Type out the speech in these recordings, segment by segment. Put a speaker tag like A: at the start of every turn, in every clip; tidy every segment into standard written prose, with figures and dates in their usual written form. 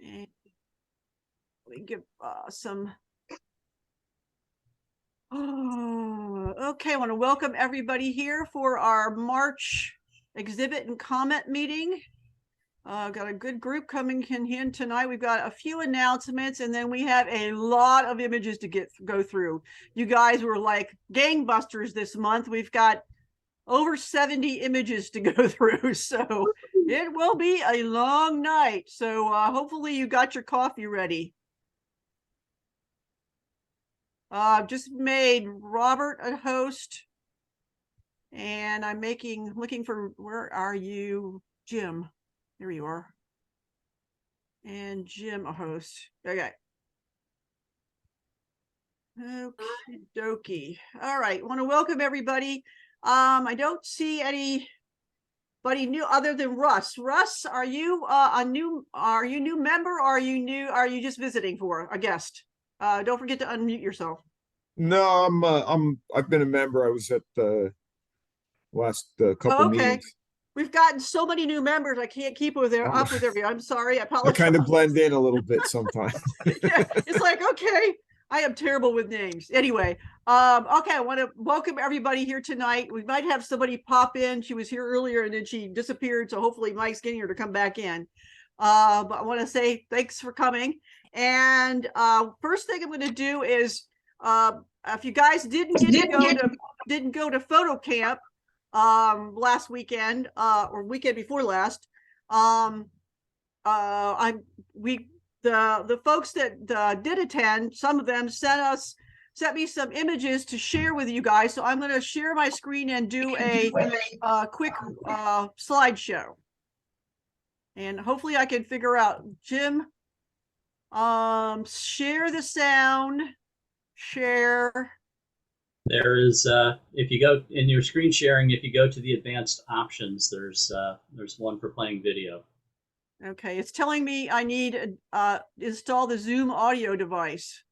A: And let me give some. Oh, okay. I want to welcome everybody here for our March exhibit and comment meeting. Got a good group coming in tonight. We've got a few announcements, and then we have a lot of images to go through. You guys were like gangbusters this month. We've got over 70 images to go through, so it will be a long night. So hopefully you got your coffee ready. Just made Robert a host, and I'm looking for, where are you, Jim? There you are. And Jim a host. Okay. Okie dokie. All right. Want to welcome everybody. I don't see anybody new other than Russ. Russ, are you a new member, or are you just visiting for a guest? Don't forget to unmute yourself.
B: No, I've been a member. I was at the last couple meetings.
A: We've gotten so many new members, I can't keep up with everyone. I'm sorry, I apologize.
B: I kind of blend in a little bit sometimes.
A: Yeah, it's like, okay, I am terrible with names. Anyway, okay, I want to welcome everybody here tonight. We might have somebody pop in. She was here earlier and then she disappeared, so hopefully Mike's getting her to come back in. But I want to say thanks for coming. And first thing I'm going to do is, if you guys didn't go to photo camp last weekend, or weekend before last, the folks that did attend, some of them sent me some images to share with you guys. So I'm going to share my screen and do a quick slideshow, and hopefully I can figure out, Jim, share the sound, share.
C: There is, if you go in your screen sharing, if you go to the advanced options, there's one for playing video.
A: Okay, it's telling me I need install the Zoom audio device.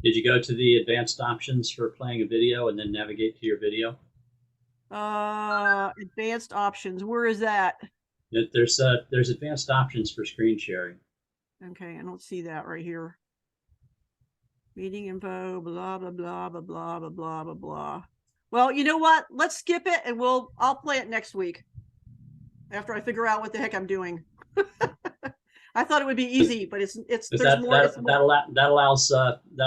C: Did you go to the advanced options for playing a video and then navigate to your video?
A: Advanced options, where is that?
C: There's advanced options for screen sharing.
A: Okay, I don't see that right here. Meeting info, blah, blah, blah, blah, blah, blah, blah, blah, blah. Well, you know what? Let's skip it and I'll play it next week after I figure out what the heck I'm doing. I thought it would be easy, but
C: that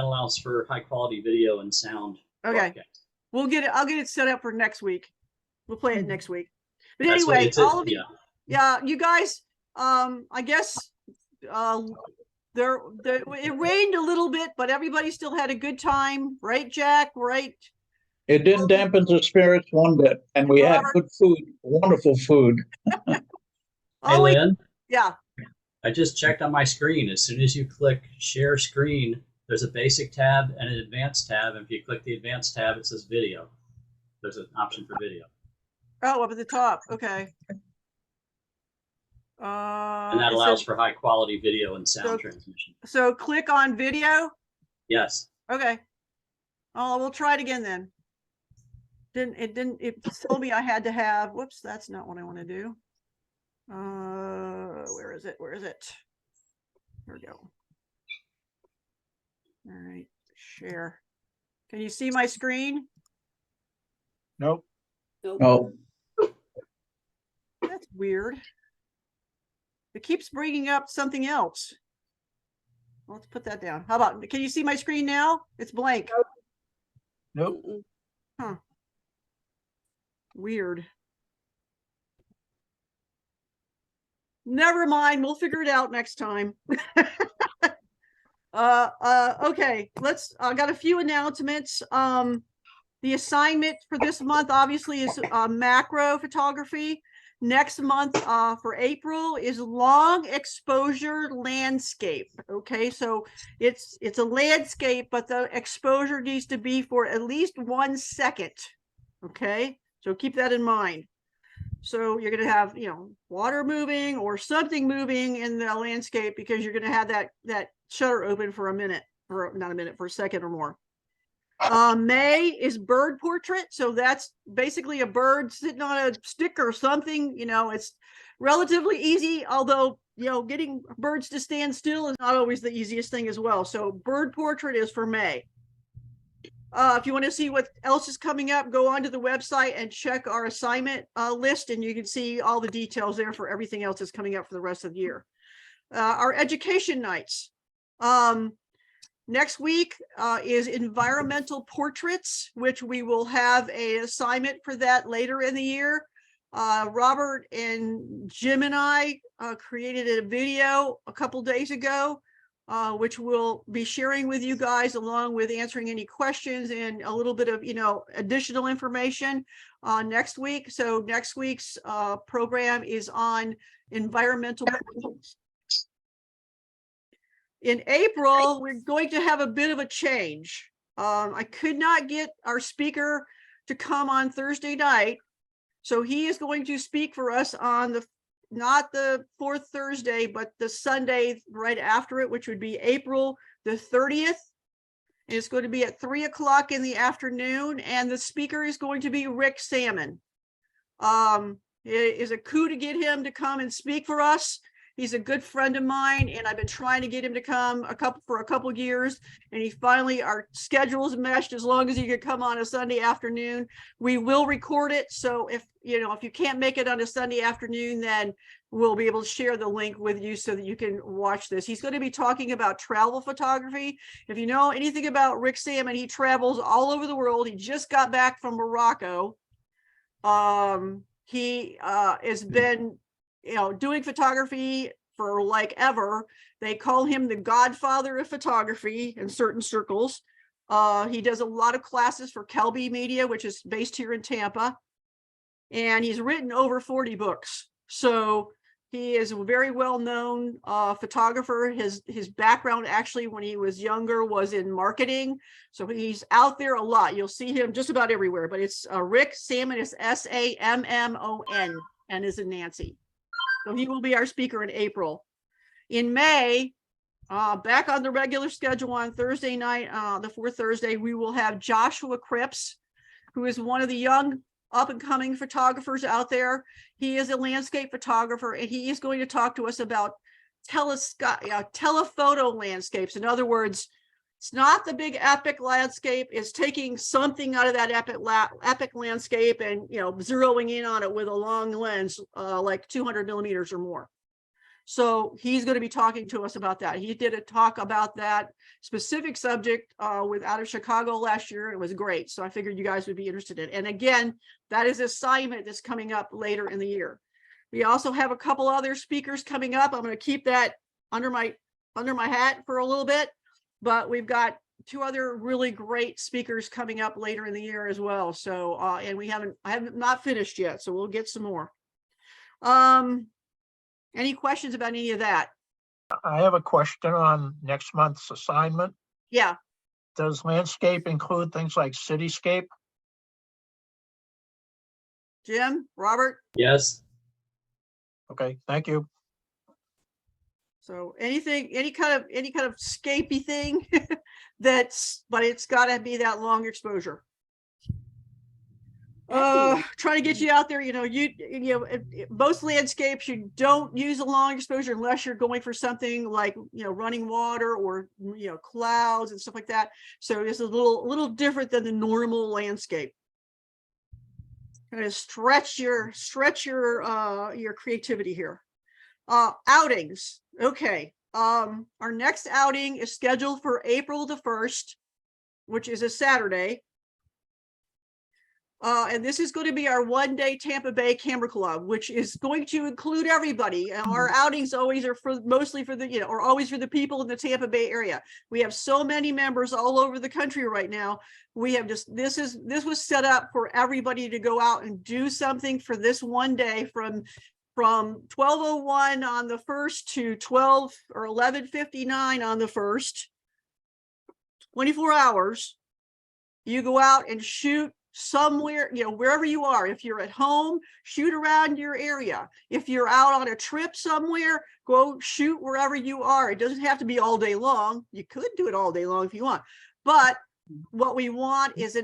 C: allows for high quality video and sound.
A: Okay. Broadcast. I'll get it set up for next week. We'll play it next week. But
C: That's
A: anyway, all of you, yeah, you guys, I guess it rained a little bit, but everybody still had a good time, right, Jack? Right?
D: It didn't dampen the spirits one bit, and we had good food, wonderful food.
C: Hey, Lynn?
A: Yeah.
C: I just checked on my screen. As soon as you click share screen, there's a basic tab and an advanced tab. And if you click the advanced tab, it says video. There's an option for video.
A: Oh, up at the top. Okay.
C: And that allows for high quality video and sound transmission.
A: So click on video?
C: Yes.
A: Okay. Oh, we'll try it again then. It told me I had to have, whoops, that's not what I want to do. Where is it? There we go. All right, share. Can you see my screen?
D: Nope. No.
A: That's weird. It keeps bringing up something else. Well, let's put that down. How about, can you see my screen now? It's blank.
D: Nope.
A: Huh. Weird. Never mind, we'll figure it out next time. Okay, I got a few announcements. The assignment for this month obviously is macro photography. Next month for April is long exposure landscape. Okay, so it's a landscape, but the exposure needs to be for at least 1 second. Okay, so keep that in mind. So you're going to have, water moving or something moving in the landscape, because you're going to have that shutter open for a minute, or not a minute, for a second or more. May is bird portrait. So that's basically a bird sitting on a stick or something. It's relatively easy, although, you know, getting birds to stand still is not always the easiest thing as well. So bird portrait is for May. If you want to see what else is coming up, go onto the website and check our assignment list, and you can see all the details there for everything else that's coming up for the rest of the year. Our education nights. Next week is environmental portraits, which we will have an assignment for that later in the year. Robert and Jim and I created a video a couple days ago, which we'll be sharing with you guys, along with answering any questions and a little bit of, you know, additional information next week. So next week's program is on environmental portraits. In April, we're going to have a bit of a change. I could not get our speaker to come on Thursday night, so he is going to speak for us on not the fourth Thursday, but the Sunday right after it, which would be April the 30th. And it's going to be at 3 o'clock in the afternoon, and the speaker is going to be Rick Salmon. It is a coup to get him to come and speak for us. He's a good friend of mine, and I've been trying to get him to come for a couple of years, and he finally, our schedules meshed as long as he could come on a Sunday afternoon. We will record it, so if you can't make it on a Sunday afternoon, then we'll be able to share the link with you so that you can watch this. He's going to be talking about travel photography. If you know anything about Rick Salmon, he travels all over the world. He just got back from Morocco. He has been doing photography for like ever. They call him the godfather of photography in certain circles. He does a lot of classes for Kelby Media, which is based here in Tampa. And he's written over 40 books. So he is a very well-known photographer. His background actually when he was younger was in marketing. So he's out there a lot. You'll see him just about everywhere, but it's Rick Salmon is Sammon, and is in Nancy. So he will be our speaker in April. In May, back on the regular schedule on Thursday night, the fourth Thursday, we will have Joshua Cripps, who is one of the young up-and-coming photographers out there. He is a landscape photographer, and he is going to talk to us about telephoto landscapes. In other words, it's not the big epic landscape. It's taking something out of that epic landscape and zeroing in on it with a long lens, like 200 millimeters or more. So he's going to be talking to us about that. He did a talk about that specific subject out of Chicago last year. It was great. So I figured you guys would be interested in it. And again, that is an assignment that's coming up later in the year. We also have a couple other speakers coming up. I'm going to keep that under my hat for a little bit. But we've got two other really great speakers coming up later in the year as well. So, and I haven't not finished yet, so we'll get some more. Any questions about any of that?
E: I have a question on next month's assignment.
A: Yeah.
E: Does landscape include things like cityscape?
A: Jim, Robert?
C: Yes.
E: Okay, thank you.
A: So any kind of scapey thing but it's got to be that long exposure. Trying to get you out there, most landscapes, you don't use a long exposure unless you're going for something like, running water or, clouds and stuff like that. So it's a little different than the normal landscape. Kind of stretch your creativity here. Outings. Okay. Our next outing is scheduled for April the 1st, which is a Saturday. And this is going to be our one-day Tampa Bay Camera Club, which is going to include everybody. And our outings always are mostly for the people in the Tampa Bay area. We have so many members all over the country right now. We have this was set up for everybody to go out and do something for this one day from 12:01 on the 1st to 12 or 11:59 on the 1st. 24 hours. You go out and shoot somewhere, wherever you are. If you're at home, shoot around your area. If you're out on a trip somewhere, go shoot wherever you are. It doesn't have to be all day long. You could do it all day long if you want, but what we want is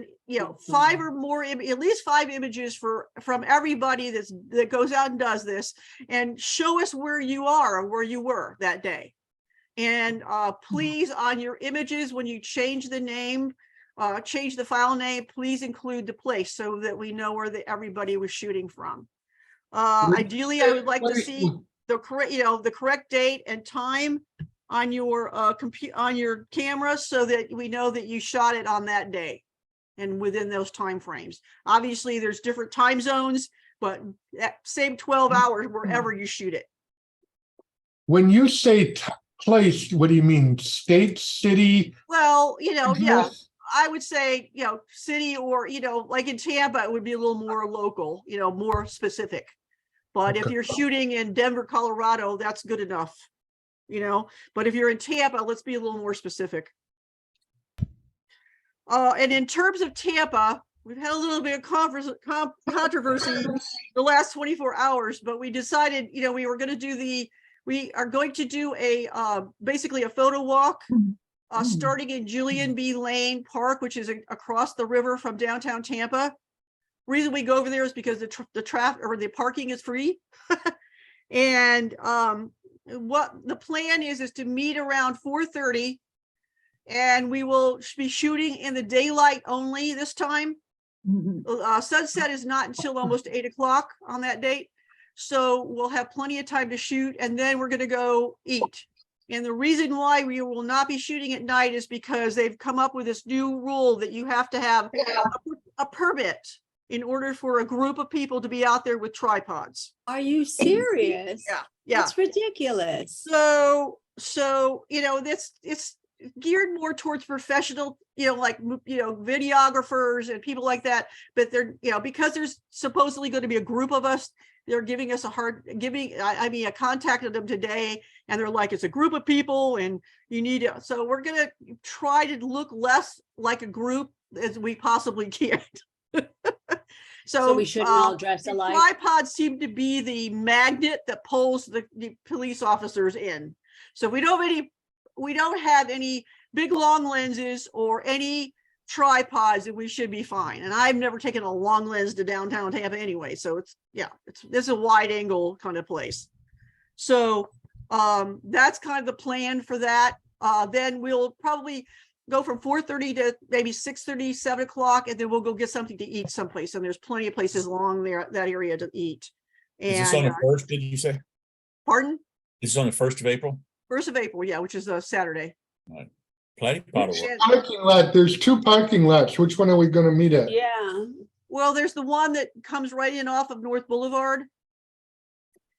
A: five or more, at least 5 images from everybody that goes out and does this, and show us where you are or where you were that day. And please, on your images, when you change the name, change the file name, please include the place so that we know where everybody was shooting from. Ideally, I would like to see the correct date and time on your on your camera so that we know that you shot it on that day and within those time frames. Obviously, there's different time zones, but same 12 hours wherever you shoot it.
F: When you say place, what do you mean? State, city?
A: Well, yeah,
F: address?
A: I would say, city, or, like in Tampa, it would be a little more local, more specific. But if
F: Okay.
A: you're shooting in Denver, Colorado, that's good enough, but if you're in Tampa, let's be a little more specific. And in terms of Tampa, we've had a little bit of controversy the last 24 hours, but we decided, we are going to do a basically a photo walk starting in Julian B. Lane Park, which is across the river from downtown Tampa. Reason we go over there is because the traffic or the parking is free. And what the plan is to meet around 4:30, and we will be shooting in the daylight only this time. Sunset is not until almost 8 o'clock on that date. So we'll have plenty of time to shoot, and then we're going to go eat. And the reason why we will not be shooting at night is because they've come up with this new rule that you have to have a permit in order for a group of people to be out there with tripods.
G: Are you serious?
A: Yeah.
G: That's ridiculous.
A: So it's geared more towards professional, videographers and people like that. But they're, because there's supposedly going to be a group of us, they're giving us I contacted them today, and they're like, it's a group of people and you need it. So we're going to try to look less like a group as we possibly can.
G: So we shouldn't all dress alike.
A: Tripods seem to be the magnet that pulls the police officers in. So we don't have any big long lenses or any tripods, and we should be fine. And I've never taken a long lens to downtown Tampa anyway. So this is a wide angle kind of place. So that's kind of the plan for that. Then we'll probably go from 4:30 to maybe 6:30, 7 o'clock, and then we'll go get something to eat someplace. And there's plenty of places along there, that area to eat. And,
H: is this on the 1st, did you say?
A: Pardon?
H: This is on the 1st of April?
A: 1st of April, yeah, which is a Saturday.
H: Plenty pot of work.
A: And-
F: Parking lot, there's 2 parking lots. Which one are we gonna meet at?
G: Yeah.
A: Well, there's the one that comes right in off of North Boulevard.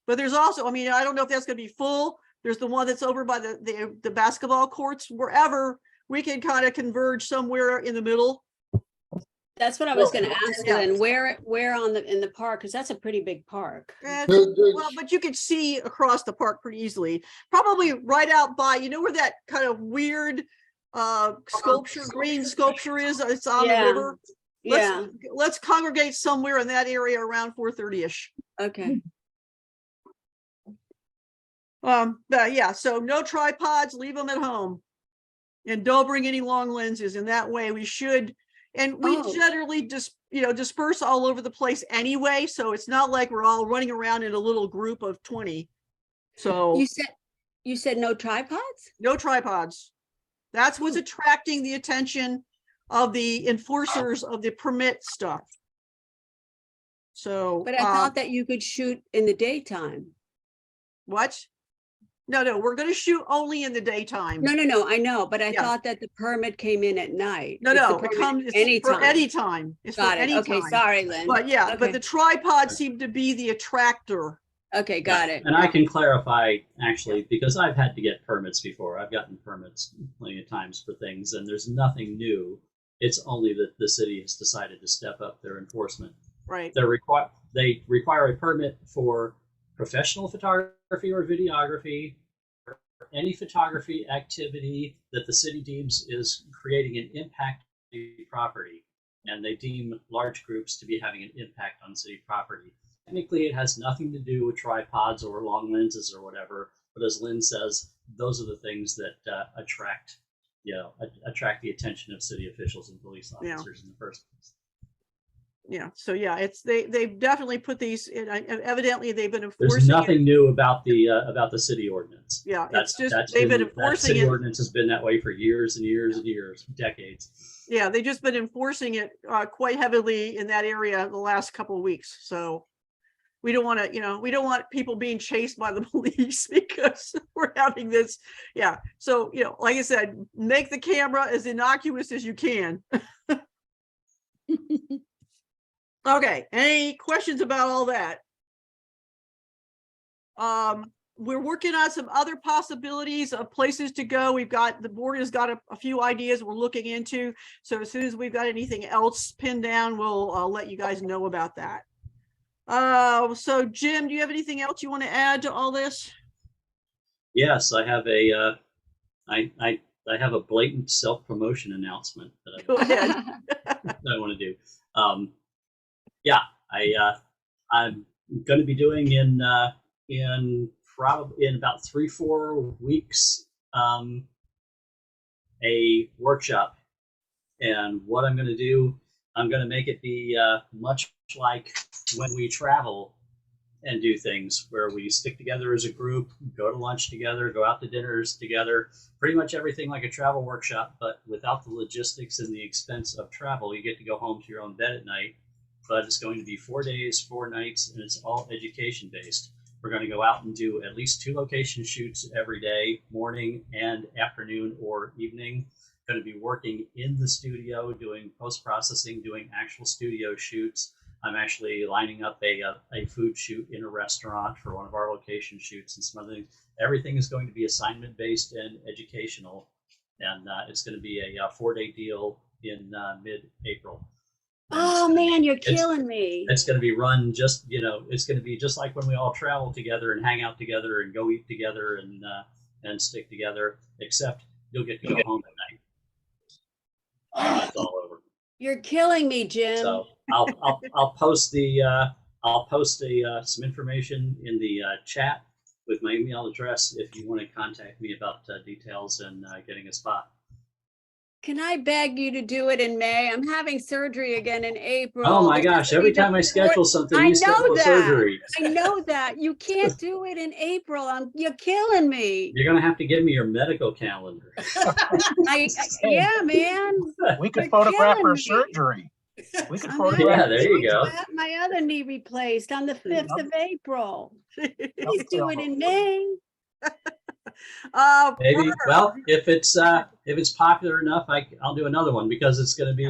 A: But there's also, I don't know if that's going to be full. There's the one that's over by the basketball courts, wherever we can kind of converge somewhere in the middle.
G: That's what I was going to ask you.
A: Yeah.
G: And where in the park? Because that's a pretty big park.
A: Well, but you can see across the park pretty easily. Probably right out by, where that kind of weird green sculpture is. It's on the river. Let's congregate somewhere in that area around 4:30-ish.
G: Okay.
A: But yeah, so no tripods, leave them at home. And don't bring any long lenses. And that way we should, and we generally just, disperse all over the place anyway. So it's not like we're all running around in a little group of 20. So
G: You said no tripods?
A: no tripods. That's what's attracting the attention of the enforcers of the permit stuff. So,
G: But I thought that you could shoot in the daytime.
A: what? No, we're going to shoot only in the daytime.
G: No, I know, but I thought that the permit came in at night.
A: No, it comes for anytime. It's
G: Got
A: for
G: it.
A: any
G: Okay,
A: time.
G: sorry, Lynn.
A: But yeah, but
G: Okay.
A: the tripods seem to be the attractor.
G: Okay, got it.
C: And I can clarify, actually, because I've had to get permits before. I've gotten permits plenty of times for things, and there's nothing new. It's only that the city has decided to step up their enforcement.
A: Right.
C: They require a permit for professional photography or videography, or any photography activity that the city deems is creating an impact on city property, and they deem large groups to be having an impact on city property. Technically, it has nothing to do with tripods or long lenses or whatever, but as Lynn says, those are the things that attract attract the attention of city officials and police
A: Yeah.
C: officers in the first place.
A: Yeah, so yeah, they've definitely put these in, evidently they've been
C: There's
A: enforcing it.
C: nothing new about the city ordinance.
A: Yeah,
C: That's
A: it's just,
C: that's
A: they've been
C: that
A: enforcing
C: city
A: it.
C: ordinance has been that way for years and years and years, decades.
A: Yeah, they've just been enforcing it quite heavily in that area the last couple of weeks. So we don't want to, we don't want people being chased by the police because we're having this. Yeah. So, like I said, make the camera as innocuous as you can. Okay. Any questions about all that? We're working on some other possibilities of places to go. The board has got a few ideas we're looking into. So as soon as we've got anything else pinned down, we'll let you guys know about that. So Jim, do you have anything else you want to add to all this?
C: Yes, I have I have a blatant self-promotion announcement that
A: Go ahead.
C: I want to do. I'm going to be doing in about 3-4 weeks a workshop, and what I'm going to do, I'm going to make it be much like when we travel and do things where we stick together as a group, go to lunch together, go out to dinners together, pretty much everything like a travel workshop, but without the logistics and the expense of travel. You get to go home to your own bed at night, but it's going to be 4 days, 4 nights, and it's all education based. We're going to go out and do at least 2 location shoots every day, morning and afternoon or evening. Going to be working in the studio, doing post-processing, doing actual studio shoots. I'm actually lining up a food shoot in a restaurant for one of our location shoots and some other things. Everything is going to be assignment based and educational, and it's going to be a 4-day deal in mid-April.
G: Oh man, you're killing me.
C: It's going to be run just, it's going to be just like when we all travel together and hang out together and go eat together and stick together, except you'll get to go home at night. It's all over.
G: You're killing me, Jim.
C: So I'll post some information in the chat with my email address if you want to contact me about details and getting a spot.
G: Can I beg you to do it in May? I'm having surgery again in April.
C: Oh my gosh, every time I schedule something, you schedule a surgery.
G: I know that. You can't do it in April. You're killing me.
C: You're going to have to give me your medical calendar.
G: Yeah, man.
E: We could
G: You're
E: photograph
G: killing
E: her
G: me.
E: surgery. We could
G: I'm
E: photograph.
C: Yeah, there you go.
G: I have my other knee replaced on the 5th of April. Please
E: Nope.
G: do it in May.
C: Maybe. Well, if it's popular enough, I'll do another one because it's going to be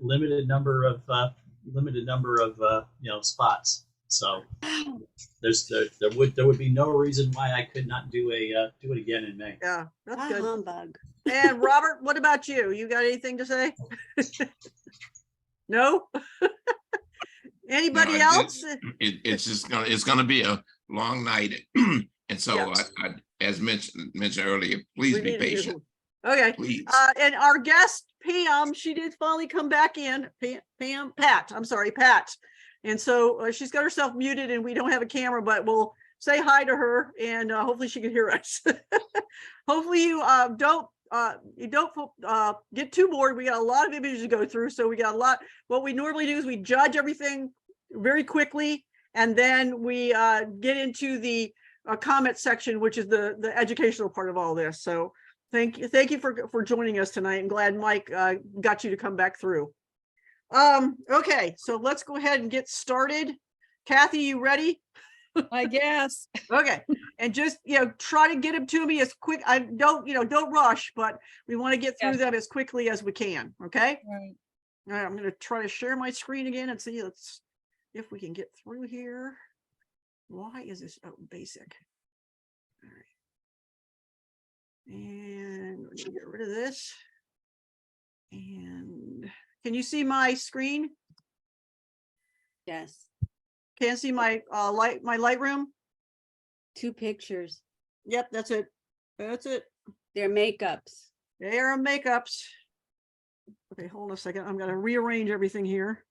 C: limited number of spots. So there would be no reason why I could not do it again in May.
A: Yeah, that's good.
G: Humbug.
A: And Robert, what about you? You got anything to say? No? Anybody else?
I: It's gonna be a long night. And so
A: Yes.
I: I as mentioned earlier, please be patient.
A: Okay.
I: Please.
A: And our guest, Pam, she did finally come back in. Pat. And so she's got herself muted and we don't have a camera, but we'll say hi to her and hopefully she can hear us. Hopefully you don't get too bored. We got a lot of images to go through. So we got a lot. What we normally do is we judge everything very quickly. And then we get into the comment section, which is the educational part of all this. So thank you for joining us tonight. I'm glad Mike got you to come back through. Okay, so let's go ahead and get started. Kathy, you ready?
J: I guess.
A: Okay, and just try to get them to me as quick. I don't rush, but we want to get through them as quickly as we can. Okay.
J: Right.
A: All right, I'm going to try to share my screen again and see if we can get through here. Why is this basic? All right. And let me get rid of this. And can you see my screen?
G: Yes.
A: Can't see my Lightroom?
G: 2 pictures.
A: Yep, that's it.
G: They're makeups.
A: They are makeups. Okay, hold on a second. I'm going to rearrange everything here.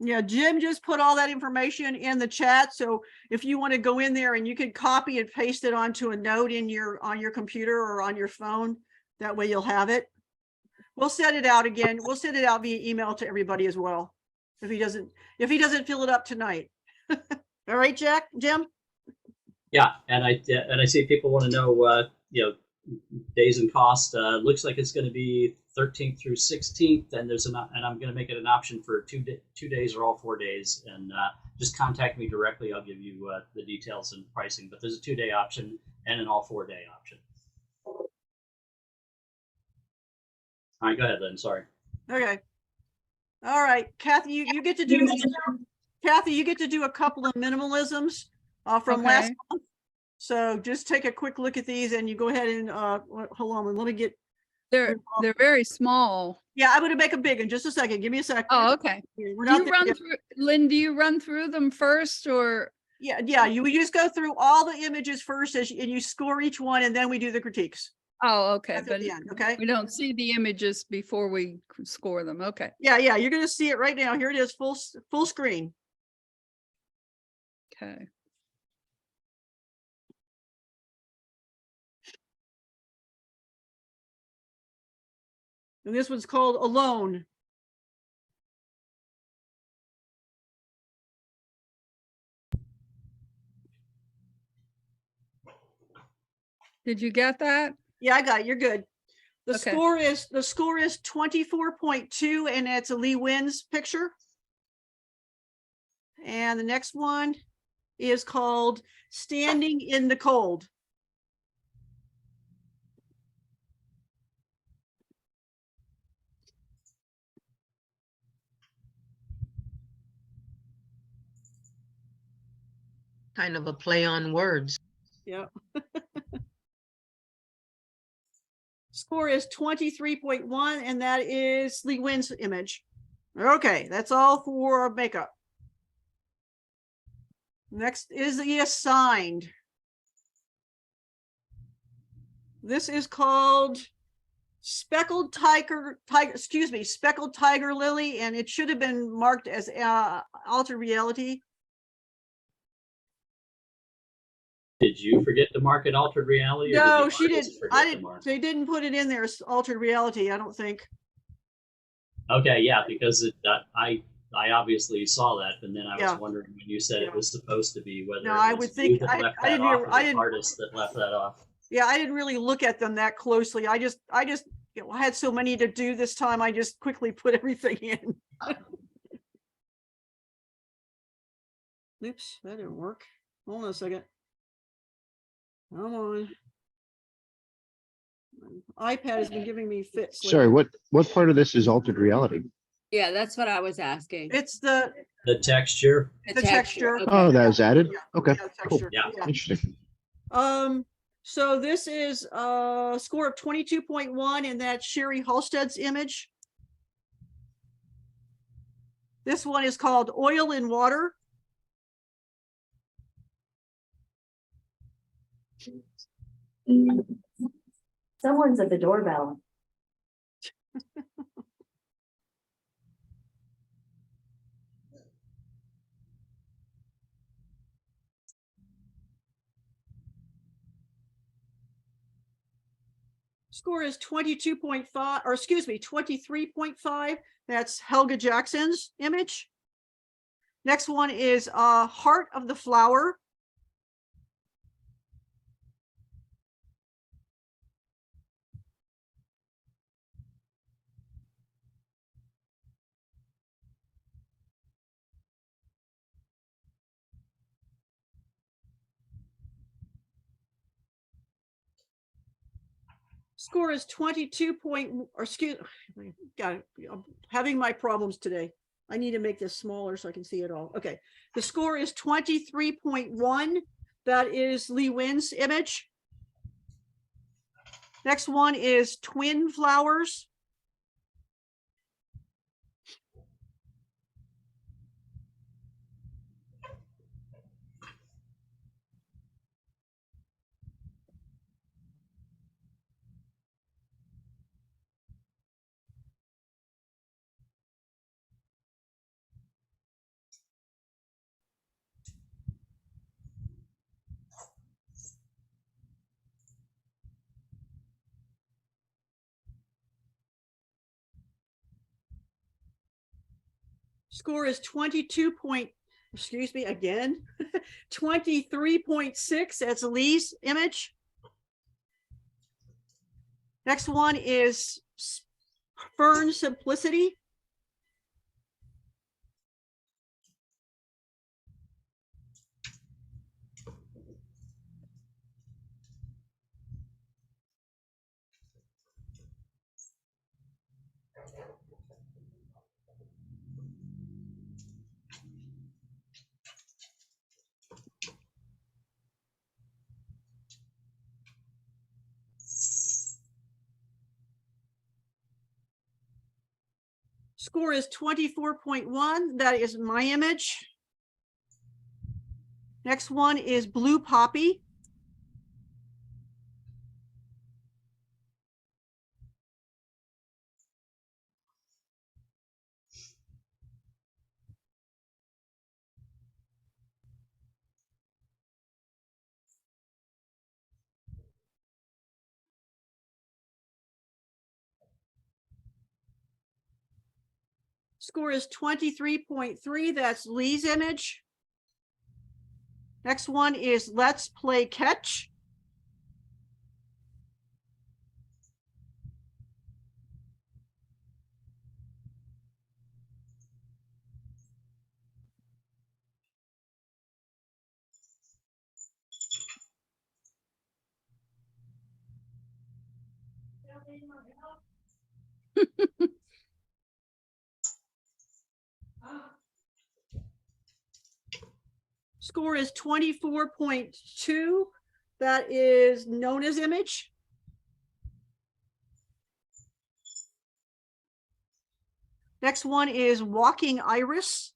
A: Yeah, Jim just put all that information in the chat. So if you want to go in there and you can copy and paste it onto a note in on your computer or on your phone, that way you'll have it. We'll set it out again. We'll send it out via email to everybody as well. If he doesn't fill it up tonight. All right, Jim?
C: Yeah, and I see people want to know, days and cost. Looks like it's going to be 13th through 16th, and and I'm going to make it an option for 2 days or all 4 days. And just contact me directly. I'll give you the details and pricing. But there's a 2-day option and an all 4-day option. All right, go ahead, Lynn. Sorry.
A: Okay. All right, Kathy, you get to do a couple of minimalisms from last
J: Okay.
A: month. So just take a quick look at these and you go ahead and hold on, let me get.
J: They're very small.
A: Yeah, I'm going to make a big one. Just a second. Give me a second.
J: Oh, okay.
A: We're
J: Do
A: not
J: you
A: there
J: run
A: yet.
J: through, Lynn, do you run through them first or?
A: Yeah. We just go through all the images first and you score each one, and then we do the critiques.
J: Oh, okay.
A: That's at
J: But
A: the end, okay?
J: we don't see the images before we score them. Okay.
A: Yeah. You're going to see it right now. Here it is, full screen.
J: Okay.
A: And this one's called Alone.
J: Did you get that?
A: Yeah, I got it. You're good. The
J: Okay.
A: score is 24.2, and it's a Lee Wins picture. And the next one is called Standing in the Cold.
K: Kind of a play on words.
A: Yeah. Score is 23.1, and that is Lee Wins image. Okay, that's all for makeup. Next is the assigned. This is called Speckled Tiger Lily, and it should have been marked as altered reality.
C: Did you forget to mark it altered reality? Or
A: No,
C: did
A: she
C: the
A: didn't.
C: artist forget
A: I
C: to
A: didn't.
C: mark?
A: They didn't put it in there as altered reality, I don't think.
C: Okay, yeah, because I obviously saw that, and then I was
A: Yeah.
C: wondering when you said
A: Yeah.
C: it was supposed to be whether
A: No,
C: it
A: I
C: was
A: would
C: you
A: think
C: that left
A: I
C: that
A: didn't
C: off
A: hear.
C: or
A: I
C: the
A: didn't.
C: artist that left that off.
A: Yeah, I didn't really look at them that closely. I just I had so many to do this time. I just quickly put everything in. Oops, that didn't work. Hold on a second. Come on. My iPad has been giving me fits.
L: Sorry,
A: lately.
L: what part of this is altered reality?
G: Yeah, that's what I was asking.
A: It's the
C: texture.
A: texture.
G: Okay.
L: Oh, that was added?
A: Yeah,
L: Okay,
A: yeah,
L: cool.
A: texture.
C: Yeah.
L: Interesting.
A: So this is a score of 22.1, and that's Sherry Halstead's image. This one is called Oil in Water.
M: Someone's at the doorbell.
A: Score is 22.5, or excuse me, 23.5. That's Helga Jackson's image. Next one is Heart of the Flower. Score is 22 point, or excuse, got it. I'm having my problems today. I need to make this smaller so I can see it all. Okay. The score is 23.1. That is Lee Wynn's image. Next one is Twin Flowers. Score is 22 point, excuse me, again, 23.6. That's Lee's image. Next one is Fern Simplicity. Score is 24.1. That is my image. Next one is Blue Poppy. Score is 23.3. That's Lee's image. Next one is Let's Play Catch. Score is 24.2. That is Nona's image. Next one is Walking Iris.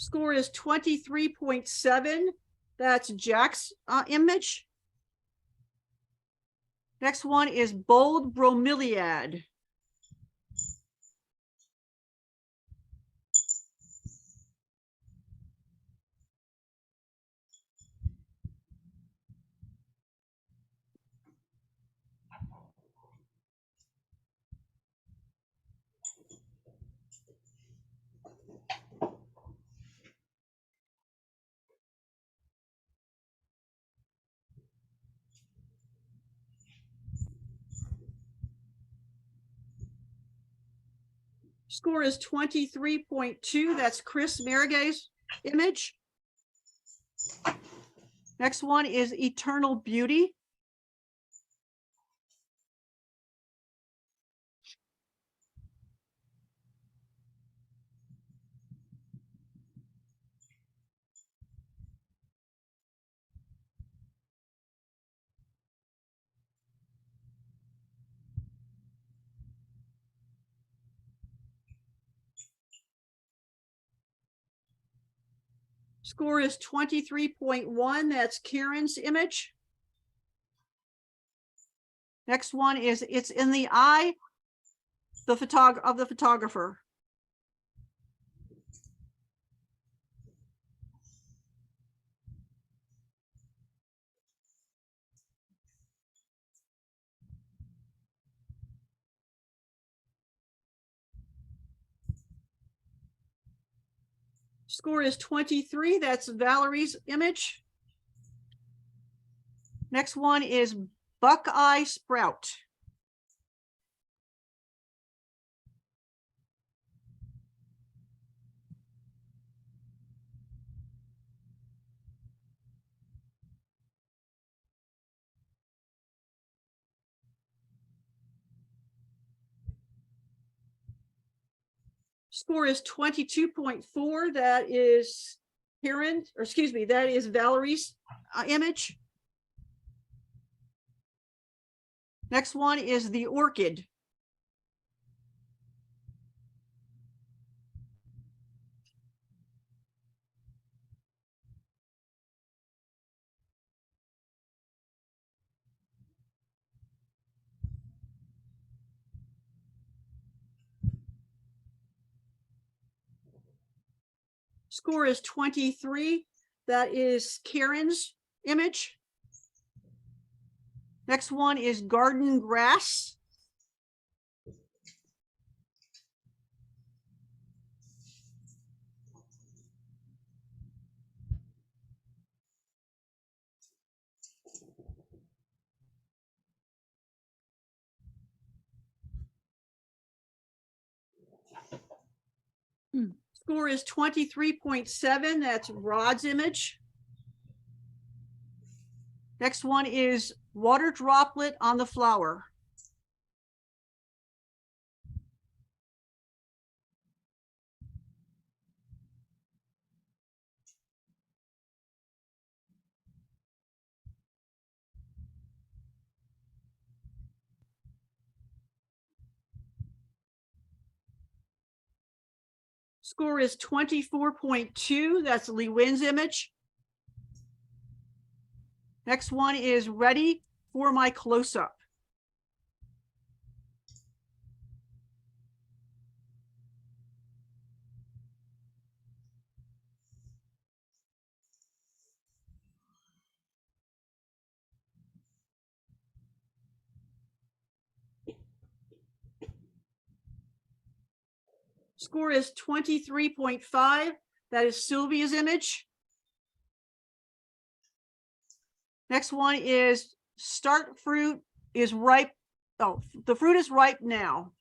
A: Score is 23.7. That's Jack's image. Next one is Bold Bromeliad. Score is 23.2. That's Chris Marigay's image. Next one is Eternal Beauty. Score is 23.1. That's Karen's image. Next one is It's in the Eye of the Photographer. Score is 23. That's Valerie's image. Next one is Buckeye Sprout. Score is 22.4. That is Karen, or excuse me, that is Valerie's image. Next one is the Orchid. Score is 23. That is Karen's image. Next one is garden grass. Score is 23.7. That's Rod's image. Next one is water droplet on the flower. Score is 24.2. That's Lee Wynn's image. Next one is ready for my close-up. Score is 23.5. That is Sylvia's image. Next one is start fruit is ripe. Oh, the fruit is ripe now.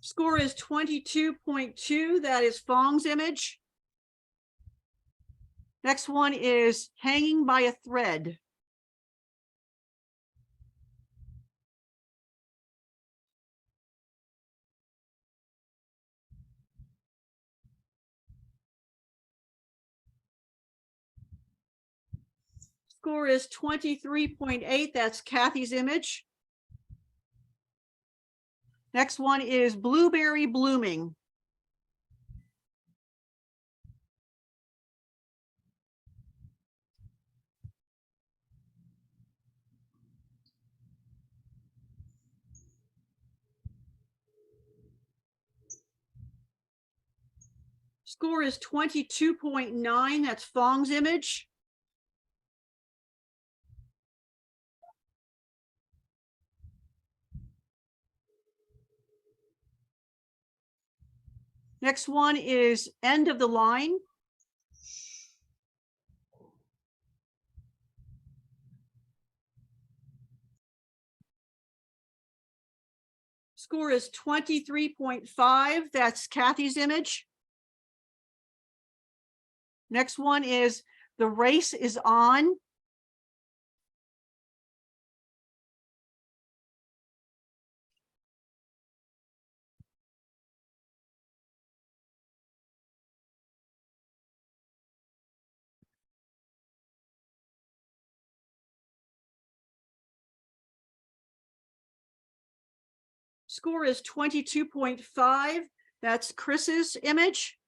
A: Score is 22.2. That is Fong's image. Next one is hanging by a thread. Score is 23.8. That's Kathy's image. Next one is blueberry blooming. Score is 22.9. That's Fong's image. Next one is end of the line. Score is 23.5. That's Kathy's image. Next one is the race is on. Score is 22.5. That's Chris's image.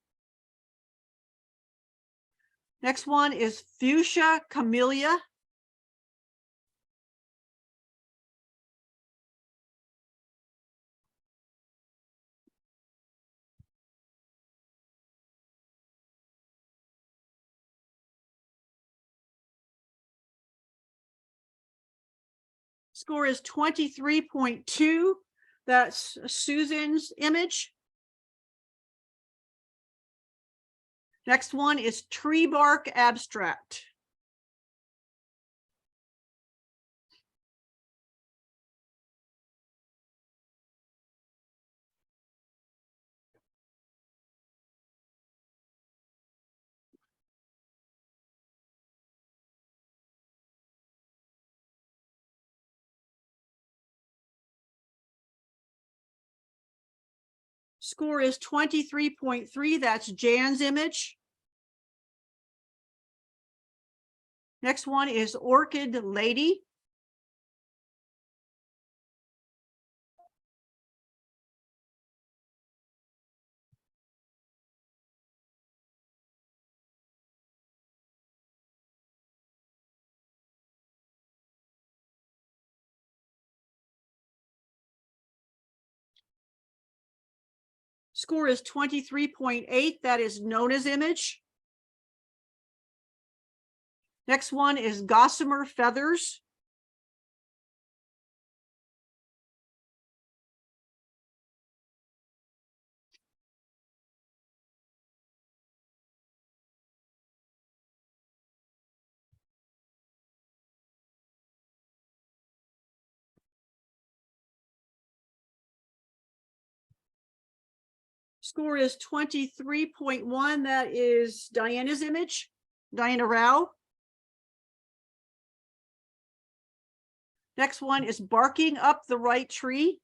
A: Next one is fuchsia camellia. Score is 23.2. That's Susan's image. Next one is tree bark abstract. Score is 23.3. That's Jan's image. Next one is Orchid Lady. Score is 23.8. That is Nona's image. Next one is Gossamer Feathers. Score is 23.1. That is Diana's image, Diana Rao. Next one is Barking Up the Right Tree.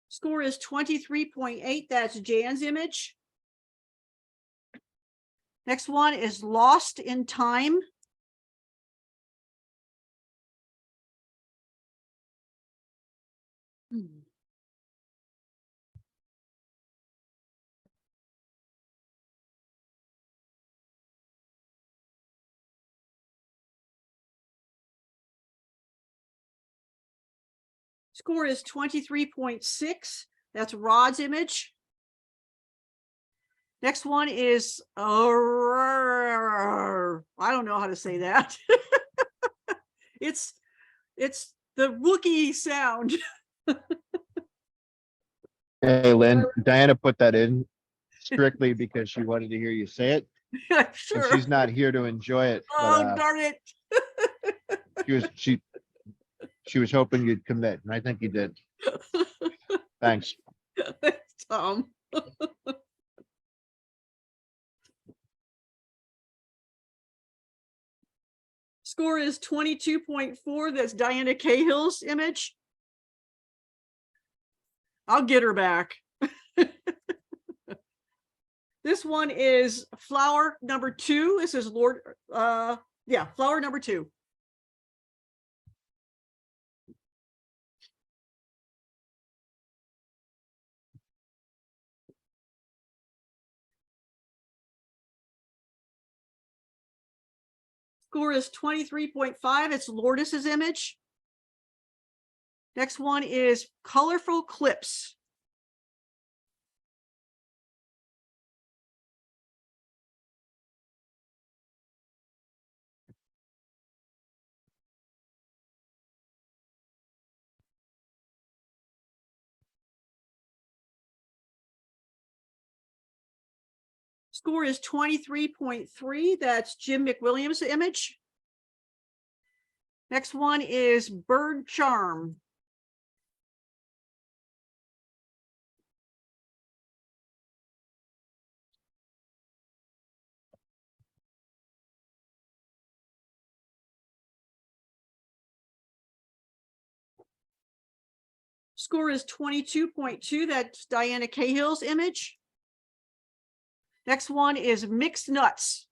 A: Score is 23.8. That's Jan's image. Next one is Lost in Time. Score is 23.6. That's Rod's image. Next one is, I don't know how to say that. It's the Wookiee sound.
L: Hey, Lynn, Diana put that in strictly because she wanted to hear you say it. And
A: Sure.
L: she's not here to enjoy it.
A: Oh,
L: But,
A: darn it.
L: she was hoping you'd commit, and I think you did. Thanks.
A: Thanks, Tom. Score is 22.4. That's Diana Cahill's image. I'll get her back. This one is flower number 2. This is flower number 2. Score is 23.5. It's Lourdes's image. Next one is Colorful Clips. Score is 23.3. That's Jim McWilliams' image. Next one is Bird Charm. Score is 22.2. That's Diana Cahill's image. Next one is Mixed Nuts.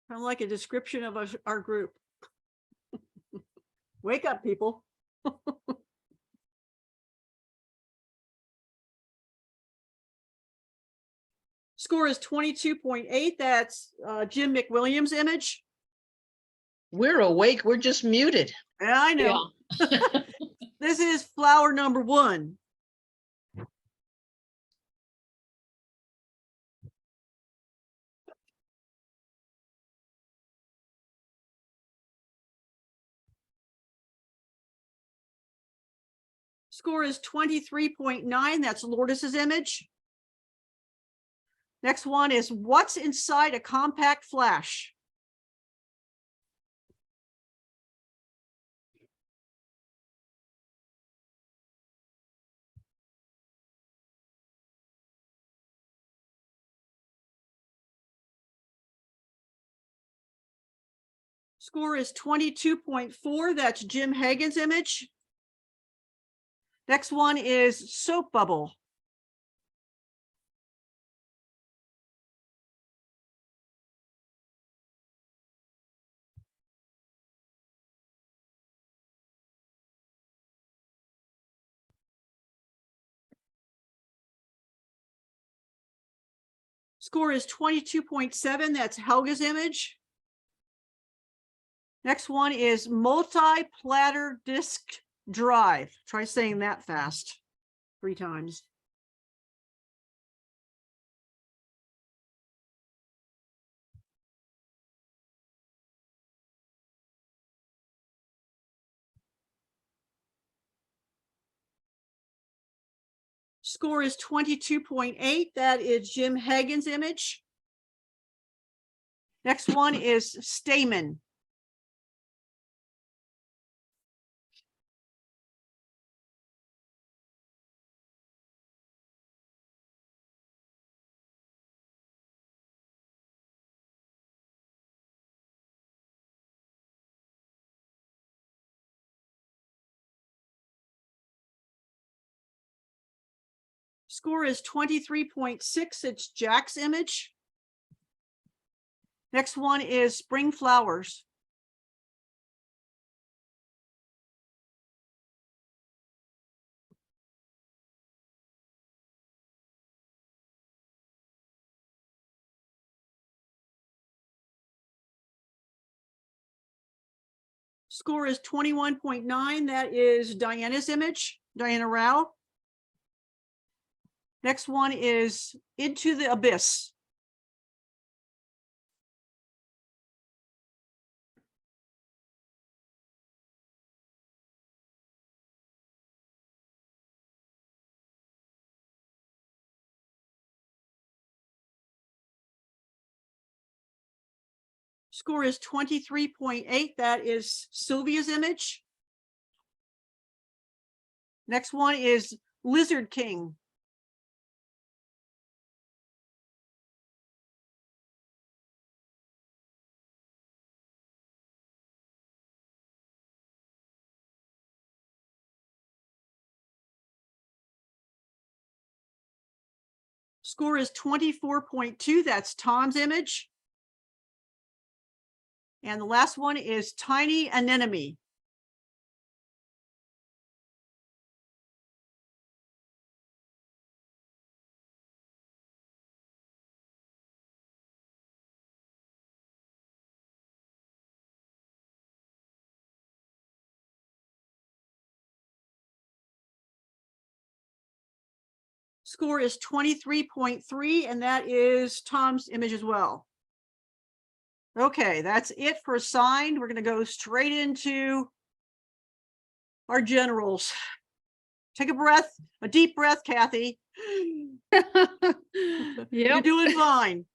A: Kind of like a description of our group. Wake up, people. Score is 22.8. That's Jim McWilliams' image.
K: We're awake. We're just muted.
A: Yeah, I know. This is flower number 1. Score is 23.9. That's Lourdes's image. Next one is What's Inside a Compact Flash? Score is 22.4. That's Jim Hagan's image. Next one is Soap Bubble. Score is 22.7. That's Helga's image. Next one is multi-platter disk drive. Try saying that fast 3 times. Score is 22.8. That is Jim Hagan's image. Next one is Stamen. Score is 23.6. It's Jack's image. Next one is Spring Flowers. Score is 21.9. That is Diana's image, Diana Rao. Next one is Into the Abyss. Score is 23.8. That is Sylvia's image. Next one is Lizard King. Score is 24.2. That's Tom's image. And the last one is Tiny Anemone. Score is 23.3, and that is Tom's image as well. Okay, that's it for assigned. We're going to go straight into our generals. Take a breath, a deep breath, Kathy. You're doing fine.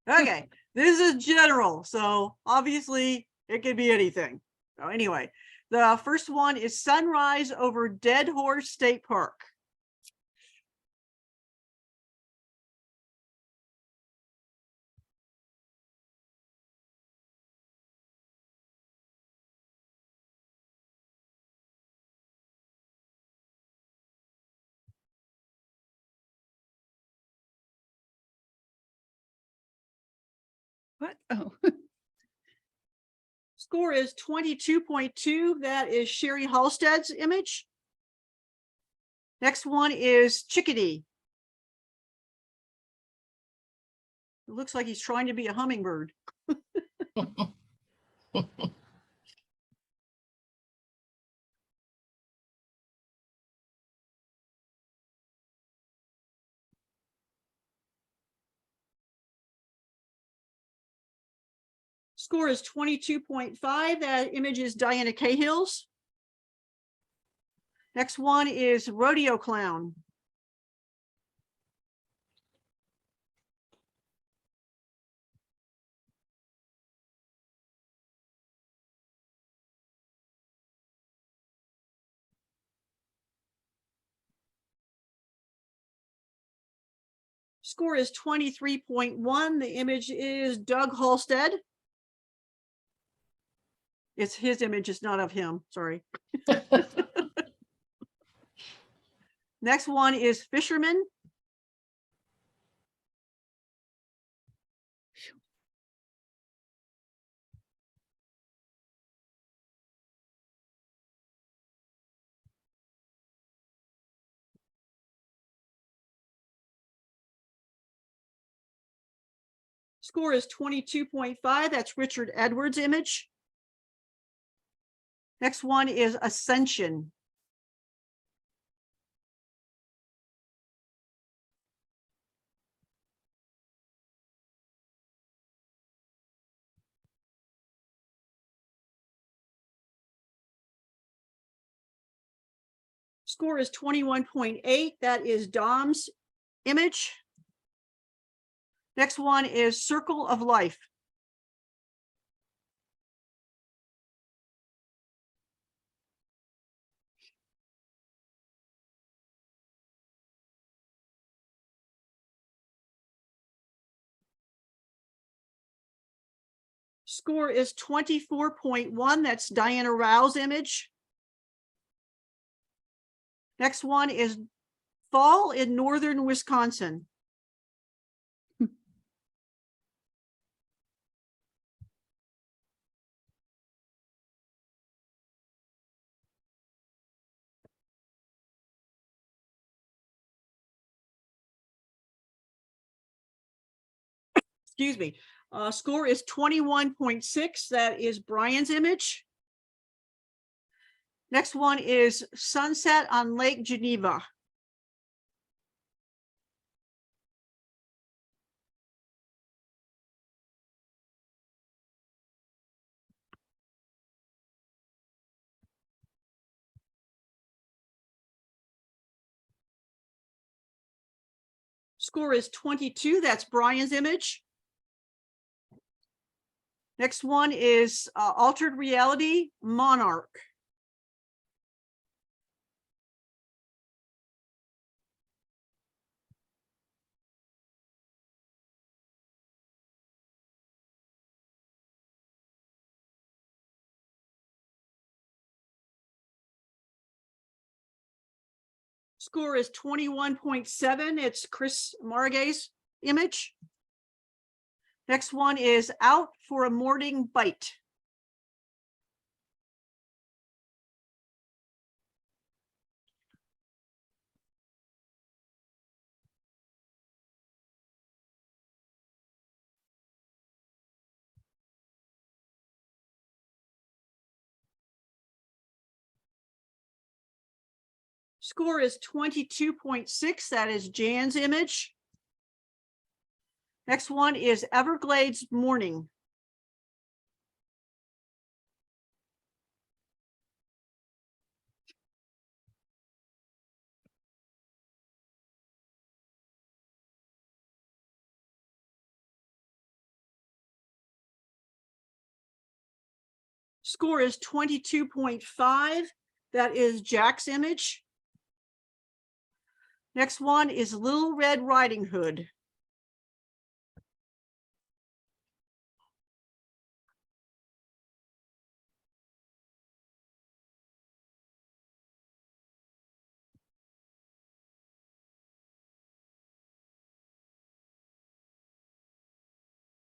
A: Okay, this is general, so obviously it could be anything. So anyway, the first one is Sunrise over Dead Horse State Park.
J: What? Oh,
A: Score is 22.2. That is Sherry Halstead's image. Next one is Chickadee. It looks like he's trying to be a hummingbird. Score is 22.5. That image is Diana Cahill's. Next one is Rodeo Clown. Score is 23.1. The image is Doug Halstead. It's his image, it's not of him, sorry. Next one is fisherman. Score is 22.5. That's Richard Edwards' image. Next one is ascension. Score is 21.8. That is Dom's image. Next one is circle of life. Score is 24.1. That's Diana Rao's image. Next one is fall in northern Wisconsin. Excuse me. Score is 21.6. That is Brian's image. Next one is sunset on Lake Geneva. Score is 22. That's Brian's image. Next one is altered reality monarch. Score is 21.7. It's Chris Margay's image. Next one is out for a morning bite. Score is 22.6. That is Jan's image. Next one is Everglades morning. Score is 22.5. That is Jack's image. Next one is Little Red Riding Hood.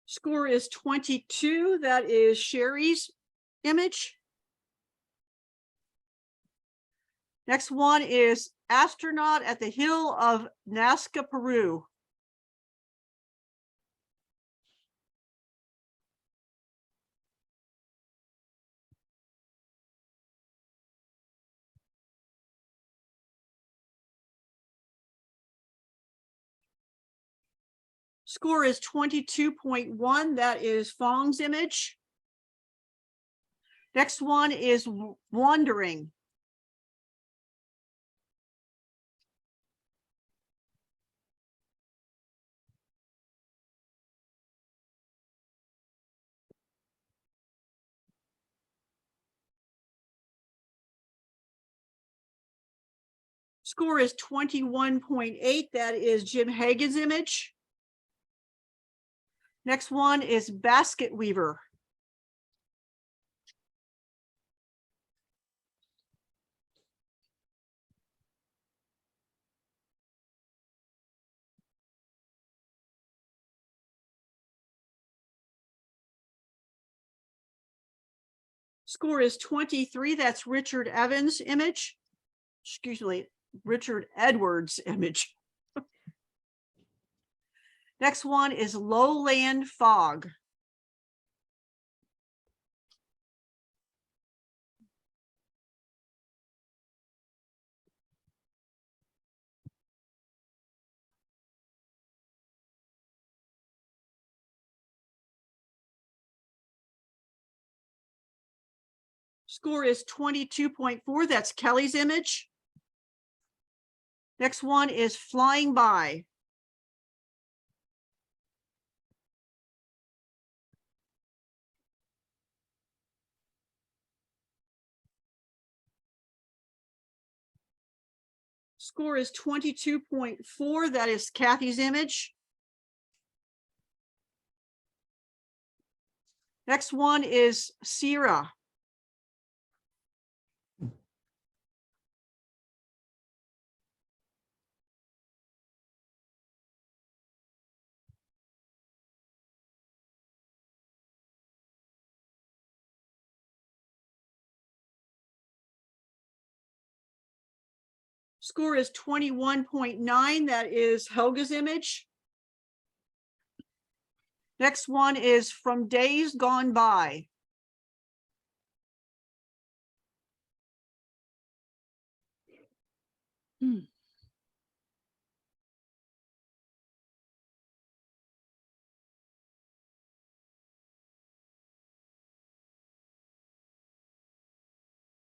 A: Score is 22. That is Sherry's image. Next one is astronaut at the hill of Nazca, Peru. Score is 22.1. That is Fong's image. Next one is wandering. Score is 21.8. That is Jim Hagen's image. Next one is basket weaver. Score is 23. That's Richard Evans' image. Excuse me, Richard Edwards' image. Next one is Lowland Fog. Score is 22.4. That's Kelly's image. Next one is Flying By. Score is 22.4. That is Kathy's image. Next one is Sierra. Score is 21.9. That is Helga's image. Next one is From Days Gone By.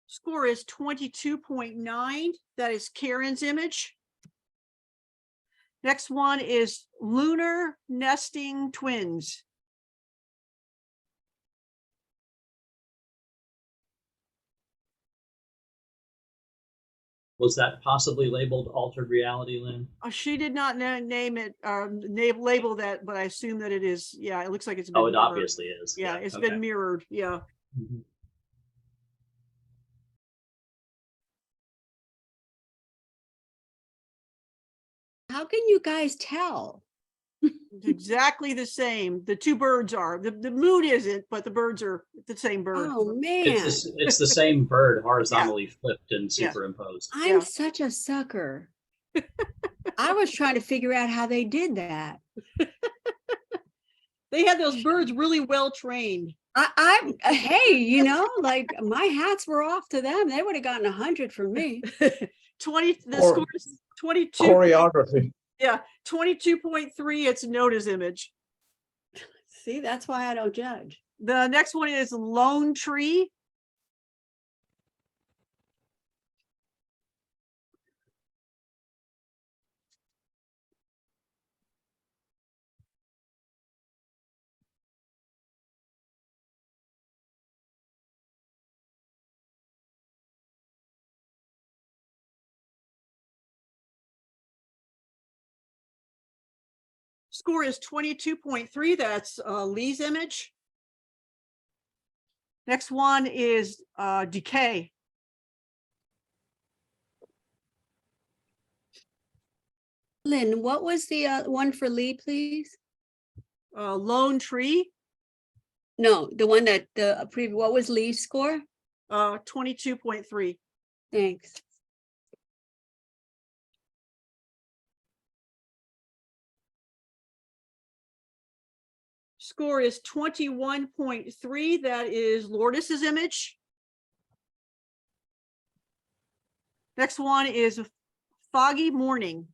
A: Score is 22.9. That is Karen's image. Next one is Lunar Nesting Twins.
C: Was that possibly labeled altered reality, Lynn?
A: She did not name it, label that, but I assume that it is. Yeah, it looks like it's been
C: Oh, it
A: mirrored.
C: obviously is.
A: Yeah, it's
C: okay.
A: been mirrored. Yeah.
C: Mhm.
G: How can you guys tell?
A: It's exactly the same. The two birds are. The moon isn't, but the birds are the same bird.
G: Oh, man.
C: It's the same bird horizontally flipped and superimposed.
G: I'm such a sucker. I was trying to figure out how they did that.
A: They had those birds really well trained.
G: Hey, you know, like my hats were off to them. They would have gotten 100 from me.
A: 20. The score is 22.
D: Choreography.
A: Yeah, 22.3. It's Noda's image.
G: See, that's why I don't judge.
A: The next one is Lone Tree. Score is 22.3. That's Lee's image. Next one is Decay.
G: Lynn, what was the one for Lee, please?
A: Lone Tree.
G: No, the one that the preview. What was Lee's score?
A: 22.3.
G: Thanks.
A: Score is 21.3. That is Lourdes's image. Next one is Foggy Morning.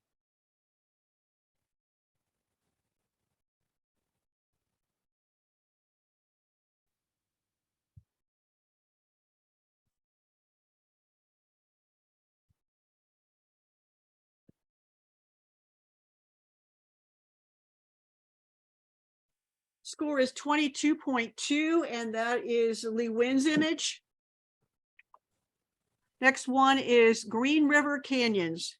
A: Score is 22.2, and that is Lee Wynn's image. Next one is Green River Canyons.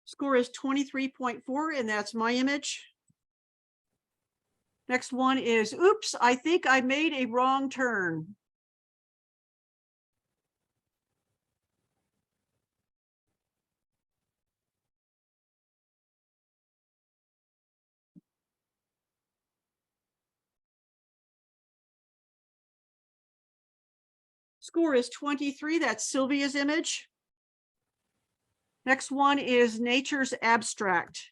A: Score is 23.4, and that's my image. Next one is, oops, I think I made a wrong turn. Score is 23. That's Sylvia's image. Next one is Nature's Abstract.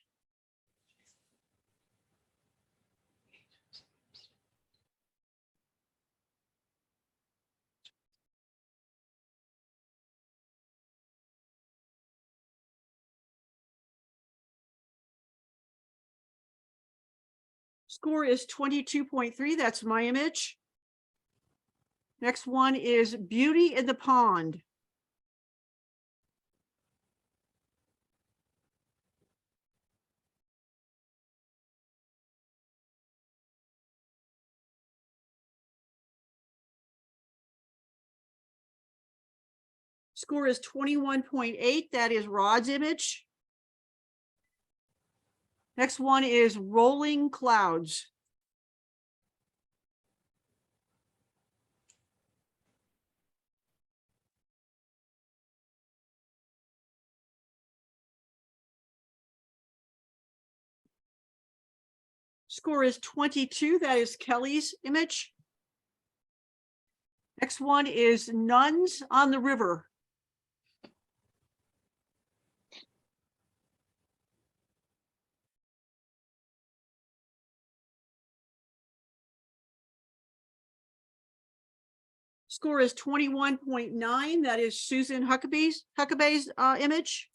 A: Score is 22.3. That's my image. Next one is Beauty in the Pond. Score is 21.8. That is Rod's image. Next one is Rolling Clouds. Score is 22. That is Kelly's image. Next one is Nuns on the River. Score is 21.9. That is Susan Huckabee's image.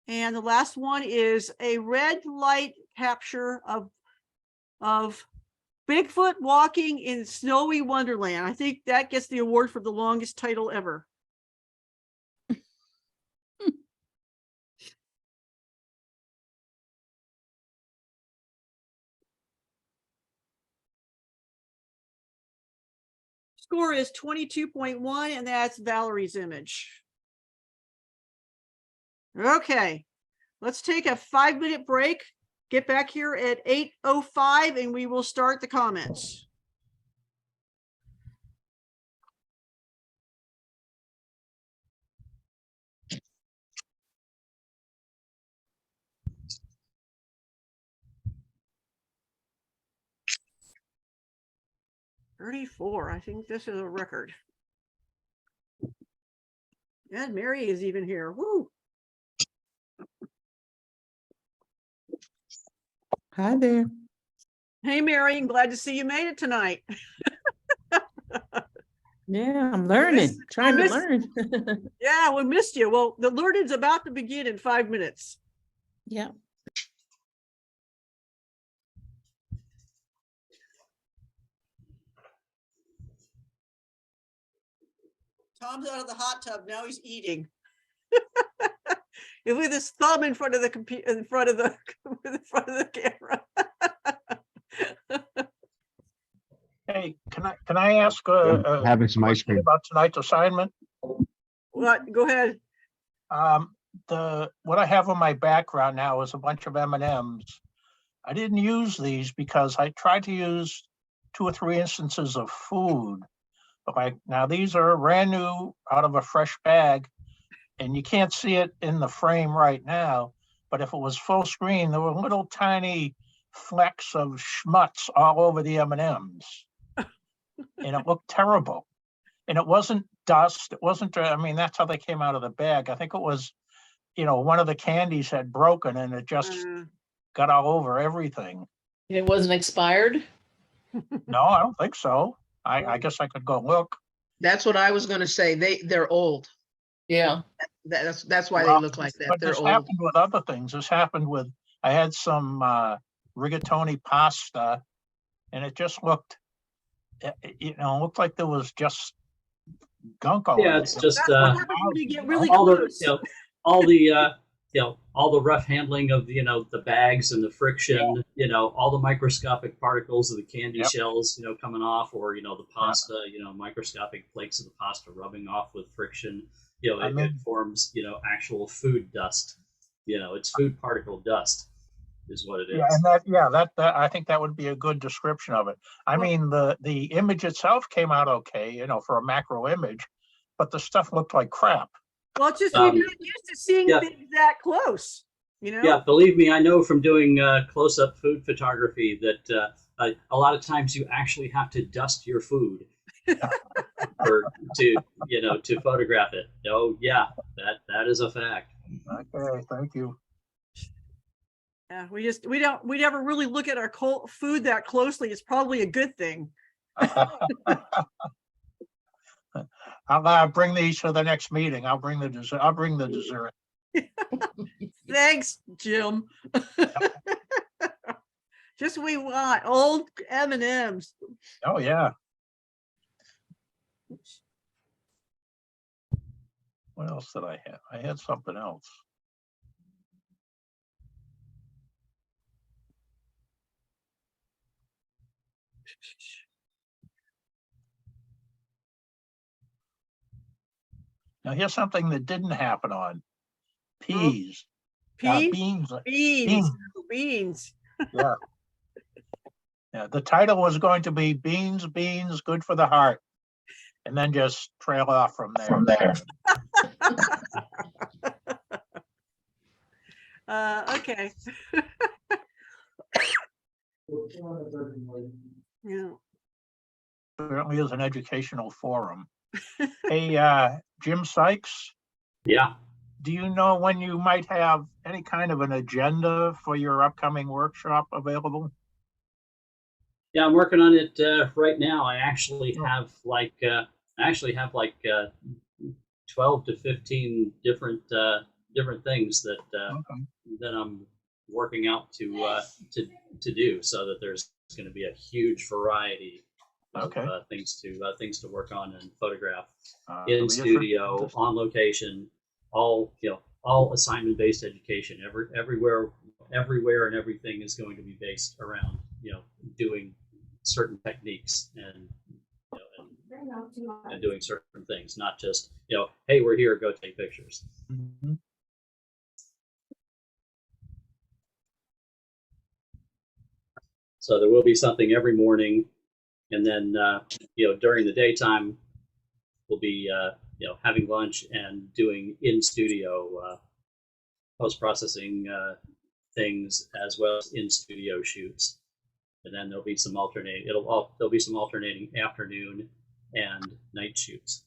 A: And the last one is a red light capture of Bigfoot walking in snowy wonderland. I think that gets the award for the longest title ever. Score is 22.1, and that's Valerie's image. Okay, let's take a 5-minute break. Get back here at 8:05 and we will start the comments. "34, I think this is a record. And Mary is even here. Woo!
N: Hi there.
A: Hey, Mary, I'm glad to see you made it tonight.
N: Yeah, I'm learning, trying to learn.
A: Yeah, we missed you. Well, the learning's about to begin in 5 minutes.
N: Yeah.
A: Tom's out of the hot tub. Now he's eating. With his thumb in front of the computer, in front of the camera.
E: Hey, can I ask
L: Having some ice cream.
E: about tonight's assignment?
A: What? Go ahead.
E: What I have on my background now is a bunch of M&Ms. I didn't use these because I tried to use 2 or 3 instances of food. But now these are brand new out of a fresh bag, and you can't see it in the frame right now. But if it was full screen, there were little tiny flecks of schmutz all over the M&Ms. And it looked terrible. And it wasn't dust. It wasn't, I mean, that's how they came out of the bag. I think it was, one of the candies had broken and it just got all over everything.
K: It wasn't expired?
E: No, I don't think so. I guess I could go look.
K: That's what I was gonna say. They're old. Yeah. That's why they look like that.
E: But
K: They're
E: this
K: old.
E: happened with other things. This happened with, I had some rigatoni pasta and it just looked, looked like there was just gunk all over.
C: Yeah, it's just
A: That's what happens when you get really
C: all
A: close.
C: all the rough handling of the bags and the friction, all the microscopic particles of the candy shells, coming off, or the pasta, microscopic flakes of the pasta rubbing off with friction. It forms actual food dust. It's food particle dust. is what it is.
E: Yeah, and that I think that would be a good description of it. I mean, the image itself came out okay, you know, for a macro image, but the stuff looked like crap.
A: Well, it's just you're not used to seeing things that close, you know?
C: Yeah, believe me, I know from doing close-up food photography that a lot of times you actually have to dust your food to photograph it. Oh yeah, that is a fact.
E: Okay, thank you.
A: Yeah, we never really look at our food that closely. It's probably a good thing.
E: I'll bring these for the next meeting. I'll bring the dessert. I'll bring the dessert.
A: Thanks, Jim. Just we want old M&Ms.
E: Oh yeah. What else did I have? I had something else. Now here's something that didn't happen on peas. Beans. Yeah. Yeah. The title was going to be beans, good for the heart, and then just trail off from there.
A: Okay. Yeah.
E: Certainly is an educational forum. Hey, Jim Sykes.
C: Yeah.
E: Do you know when you might have any kind of an agenda for your upcoming workshop available?
C: Yeah, I'm working on it right now. I actually have like 12 to 15 different things that that I'm working out to do, so that there's going to be a huge variety of things to work on and photograph in studio, on location, all assignment-based education. Everywhere and everything is going to be based around doing certain techniques and doing certain things, not just hey, we're here, go take pictures.
E: Mm-hmm.
C: So there will be something every morning, and then during the daytime we'll be having lunch and doing in studio post-processing things, as well as in studio shoots. And then there'll be some alternating afternoon and night shoots.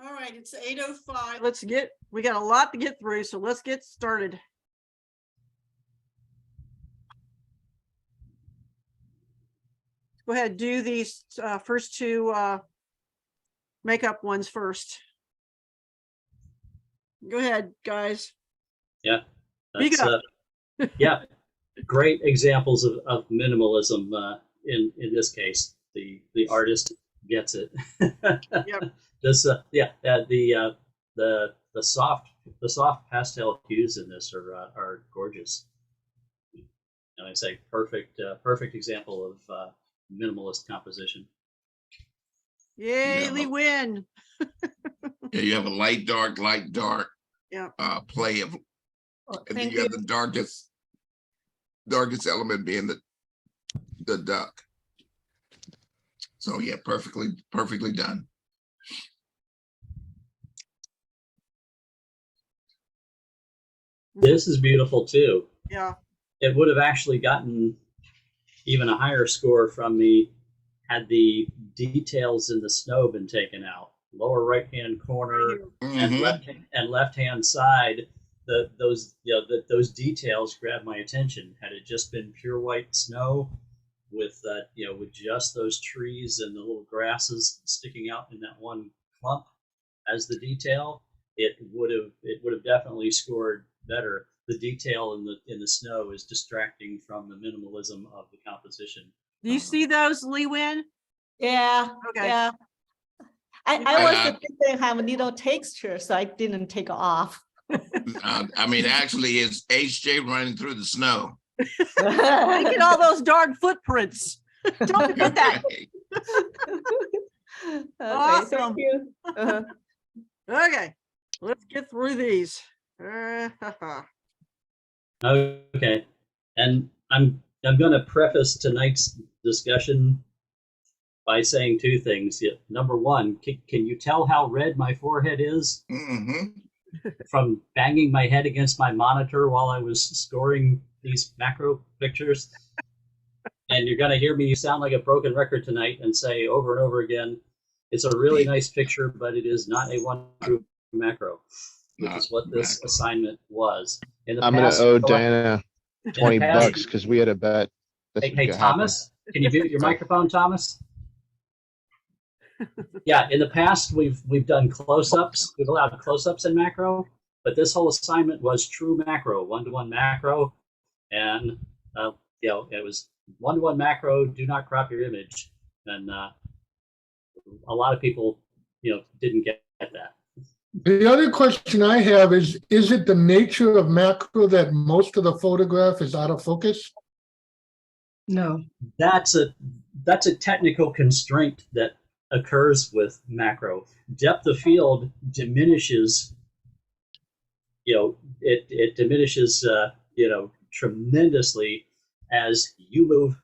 A: All right, it's 8:05. We got a lot to get through, so let's get started. Go ahead, do these first two makeup ones first. Go ahead, guys.
C: Yeah, that's yeah, great examples of minimalism. In this case, the artist gets it.
A: Yep.
C: This the soft pastel hues in this are gorgeous. And I say perfect example of minimalist composition.
A: Yay, we win.
I: Yeah, you have a light, dark,
A: yeah.
I: Play of, and then you have the darkest element being the duck. So yeah, perfectly done.
C: This is beautiful too.
A: Yeah.
C: It would have actually gotten even a higher score from me had the details in the snow been taken out. Lower right-hand corner and left-hand side, those details grabbed my attention. Had it just been pure white snow with with just those trees and the little grasses sticking out in that one clump as the detail, it would have definitely scored better. The detail in the snow is distracting from the minimalism of the composition.
A: Do you see those, Lee Win?
M: Yeah.
A: Okay.
M: Yeah. I was thinking have a little texture, so I didn't take off.
I: I mean, actually, it's HJ running through the snow.
A: Look at all those darn footprints. Don't forget that.
M: Okay,
A: Awesome.
M: thank you.
A: Okay, let's get through these.
C: Okay, and I'm going to preface tonight's discussion by saying two things. Number one, can you tell how red my forehead is from banging my head against my monitor while I was scoring these macro pictures? And you're going to hear me sound like a broken record tonight and say over and over again, it's a really nice picture, but it is not a one true macro, which is what this assignment was. In the
L: I'm
C: past,
L: gonna owe Diana
C: in the
L: 20
C: past-
L: bucks because we had a bet. this was
C: Hey,
L: gonna
C: Thomas, can you mute your microphone, Thomas? Yeah, in the past we've done close-ups. We've allowed close-ups in macro, but this whole assignment was true macro, one-to-one macro, and it was one-to-one macro. Do not crop your image, and a lot of people didn't get that.
F: The other question I have is it the nature of macro that most of the photograph is out of focus?
K: No.
C: That's a technical constraint that occurs with macro. Depth of field diminishes. It diminishes. Tremendously as you move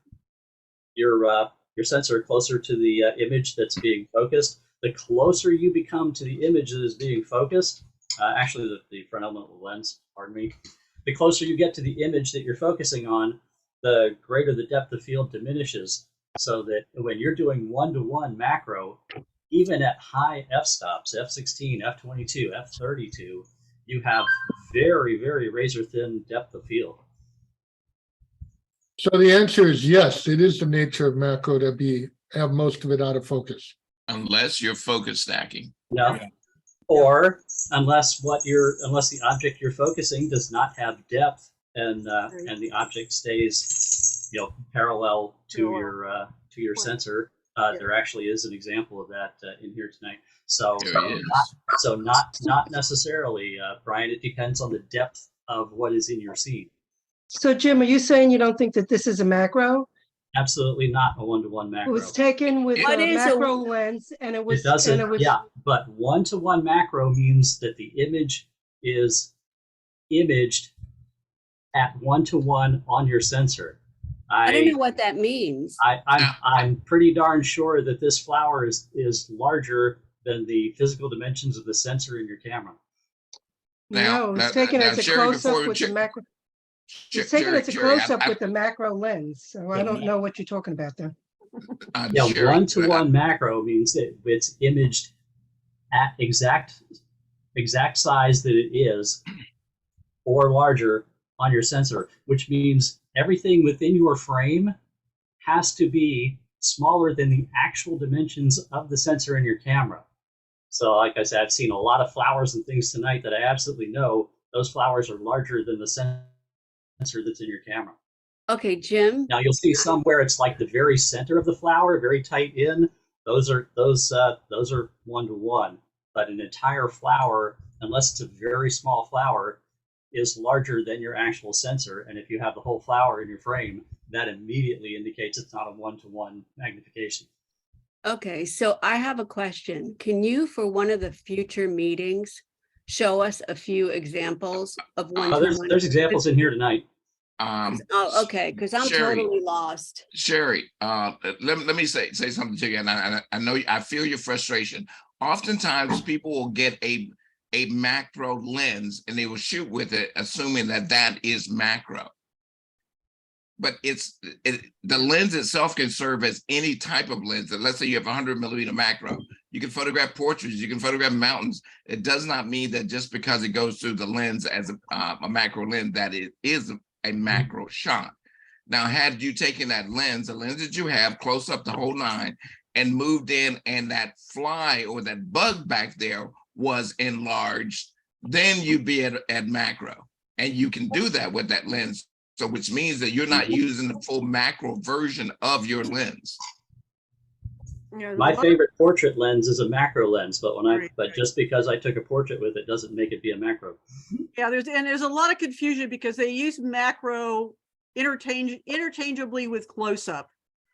C: your sensor closer to the image that's being focused. The closer you become to the image that is being focused, actually the front element of the lens, pardon me, the closer you get to the image that you're focusing on, the greater the depth of field diminishes. So that when you're doing one-to-one macro, even at high f-stops, f16, f22, f32, you have very, very razor-thin depth of field.
F: So the answer is yes, it is the nature of macro to have most of it out of focus.
I: Unless you're focus stacking.
C: No.
H: Yeah.
C: Or unless the object you're focusing does not have depth and the object stays parallel to your sensor. There actually is an example of that in here tonight. So not necessarily, Brian. It depends on the depth of what is in your scene.
K: So Jim, are you saying you don't think that this is a macro?
C: Absolutely not a one-to-one
K: It
C: macro.
K: was taken with
G: What
K: a
G: is a-
K: macro lens and it was.
C: It doesn't.
K: and it was,
C: Yeah, but one-to-one macro means that the image is imaged at one-to-one on your sensor.
G: I don't know what that means.
C: I'm pretty darn sure that this flower is larger than the physical dimensions of the sensor in your camera.
K: No, it's taken as a close-up with the macro. It's taken as a close-up with the macro lens, so I don't know what you're talking about there.
C: One-to-one macro means that it's imaged at exact size that it is, or larger on your sensor, which means everything within your frame has to be smaller than the actual dimensions of the sensor in your camera. So like I said, I've seen a lot of flowers and things tonight that I absolutely know those flowers are larger than the sensor that's in your camera.
G: Okay, Jim.
C: Now you'll see some where it's like the very center of the flower, very tight in. Those are one-to-one. But an entire flower, unless it's a very small flower, is larger than your actual sensor. And if you have the whole flower in your frame, that immediately indicates it's not a one-to-one magnification.
G: Okay, so I have a question. Can you, for one of the future meetings, show us a few examples of one-to-one?
C: There's examples in here tonight.
G: Oh, okay, because I'm
I: Sherry,
G: totally lost.
I: Sherry, let me say something to you, and I know I feel your frustration. Oftentimes, people will get a macro lens and they will shoot with it, assuming that is macro. But the lens itself can serve as any type of lens. Let's say you have 100mm macro. You can photograph portraits. You can photograph mountains. It does not mean that just because it goes through the lens as a macro lens that it is a macro shot. Now, had you taken that lens, the lens that you have close up the whole nine, and moved in, and that fly or that bug back there was enlarged, then you'd be at macro. And you can do that with that lens. So which means that you're not using the full macro version of your lens.
C: My favorite portrait lens is a macro lens, but just because I took a portrait with it doesn't make it be a macro.
A: Yeah, there's a lot of confusion because they use macro interchangeably with close-up.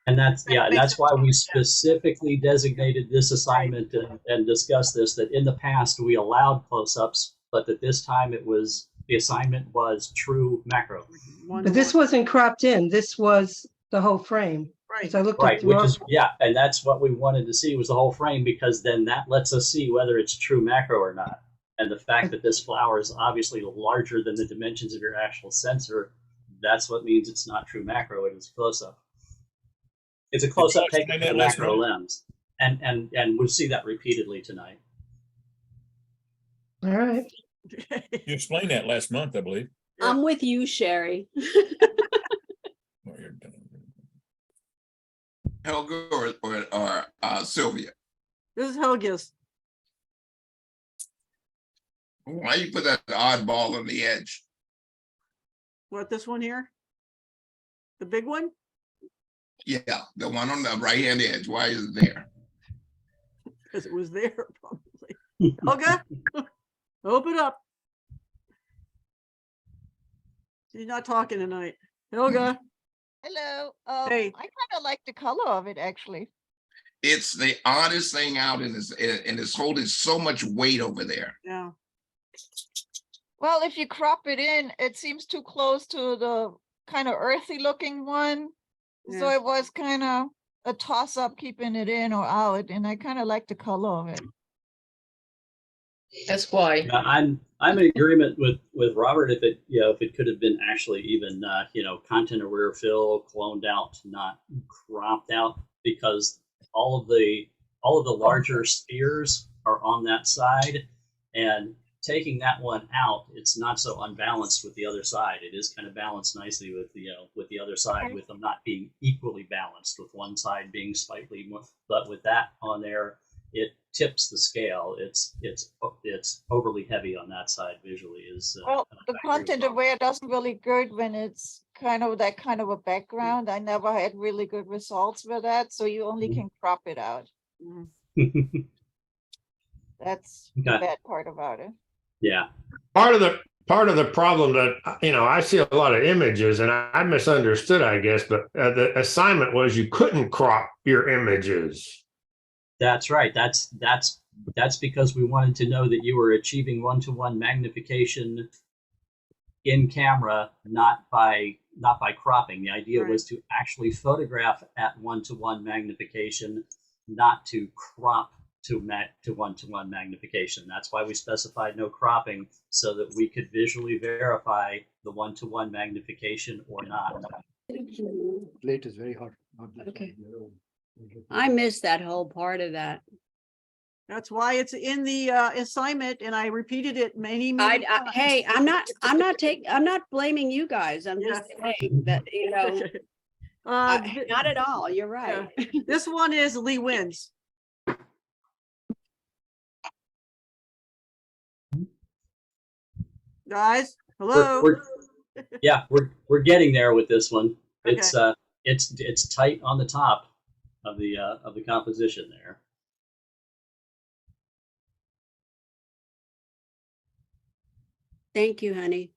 C: And that's why we specifically designated this assignment and discussed this, that in the past we allowed close-ups, but that this time the assignment was true macro.
K: But this wasn't cropped in. This was the whole frame.
A: Right.
K: So I looked
C: Right,
K: at
C: which is, and that's what we wanted to see was the whole frame, because then that lets us see whether it's true macro or not. And the fact that this flower is obviously larger than the dimensions of your actual sensor, that's what means it's not true macro, it is close-up. It's a close-up taken from the macro lens. And we'll see that repeatedly tonight.
K: all right.
H: You explained that last month, I believe.
G: I'm with you, Sherry.
H: Oh, you're done.
I: Helga or Sylvia?
A: This is Helga's.
I: Why you put that oddball on the edge?
A: What, this one here? The big one?
I: Yeah, the one on the right-hand edge. Why is it there?
A: Because it was there, probably. Helga, open up. She's not talking tonight. Helga.
O: Hello.
A: Hey.
O: I kind of like the color of it, actually.
I: It's the oddest thing out, and it's holding so much weight over there.
A: Yeah.
O: Well, if you crop it in, it seems too close to the kind of earthy looking one. So
A: Yeah.
O: it was kind of a toss up keeping it in or out. And I kind of like the color of it.
N: That's why.
C: I'm in agreement with Robert if it could have been actually even content aware fill, cloned out, not cropped out, because all of the larger spheres are on that side, and taking that one out, it's not so unbalanced with the other side. It is kind of balanced nicely with the other side, with them not being equally balanced, with one side being slightly more, but with that on there, it tips the scale. It's overly heavy on that side visually.
O: Well, the content aware doesn't really good when it's kind of that kind of a background. I never had really good results with that. So you only can crop it out. That's the bad part about it.
C: Yeah.
P: Part of the problem that, I see a lot of images, and I misunderstood, I guess, but the assignment was you couldn't crop your images.
C: That's right. That's because we wanted to know that you were achieving one-to-one magnification in camera, not by cropping. The idea was to actually photograph at one-to-one magnification, not to crop to one-to-one magnification. That's why we specified no cropping, so that we could visually verify the one-to-one magnification or not.
L: Plate is very hot.
G: Okay. I missed that whole part of that.
A: That's why it's in the assignment, and I repeated it many times.
G: Hey, I'm not blaming you guys. I'm just saying that, not at all. You're right.
A: Yeah. This one is Lee wins. Guys, hello.
C: We're getting there with this one.
A: Okay.
C: It's tight on the top of the composition there.
G: Thank you, honey.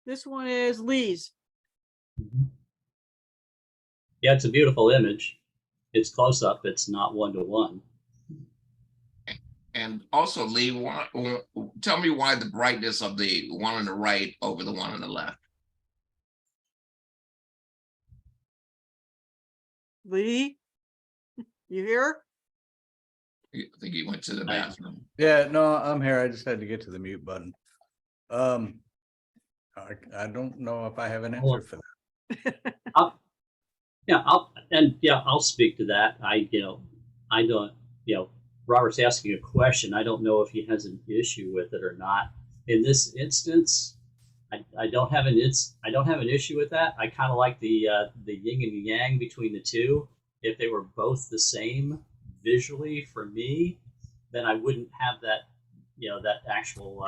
A: This one is Lee's.
C: Yeah, it's a beautiful image. It's close up. It's not one-to-one.
I: And also, Lee, tell me why the brightness of the one on the right over the one on the left.
A: Lee, you here?
I: I think he went to the bathroom.
Q: Yeah, no, I'm here. I just had to get to the mute button. I don't know if I have an answer for that.
C: I'll speak to that. I don't, Robert's asking a question. I don't know if he has an issue with it or not. In this instance, I don't have an issue with that. I kind of like the yin and yang between the two. If they were both the same visually for me, then I wouldn't have that, that actual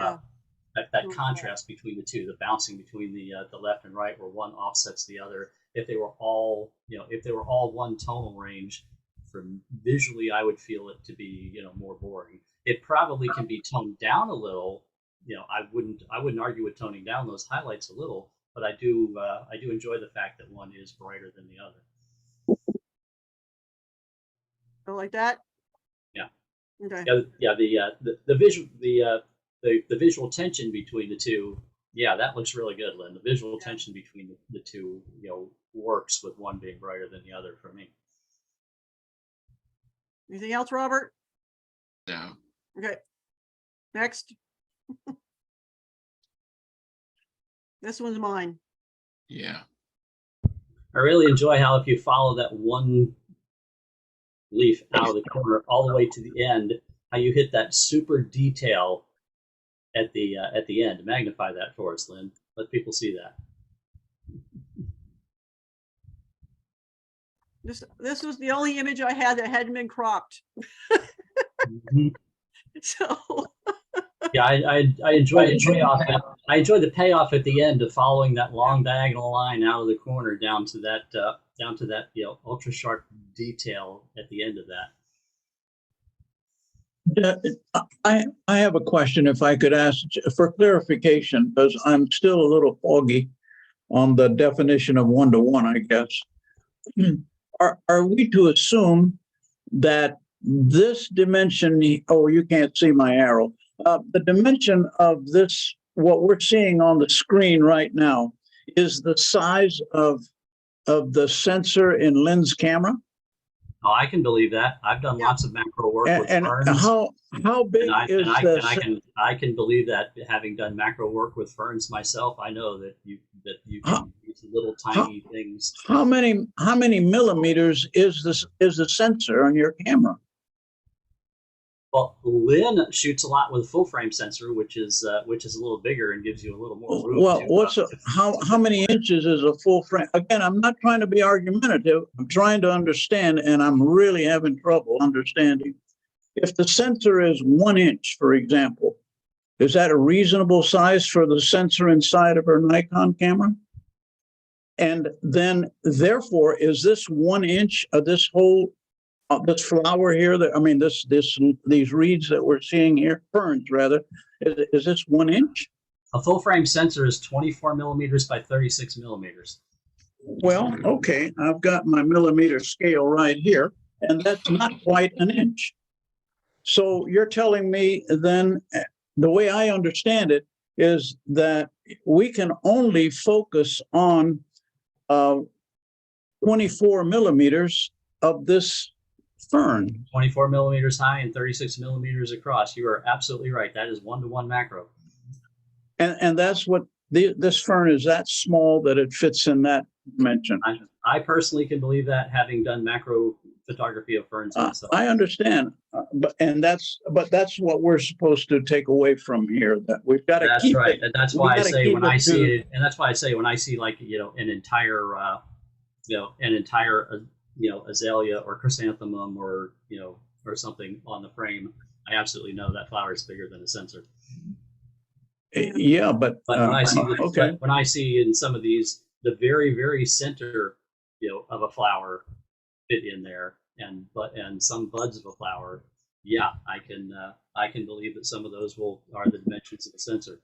C: that contrast between the two, the bouncing between the left and right, where one offsets the other. If they were all, one tonal range, from visually, I would feel it to be, more boring. It probably can be toned down a little. I wouldn't argue with toning down those highlights a little, but I do enjoy the fact that one is brighter than the other.
A: Oh, like that?
C: Yeah.
A: Okay.
C: The visual tension between the two. Yeah, that looks really good, Lynn. The visual tension between the two, works with one being brighter than the other for me.
A: Anything else, Robert?
I: No.
A: Okay. Next. This one's mine.
I: Yeah.
C: I really enjoy how if you follow that one leaf out of the corner all the way to the end, how you hit that super detail at the end. Magnify that for us, Lynn. Let people see that.
A: This was the only image I had that hadn't been cropped.
C: Mm-hmm.
A: So
C: yeah, I enjoy the payoff. I enjoy the payoff at the end of following that long diagonal line out of the corner down to that ultra sharp detail at the end of that.
D: I have a question, if I could ask for clarification, because I'm still a little foggy on the definition of one-to-one, I guess. Are we to assume that this dimension, oh, you can't see my arrow, the dimension of this, what we're seeing on the screen right now, is the size of the sensor in Lynn's camera?
C: Oh, I can believe that. I've done lots of macro work with
D: And
C: ferns.
D: how big is this?
C: I can believe that, having done macro work with ferns myself. I know that you can use little tiny things.
D: How many millimeters is the sensor on your camera?
C: Well, Lynn shoots a lot with a full frame sensor, which is a little bigger and gives you a little more room.
D: Well, how many inches is a full frame? Again, I'm not trying to be argumentative. I'm trying to understand, and I'm really having trouble understanding. If the sensor is 1 inch, for example, is that a reasonable size for the sensor inside of her Nikon camera? And then, therefore, is this 1 inch of this whole this flower here, these reeds that we're seeing here, ferns rather, is this 1 inch?
C: A full frame sensor is 24 millimeters by 36 millimeters.
D: Well, okay, I've got my millimeter scale right here, and that's not quite an inch. So you're telling me then, the way I understand it is that we can only focus on 24 millimeters of this fern.
C: 24 millimeters high and 36 millimeters across. You are absolutely right. That is one-to-one macro.
D: And that's what this fern is, that small that it fits in that dimension.
C: I personally can believe that, having done macro photography of ferns myself.
D: I understand, but that's what we're supposed to take away from here. That we've got to keep. That's right,
C: and that's why I say when I see it, and that's why I say when I see like an entire azalea or chrysanthemum or something on the frame, I absolutely know that flower is bigger than a sensor.
D: Yeah, but
C: when I see in some of these the very, very center of a flower fit in there, and some buds of a flower, yeah, I can believe that some of those are the dimensions of the sensor.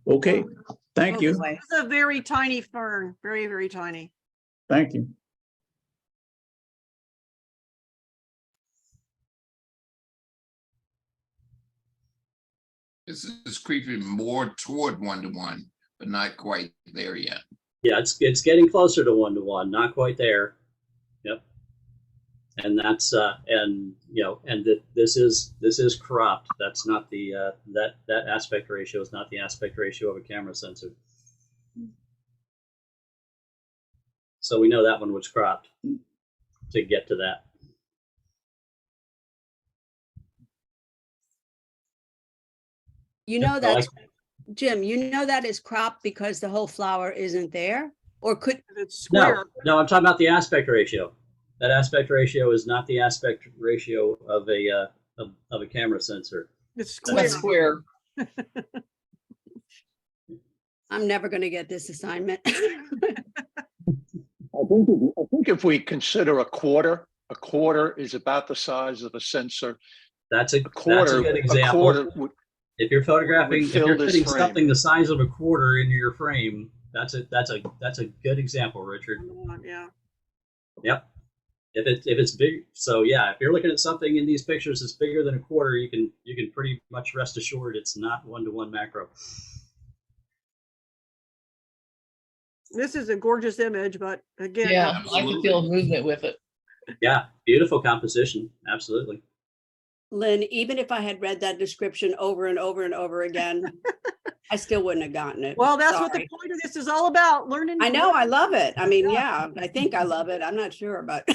D: Okay, thank you.
A: It's a very tiny fern, very, very tiny.
D: Thank you.
I: This is creeping more toward one-to-one, but not quite there yet.
C: Yeah, it's getting closer to one-to-one, not quite there. Yep. And that's this is cropped. That's not the that aspect ratio is not the aspect ratio of a camera sensor. So we know that one was cropped to get to that.
G: That's Jim, that is cropped because the whole flower isn't there, or could
A: it's square?
C: No, I'm talking about the aspect ratio. That aspect ratio is not the aspect ratio of a camera sensor.
A: It's square.
K: That's square.
G: I'm never going to get this assignment.
R: I think if we consider a quarter is about the size of a sensor.
C: That's a good example. If you're photographing, if you're putting something the size of a quarter into your frame, that's a good example, Richard.
A: Yeah.
C: Yep. if it's big, so yeah, if you're looking at something in these pictures that's bigger than a quarter, you can pretty much rest assured it's not 1-to-1 macro.
A: This is a gorgeous image, but again,
S: Yeah, I can feel movement with it.
C: Yeah, beautiful composition, absolutely.
G: Lynn, even if I had read that description over and over and over again, I still wouldn't have gotten it.
A: well, that's what the
G: Sorry.
A: point of this is all about, learning.
G: I know, I love it. I mean, yeah, I think I love it. I'm not sure, but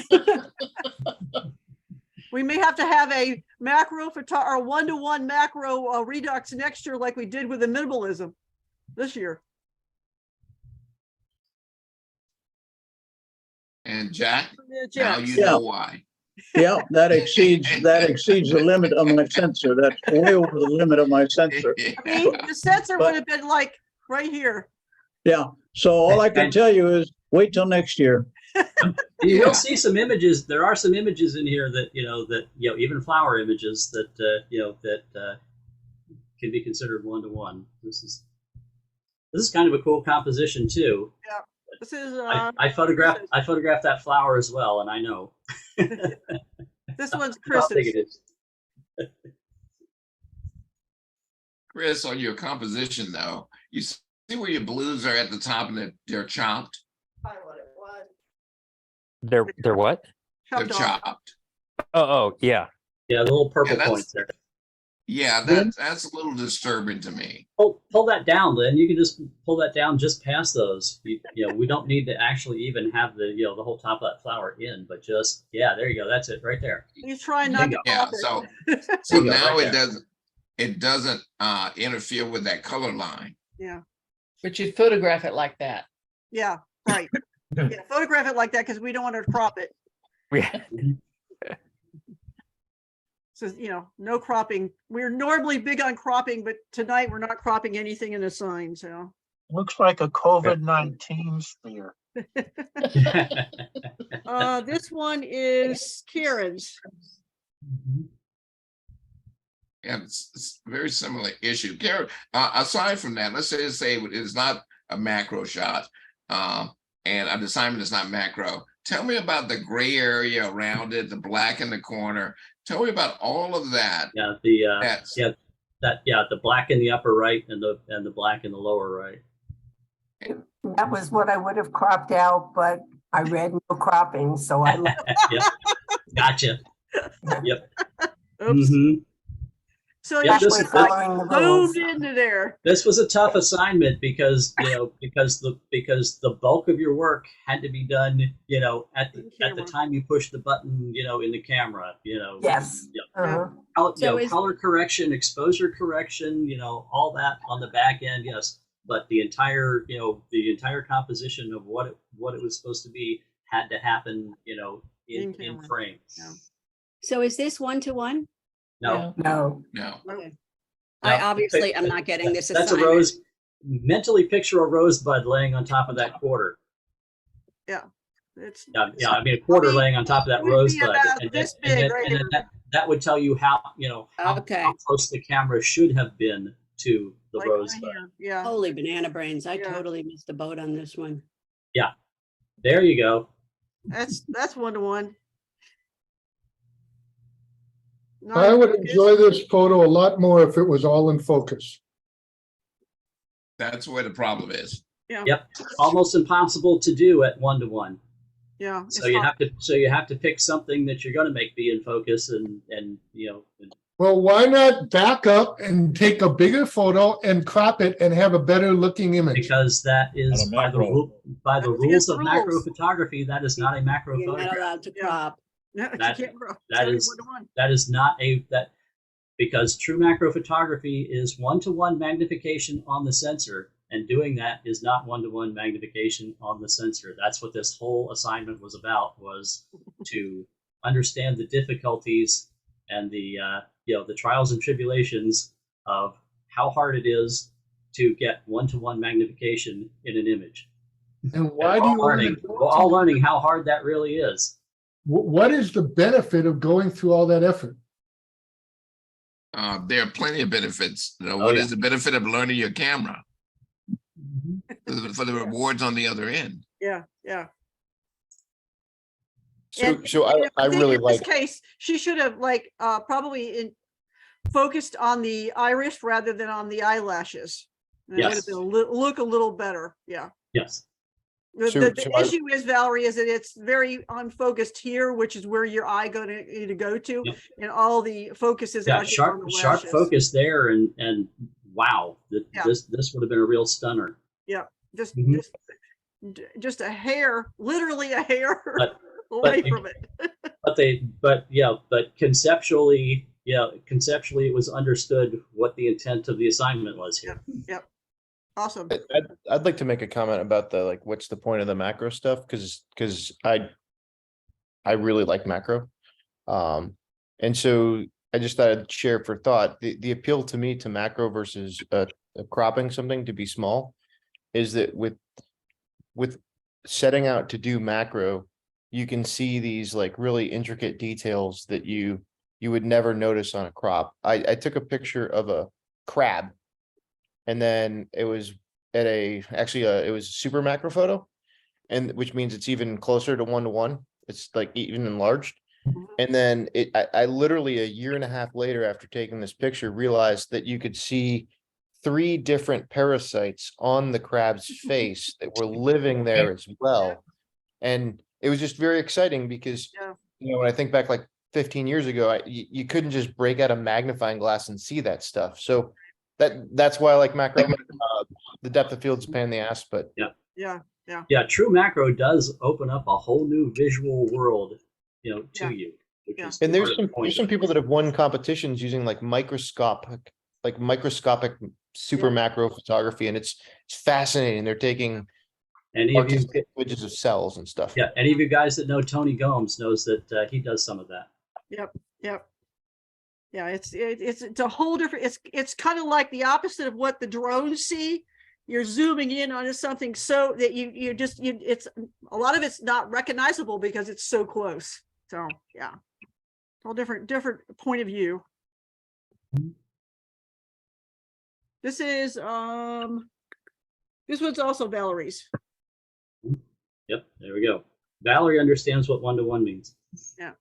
A: We may have to have a macro or 1-to-1 macro redux next year, like we did with the minimalism this year.
I: And Jack,
A: Yeah.
I: now you know why.
D: Yeah, that exceeds the limit of my sensor. That's way over the limit of my sensor.
A: I mean, the sensor would have been like right here.
D: Yeah. So all I can tell you is wait till next year.
C: You will see some images. There are some images in here that even flower images that can be considered 1-to-1. This is kind of a cool composition too.
A: Yeah. This is
C: I photographed that flower as well, and I know.
A: This one's
C: How big
A: Chris's.
C: it is.
I: Chris, on your composition though, you see where your blues are at the top and they're chopped?
T: They're what?
I: They're chopped.
T: Oh, yeah.
C: Yeah, the little purple
I: that's-
C: points there.
I: Yeah, that's a little disturbing to me.
C: Pull that down, Lynn. You can just pull that down just past those. We don't need to actually even have the whole top of that flower in, but just there you go. That's it right there.
A: He's trying not to
I: Yeah,
A: pop it.
I: so
C: There you go,
I: now
C: right
I: it doesn't interfere with that color line.
A: Yeah.
S: But you photograph it like that.
A: Yeah, right. Yeah, photograph it like that because we don't want to crop it. So, no cropping. We're normally big on cropping, but tonight we're not cropping anything in the sign, so.
E: Looks like a COVID-19 sphere.
A: This one is Karen's.
I: Yeah, it's a very similar issue. Gary, aside from that, let's say it's not a macro shot, and an assignment is not macro. Tell me about the gray area around it, the black in the corner. Tell me about all of that.
C: Yeah, the black in the upper right and the black in the lower right.
U: That was what I would have cropped out, but I read no cropping, so I left.
C: Yep. Gotcha. Yep.
A: Oops.
C: Mm-hmm.
A: So
C: Yeah,
A: you
C: this-
A: zoomed into there.
C: This was a tough assignment because the bulk of your work had to be done at the time you push the button in the camera
U: Yes.
C: Color correction, exposure correction, all that on the back end, yes, but the entire composition of what it was supposed to be had to happen in frame.
A: Yeah.
G: so is this 1-to-1?
C: No.
G: Okay. I obviously am not getting this
C: That's
G: assignment.
C: a rose. Mentally picture a rosebud laying on top of that quarter.
A: Yeah. It's
C: I mean a quarter laying on top of that
A: it would be
C: rosebud,
A: about
C: and
A: this
C: then-
A: big
C: and
A: right
C: then
A: here.
C: that would tell you how
G: Okay.
C: how close the camera should have been to the
A: like right
C: rosebud.
A: here. Yeah.
G: Holy banana brains. I
A: Yeah.
G: totally missed the boat on this one.
C: Yeah, there you go.
A: That's 1-to-1.
F: I would enjoy this photo a lot more if it was all in focus.
I: That's where the problem is.
A: Yeah.
C: Yep, almost impossible to do at 1-to-1.
A: Yeah.
C: So you have to pick something that you're going to make be in focus, and
F: Well, why not back up and take a bigger photo and crop it and have a better looking image?
C: because that is
H: Not a
C: by the
A: That's
C: rules
A: against
C: of
A: the
C: macro
A: rules.
C: photography. That is not a macro
G: You're not
C: photograph.
G: allowed to
A: Yeah.
G: crop.
A: No, you
C: That-
A: can't grow.
C: that
A: It's
C: is-
A: only 1-to-1.
C: That is not because true macro photography is 1-to-1 magnification on the sensor, and doing that is not 1-to-1 magnification on the sensor. That's what this whole assignment was about, was to understand the difficulties and the trials and tribulations of how hard it is to get 1-to-1 magnification in an image.
F: And why do you want to
C: We're all learning how hard that really is.
F: What is the benefit of going through all that effort?
I: There are plenty of benefits.
C: Oh,
I: What
C: yeah.
I: is the benefit of learning your camera? For the rewards on the other end.
A: Yeah. Yeah.
L: So
A: And
L: I
A: think
L: really
A: in this
L: like,
A: case, she should have probably focused on the iris rather than on the eyelashes. And it would have
C: Yes.
A: been look a little better. Yeah.
C: Yes.
A: The issue is, Valerie, is that it's very unfocused here, which is where your eye need to go to,
C: Yep.
A: and all the focus is
C: Yeah,
A: out here on the
C: sharp
A: lashes.
C: focus there, and wow,
A: Yeah.
C: this would have been a real stunner.
A: Yeah, just
C: Mhm.
A: just a hair, literally a hair
C: But
A: away from it.
C: but conceptually, it was understood what the intent of the assignment was here.
A: Yep. Awesome.
B: I'd like to make a comment about the like what's the point of the macro stuff, because I really like macro. And so I just thought I'd share for thought the appeal to me to macro versus cropping something to be small is that with setting out to do macro, you can see these like really intricate details that you would never notice on a crop. I took a picture of a crab, and then it was at it was a super macro photo, and which means it's even closer to 1-to-1. It's like even enlarged. And then I literally a year and a half later after taking this picture realized that you could see 3 different parasites on the crab's face that were living there as well. And it was just very exciting because, when I think back like 15 years ago, you couldn't just break out a magnifying glass and see that stuff. So that's why I like macro. The depth of field's a pain in the ass, but
A: yeah.
C: True macro does open up a whole new visual world, to you.
B: And there's some people that have won competitions using like microscopic super macro photography, and it's fascinating. They're taking images of cells and stuff.
C: Yeah, any of you guys that know Tony Gomes knows that he does some of that.
A: Yep. Yeah, it's a whole different. It's kind of like the opposite of what the drones see. You're zooming in onto something so that it's a lot of it's not recognizable because it's so close. So yeah, all different point of view. This is this one's also Valerie's.
C: Yep, there we go. Valerie understands what 1-to-1 means.
A: Yeah.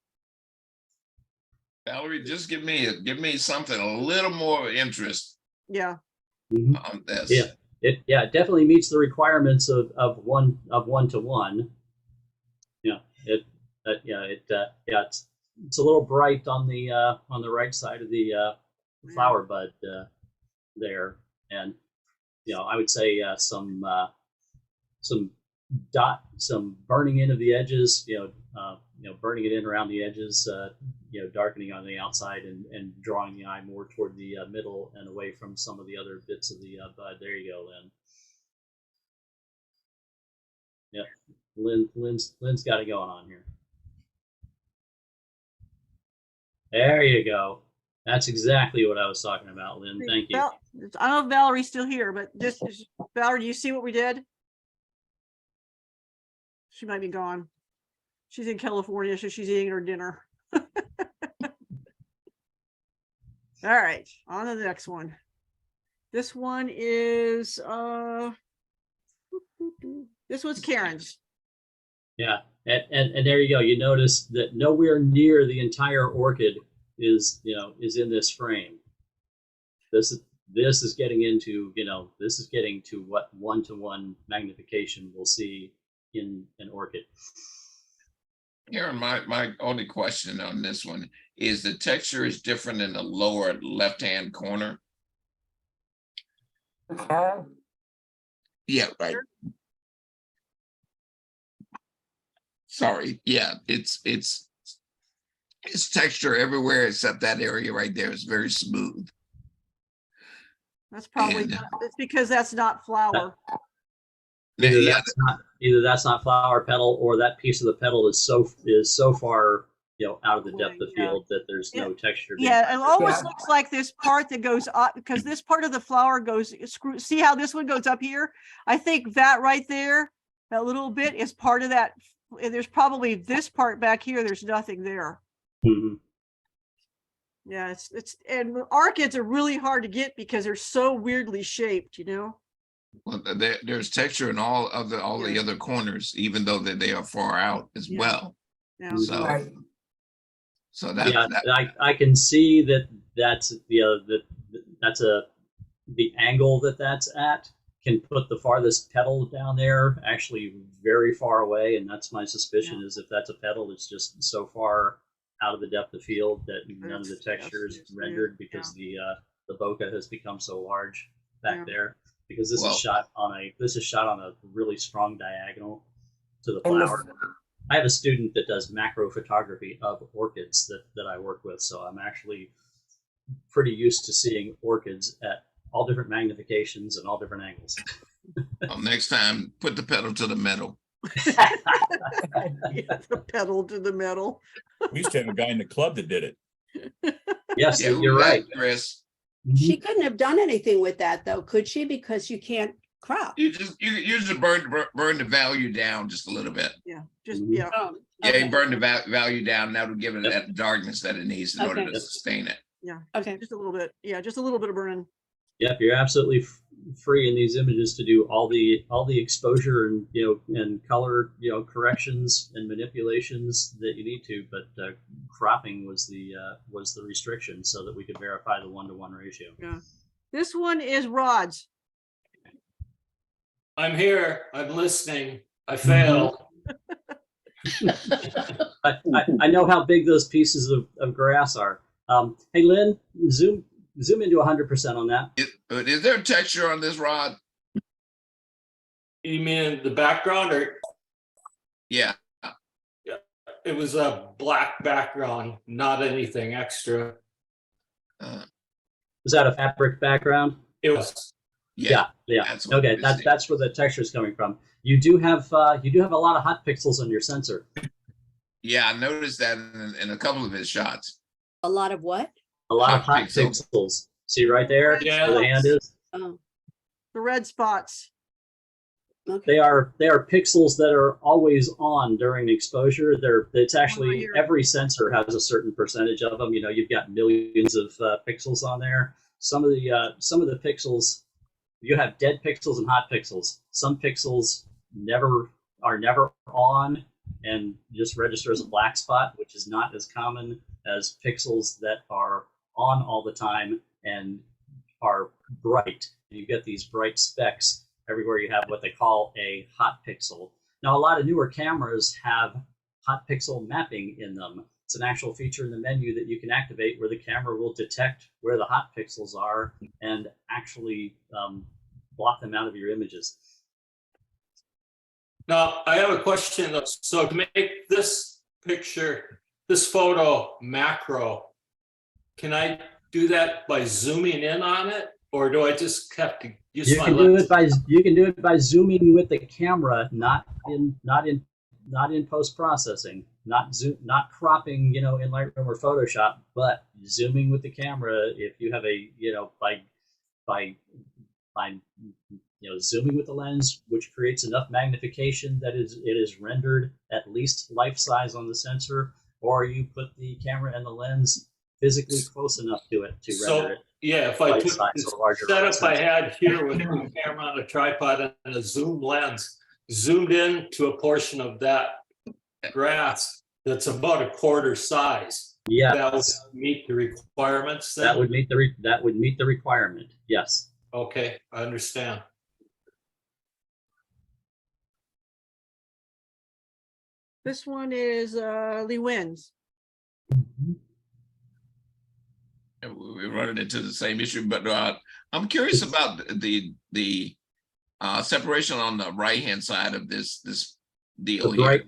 I: Valerie, just give me something a little more interest.
A: Yeah.
I: On this.
C: Yeah. It definitely meets the requirements of 1-to-1. It's a little bright on the right side of the flower bud there, and I would say some burning in of the edges, burning it in around the edges, darkening on the outside and drawing the eye more toward the middle and away from some of the other bits of the bud. There you go, Lynn. Yep, Lynn's got it going on here. There you go. That's exactly what I was talking about, Lynn. Thank you.
A: I don't know if Valerie's still here, but Valerie, do you see what we did? She might be gone. She's in California, so she's eating her dinner. All right, on to the next one. This one is this one's Karen's.
C: Yeah, and there you go. You notice that nowhere near the entire orchid is in this frame. This is getting into what 1-to-1 magnification we'll see in an orchid.
I: Aaron, my only question on this one is the texture is different in the lower left-hand corner.
U: Okay.
I: Yeah, right. Sorry. Yeah, it's texture everywhere except that area right there is very smooth.
A: That's probably it's because that's not flower.
C: Either that's not flower petal, or that piece of the petal is so far out of the depth of field that there's no texture.
A: Yeah, it almost looks like this part that goes up, because this part of the flower goes. See how this one goes up here? I think that right there, that little bit is part of that. There's probably this part back here. There's nothing there.
C: Mm-hmm.
A: Yeah, and orchids are really hard to get because they're so weirdly shaped.
I: Well, there's texture in all the other corners, even though they are far out as well.
A: Yeah.
I: So,
U: Right.
I: so that,
C: Yeah,
I: that
C: I can see that's the angle that's at can put the farthest pedal down there actually very far away, and that's my suspicion is if that's a pedal, it's just so far out of the depth of field that none of the texture is rendered because the bokeh has become so large back there. Because this is shot on a really strong diagonal to the flower. I have a student that does macro photography of orchids that I work with, so I'm actually pretty used to seeing orchids at all different magnifications and all different angles.
I: well, next time, put the pedal to the metal.
A: Yeah, the pedal to the metal.
H: We used to have a guy in the club that did it.
C: Yes,
I: Yeah,
C: you're right,
I: Chris.
G: She couldn't have done anything with that though, could she? Because you can't crop.
I: You just burn the value down just a little bit.
A: Yeah, just
C: Mhm.
A: yeah.
I: Yeah, you burn the value down. That'll give it that darkness that it needs in order to sustain it.
A: Yeah.
G: Okay.
A: Just a little bit. Yeah, just a little bit of burning.
C: Yep, you're absolutely free in these images to do all the exposure and and color corrections and manipulations that you need to, but cropping was the restriction so that we could verify the 1-to-1 ratio.
A: Yeah. This one is Rod's.
J: I'm here. I'm listening. I failed.
C: I know how big those pieces of grass are. Hey, Lynn, zoom into 100% on that.
I: Is there texture on this, Rod?
J: You mean the background or?
I: Yeah.
J: Yeah. It was a black background, not anything extra.
C: Was that a fabric background?
J: It was.
C: Yeah. Okay, that's where the texture is coming from. You do have a lot of hot pixels on your sensor.
I: Yeah, I noticed that in a couple of his shots.
G: A lot of what?
C: A lot of hot pixels. See right there where the hand is?
G: Oh.
A: The red spots.
G: Okay.
C: They are pixels that are always on during exposure. It's actually every sensor has a certain percentage of them. You've got millions of pixels on there. Some of the pixels, you have dead pixels and hot pixels. Some pixels are never on and just register as a black spot, which is not as common as pixels that are on all the time and are bright. You get these bright specks everywhere you have what they call a hot pixel. Now, a lot of newer cameras have hot pixel mapping in them. It's an actual feature in the menu that you can activate where the camera will detect where the hot pixels are and actually block them out of your images.
J: Now, I have a question. So to make this photo macro, can I do that by zooming in on it? Or do I just have to use my lens?
C: You can do it by zooming with the camera, not in post-processing, not cropping, in Lightroom or Photoshop, but zooming with the camera. If you have by zooming with the lens, which creates enough magnification that it is rendered at least life size on the sensor, or you put the camera and the lens physically close enough to it to render it.
J: Yeah, if I took
C: size
J: the
C: or larger
J: setup I had here with the camera on a tripod and a zoom lens, zoomed in to a portion of that grass that's about a quarter size.
C: Yeah,
J: that would meet the requirements. Then?
C: That would meet the requirement. Yes.
J: Okay, I understand.
A: This one is Lee Wynn's.
I: We're running into the same issue, but I'm curious about the separation on the right-hand side of this deal here.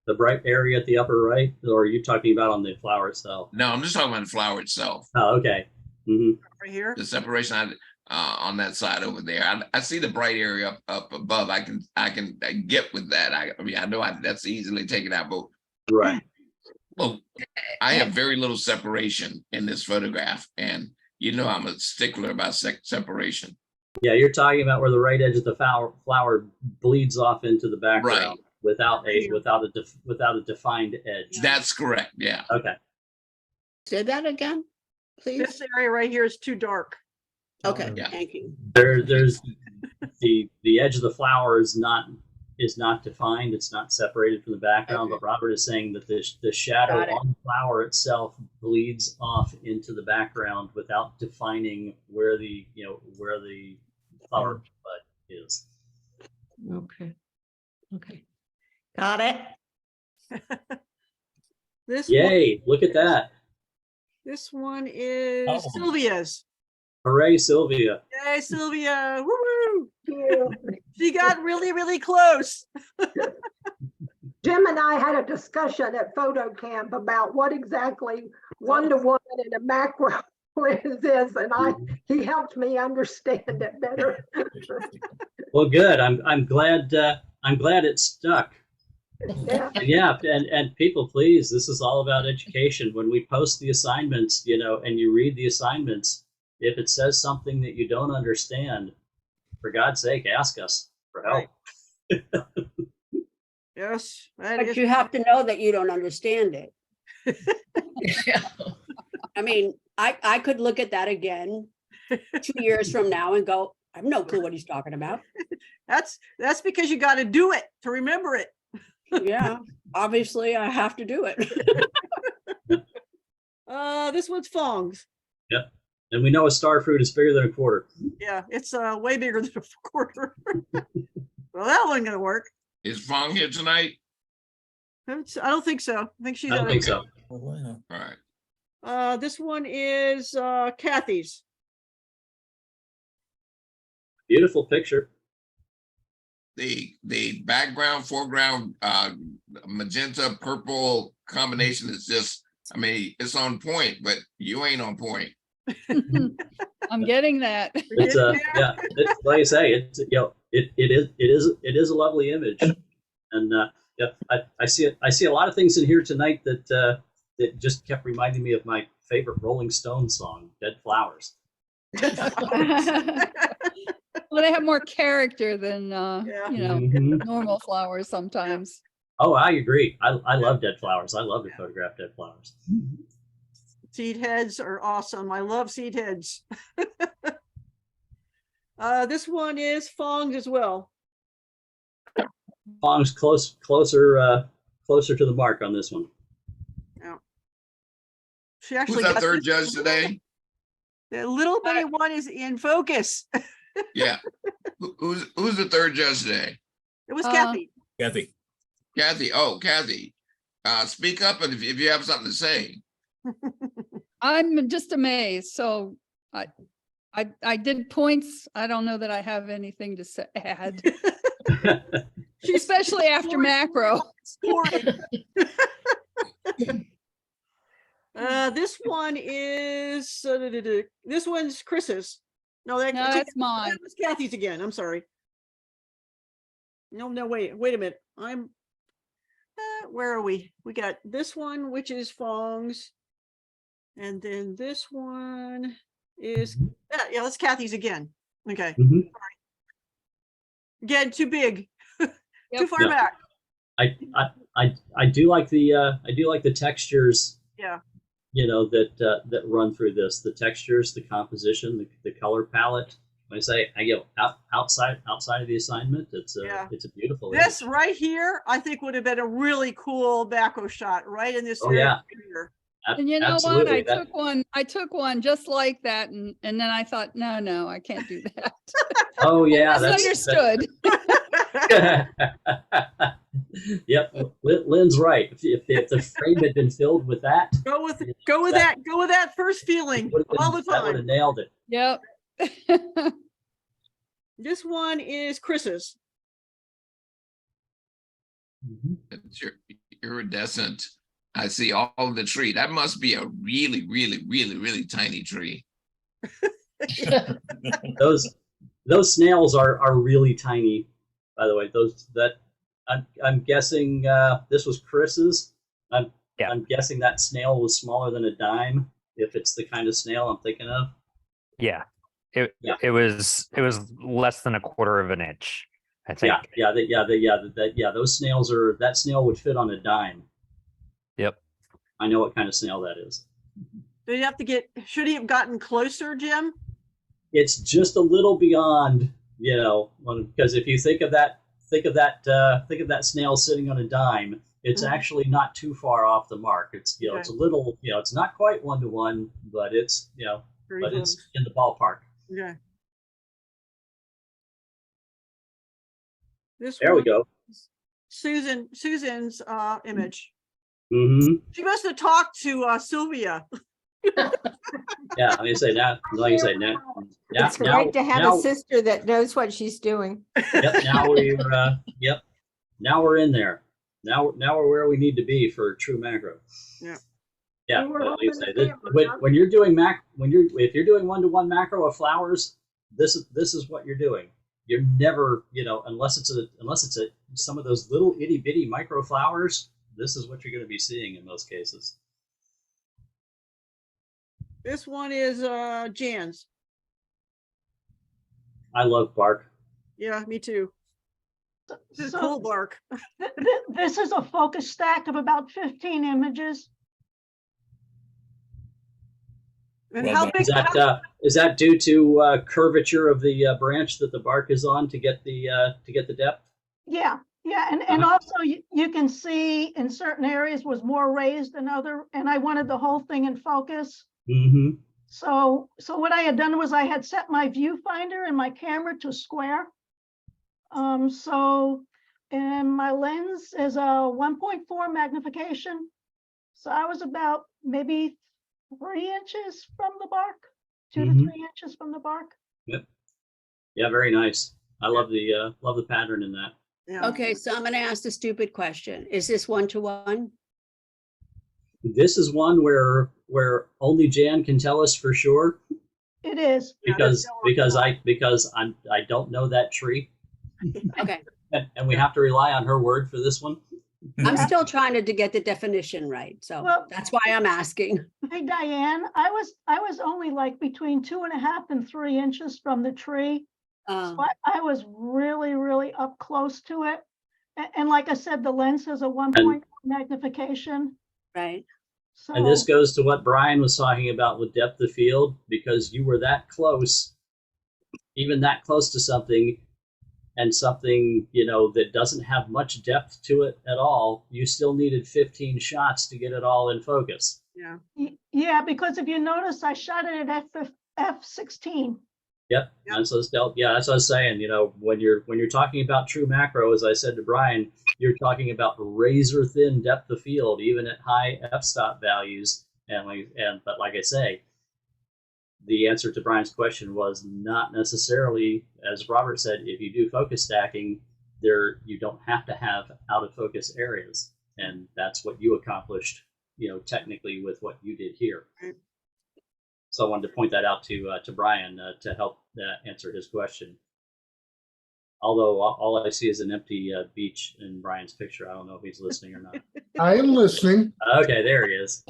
C: The bright area at the upper right, or are you talking about on the flower itself?
I: No, I'm just talking about the flower itself.
C: Oh, okay. Mm-hmm.
A: Right here.
I: The separation on that side over there. I see the bright area up above. I can get with that. I mean, I know that's easily taken out, but
C: right.
I: Well, I have very little separation in this photograph, and I'm a stickler about separation.
C: Yeah, you're talking about where the right edge of the flower bleeds off into the background,
I: right,
C: without a defined edge.
I: That's correct. Yeah.
C: Okay.
G: Say that again, please.
A: This area right here is too dark.
G: Okay,
I: yeah.
G: Thank you.
C: There's the edge of the flower is is not defined. It's not separated from the background, but Robert is saying that the shadow
S: Got it.
C: on the flower itself bleeds off into the background without defining where the flower bud is.
N: Okay. Okay. Got it.
C: Yay, look at that.
A: This one is
C: Oh.
A: Sylvia's.
C: Hooray, Sylvia.
A: Yay, Sylvia. Woo! She got really, really close.
U: Jim and I had a discussion at photo camp about what exactly one-to-one in a macro lens is, and he helped me understand it better.
C: Well, good. I'm glad it stuck.
U: Yeah.
C: And people, please, this is all about education. When we post the assignments, and you read the assignments, if it says something that you don't understand, for God's sake, ask us for help.
A: Yes.
G: But you have to know that you don't understand it. I mean, I could look at that again 2 years from now and go, I have no clue what he's talking about.
A: That's because you got to do it to remember it.
G: Yeah, obviously I have to do it.
A: This one's Fong's.
C: Yep. And we know a star fruit is bigger than a quarter.
A: Yeah, it's way bigger than a quarter. Well, that wasn't gonna work.
I: Is Fong here tonight?
A: I don't think so. I think she's
C: I don't
A: out.
C: think so.
H: Wow.
I: All right.
A: This one is Kathy's.
C: Beautiful picture.
I: The background, foreground, magenta, purple combination is just, I mean, it's on point, but you ain't on point.
M: I'm getting that.
C: It's it's, like I say, it's it is a lovely image, and I see a lot of things in here tonight that just kept reminding me of my favorite Rolling Stones song, "Dead Flowers."
M: Well, they have more character than
C: Mhm.
M: normal flowers sometimes.
C: Oh, I agree. I love dead flowers. I love to photograph dead flowers.
A: Seed heads are awesome. I love seed heads. This one is Fong's as well.
C: Fong's closer to the mark on this one.
A: Yeah. She actually
I: Who's that
A: got
I: third
A: this
I: judge
A: one.
I: today?
A: The little bitty one is in focus.
I: Yeah. Who's the third judge today?
A: It was Kathy.
H: Kathy.
I: Kathy. Oh, Kathy. Speak up if you have something to say.
M: I'm just amazed. So I did points. I don't know that I have anything to add. Especially after macro.
A: This one is this one's Chris's. No,
M: that's mine.
A: That was Kathy's again. I'm sorry. No, wait a minute. Where are we? We got this one, which is Fong's, and then this one is yeah, that's Kathy's again. Okay.
C: Mhm.
A: Sorry. Again, too big, too far
C: Yeah.
A: back.
C: I do like the textures.
A: Yeah.
C: That run through this, the textures, the composition, the color palette. When I say outside of the assignment, it's a beautiful
A: This
C: image.
A: right here, I think would have been a really cool macro shot right in this
C: Oh,
A: area
C: yeah.
A: here.
M: And you know
C: Absolutely.
M: what? I took one just like that, and then I thought, no, I can't do that.
C: Oh yeah,
M: Misunderstood.
C: Yep, Lynn's right. If the frame had been filled with that,
A: Go with that first feeling all the
C: that would have
A: time.
C: nailed it.
M: Yep.
A: This one is Chris's.
I: It's iridescent. I see all of the tree. That must be a really, really, really, really tiny tree.
C: Those snails are really tiny, by the way. I'm guessing this was Chris's. I'm guessing that snail was smaller than a dime, if it's the kind of snail I'm thinking of.
T: Yeah. It was less than a quarter of an inch, I think.
C: Those snails that snail would fit on a dime.
T: Yep.
C: I know what kind of snail that is.
A: Should he have gotten closer, Jim?
C: It's just a little beyond, because if you think of that think of that snail sitting on a dime. It's actually not too far off the mark. It's it's a little it's not quite 1-to-1, but it's it's in the ballpark.
A: Okay.
C: There we go.
A: Susan's image.
C: Mm-hmm.
A: She must have talked to Sylvia.
C: Yeah, let me say that. Like you say, now
U: It's great to have a sister that knows what she's doing.
C: Yep. Now we're in there. Now we're where we need to be for true macro.
A: Yeah.
C: Yeah. Like you say, when you're doing if you're doing 1-to-1 macro of flowers, this is what you're doing. You're never, unless it's some of those little itty bitty micro flowers, this is what you're going to be seeing in most cases.
A: This one is Jan's.
C: I love bark.
A: Yeah, me too. This is cool bark.
O: This is a focus stack of about 15 images.
A: And how big
C: is that due to curvature of the branch that the bark is on to get the depth?
O: Yeah, and also you can see in certain areas was more raised than other, and I wanted the whole thing in focus.
C: Mm-hmm.
O: So what I had done was I had set my viewfinder and my camera to square. And my lens is a 1.4 magnification. So I was about maybe 3 inches from the bark, 2 to 3 inches from the bark.
C: Yep. Yeah, very nice. I love the pattern in that.
A: Yeah.
G: Okay, so I'm going to ask the stupid question. Is this 1-to-1?
C: This is one where only Jan can tell us for sure.
O: It is
C: because I don't know that tree.
G: Okay.
C: And we have to rely on her word for this one.
G: I'm still trying to get the definition right, so that's why I'm asking.
O: Hey Diane, I was only like between 2.5 and 3 inches from the tree. So I was really up close to it. And like I said, the lens has a 1.4 magnification.
G: Right.
O: So,
C: and this goes to what Brian was talking about with depth of field, because you were that close, even that close to something, and something, that doesn't have much depth to it at all, you still needed 15 shots to get it all in focus.
A: Yeah.
O: Yeah, because if you notice, I shot it at f/16.
C: Yep. And so that's what I was saying. When you're talking about true macro, as I said to Brian, you're talking about razor thin depth of field, even at high f-stop values. But like I say, the answer to Brian's question was not necessarily, as Robert said, if you do focus stacking, you don't have to have out of focus areas, and that's what you accomplished, technically with what you did here.
A: Right.
C: So I wanted to point that out to Brian to help answer his question. Although all I see is an empty beach in Brian's picture. I don't know if he's listening or not.
F: I am listening.
C: Okay, there he is.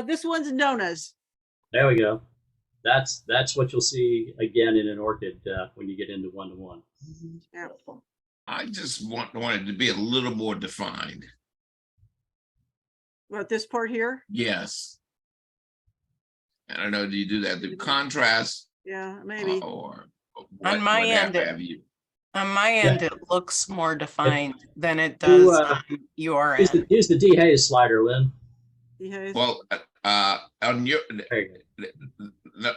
A: This one's Nona's.
C: There we go. That's what you'll see again in an orchid when you get into 1-to-1.
A: Yeah.
I: I just wanted to be a little more defined.
A: What, this part here?
I: Yes. I don't know. Do you do that through contrast?
A: Yeah, maybe.
I: Or
S: on my end, it looks more defined than it does on your end.
C: Use the D-Haze slider, Lynn.
A: D-Haze.
I: Well, on your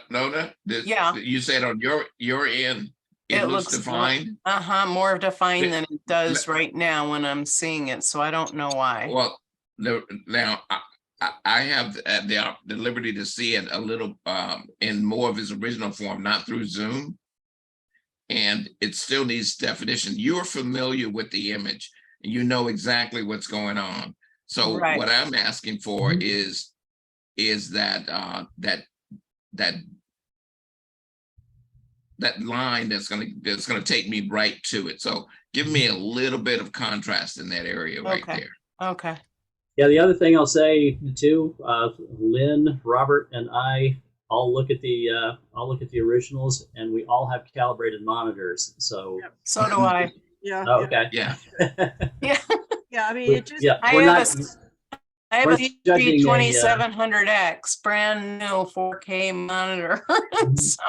I: Nona, you said on your end it looks defined.
S: More defined than it does right now when I'm seeing it. So I don't know why.
I: Well, now I have the liberty to see it a little in more of its original form, not through Zoom. And it still needs definition. You're familiar with the image and you know exactly what's going on. So what I'm asking for is that line that's gonna take me right to it. So give me a little bit of contrast in that area right there.
S: Okay.
C: Yeah, the other thing I'll say too, Lynn, Robert, and I all look at the originals, and we all have calibrated monitors. So
S: so do I.
A: Yeah.
C: Oh, okay.
I: Yeah.
S: Yeah.
A: Yeah. I mean, it just.
S: I have
C: We're
S: a
C: judging a,
S: 2700X, brand new 4K monitor. So,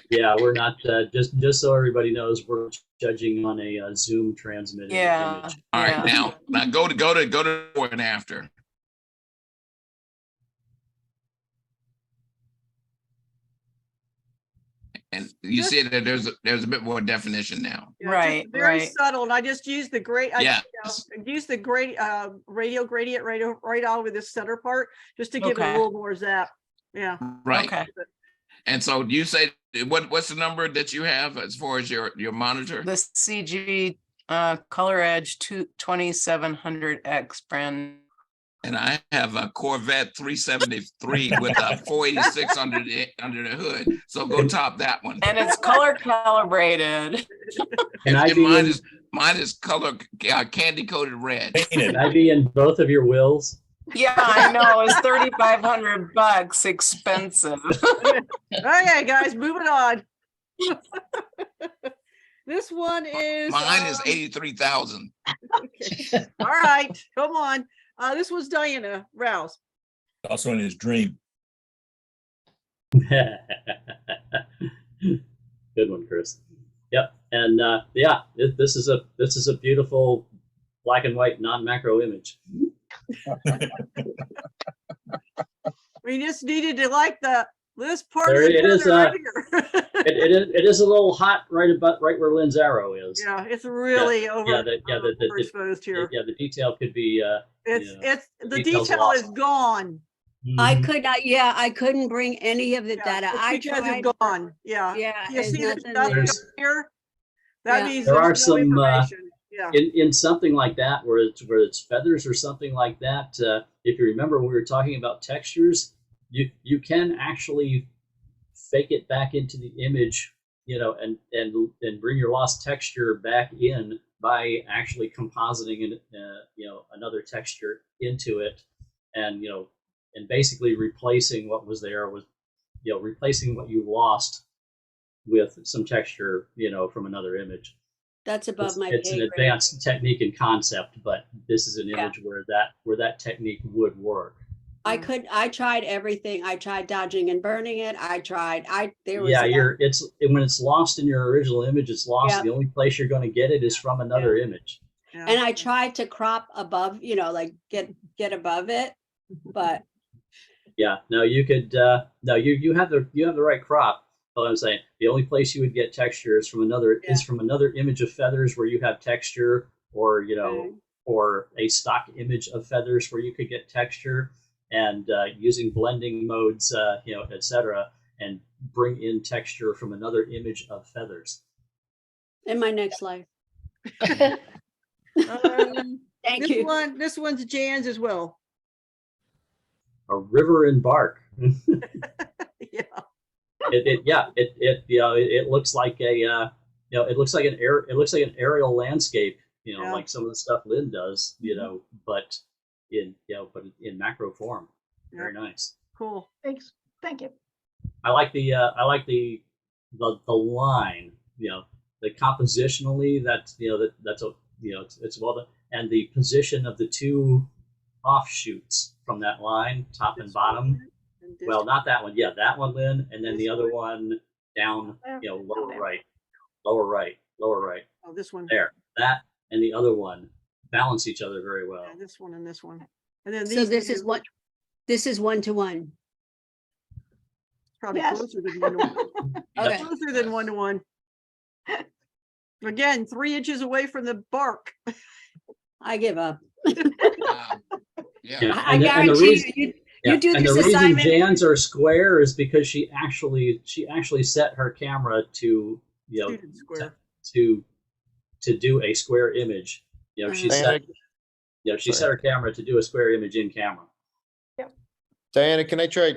C: Yeah, we're not, just so everybody knows, we're judging on a Zoom transmitted
S: yeah.
C: image.
I: All right,
S: Yeah.
I: now go to before and after. And you see that there's a bit more definition now.
A: Yeah,
S: Right,
A: just very
S: right.
A: subtle, and I just used the
I: Yes.
A: use the radio gradient right over the center part, just to give it a
S: Okay.
A: little more zap. Yeah.
I: Right.
S: Okay.
I: And so you say, what's the number that you have as far as your monitor?
S: The CG Color Edge 2700X brand.
I: And I have a Corvette 373 with a 486 under the hood. So go top that one.
S: And it's color calibrated.
C: Can I
I: And
C: be
I: mine is color candy coated red.
C: Can I be in both of your wills?
S: Yeah, I know. It's $3,500 expensive.
A: Okay, guys, moving on. This one is
I: Mine is 83,000.
A: Okay. All right, come on. This was Diana Rouse.
H: Also in his dream.
C: Good one, Chris. Yep, and yeah, this is a beautiful black and white non-macro image.
A: We just needed to like this part
C: There
A: of the
C: it is,
A: right here.
C: it is a little hot right where Lynn's arrow is.
A: Yeah, it's really
C: overexposed
A: here.
C: Yeah, the detail could be.
A: It's the
C: detail's
A: detail
C: lost.
A: is gone.
G: I could not, yeah, I couldn't bring any of the data.
A: It's
G: I
A: because
G: tried.
A: it's gone. Yeah.
G: Yeah.
A: You
G: there's
A: see the
G: nothing
A: stuff
G: there.
A: here? That
G: Yeah.
A: means
C: There are
A: there's no
C: some
A: information. Yeah.
C: in something like that where it's feathers or something like that. If you remember when we were talking about textures, you can actually fake it back into the image, and bring your lost texture back in by actually compositing another texture into it, and basically replacing what was there with replacing what you lost with some texture from another image.
G: That's above my
C: It's
G: pay
C: an
G: grade.
C: advanced technique and concept, but this is an image where that technique would work.
G: I tried everything. I tried dodging and burning it. There was.
C: When it's lost in your original image, it's lost.
G: Yeah.
C: The only place you're going to get it is from another image.
G: And I tried to crop above, like get above it, but
C: Yeah, no, you could. No, you have the right crop. But I'm saying the only place you would get texture is from another image of feathers where you have texture, or or a stock image of feathers where you could get texture, and using blending modes, etc., and bring in texture from another image of feathers.
G: in my next life. Thank you.
A: This one's Jan's as well.
C: A river in bark.
A: Yeah.
C: It looks like it looks like an aerial landscape, like some of the stuff Lynn does, but in macro form. Very nice.
A: Cool.
O: Thanks. Thank you.
C: I like the line, the compositionally that's it's well done, and the position of the two offshoots from that line, top and bottom. Well, not that one. Yeah, that one, Lynn, and then the other one down, lower right.
A: Oh, this one.
C: There, that and the other one balance each other very well.
A: Yeah, this one and this one. And then
G: So this is what, this is 1-to-1.
A: Probably
O: Yes.
A: closer than 1-to-1.
G: Okay.
A: Closer than 1-to-1. Again, 3 inches away from the bark.
G: I give up.
I: Yeah.
G: I guarantee you do
C: and
G: this
C: the reason
G: assignment.
C: Jan's are square is because she actually set her camera to
A: Square.
C: to do a square image. She set set her camera to do a square image in camera.
B: Diana, can I try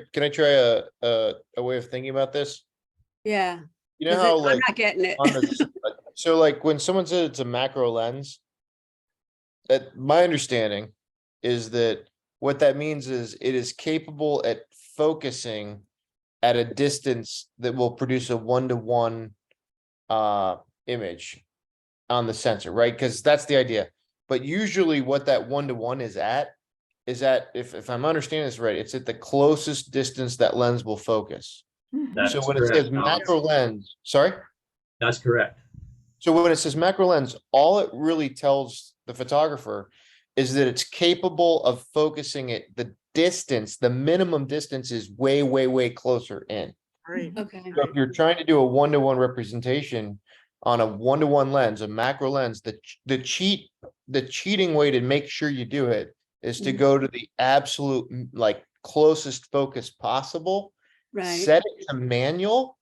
B: a way of thinking about this?
G: Yeah.
B: You know how
G: I'm not getting it.
B: So like when someone says it's a macro lens, that my understanding is that what that means is it is capable at focusing at a distance that will produce a 1-to-1 image on the sensor, right? Because that's the idea. But usually what that 1-to-1 is at is at, if I'm understanding this right, it's at the closest distance that lens will focus.
C: That's
B: So when it
C: correct,
B: says
C: Alex.
B: macro lens, sorry?
C: That's correct.
B: So when it says macro lens, all it really tells the photographer is that it's capable of focusing at the distance, the minimum distance is way, way, way closer in.
A: Right.
G: Okay.
B: So if you're trying to do a one-to-one representation on a one-to-one lens, a macro lens, the cheating way to make sure you do it is to go to the absolute like closest focus possible,
G: Right.
B: set it to manual,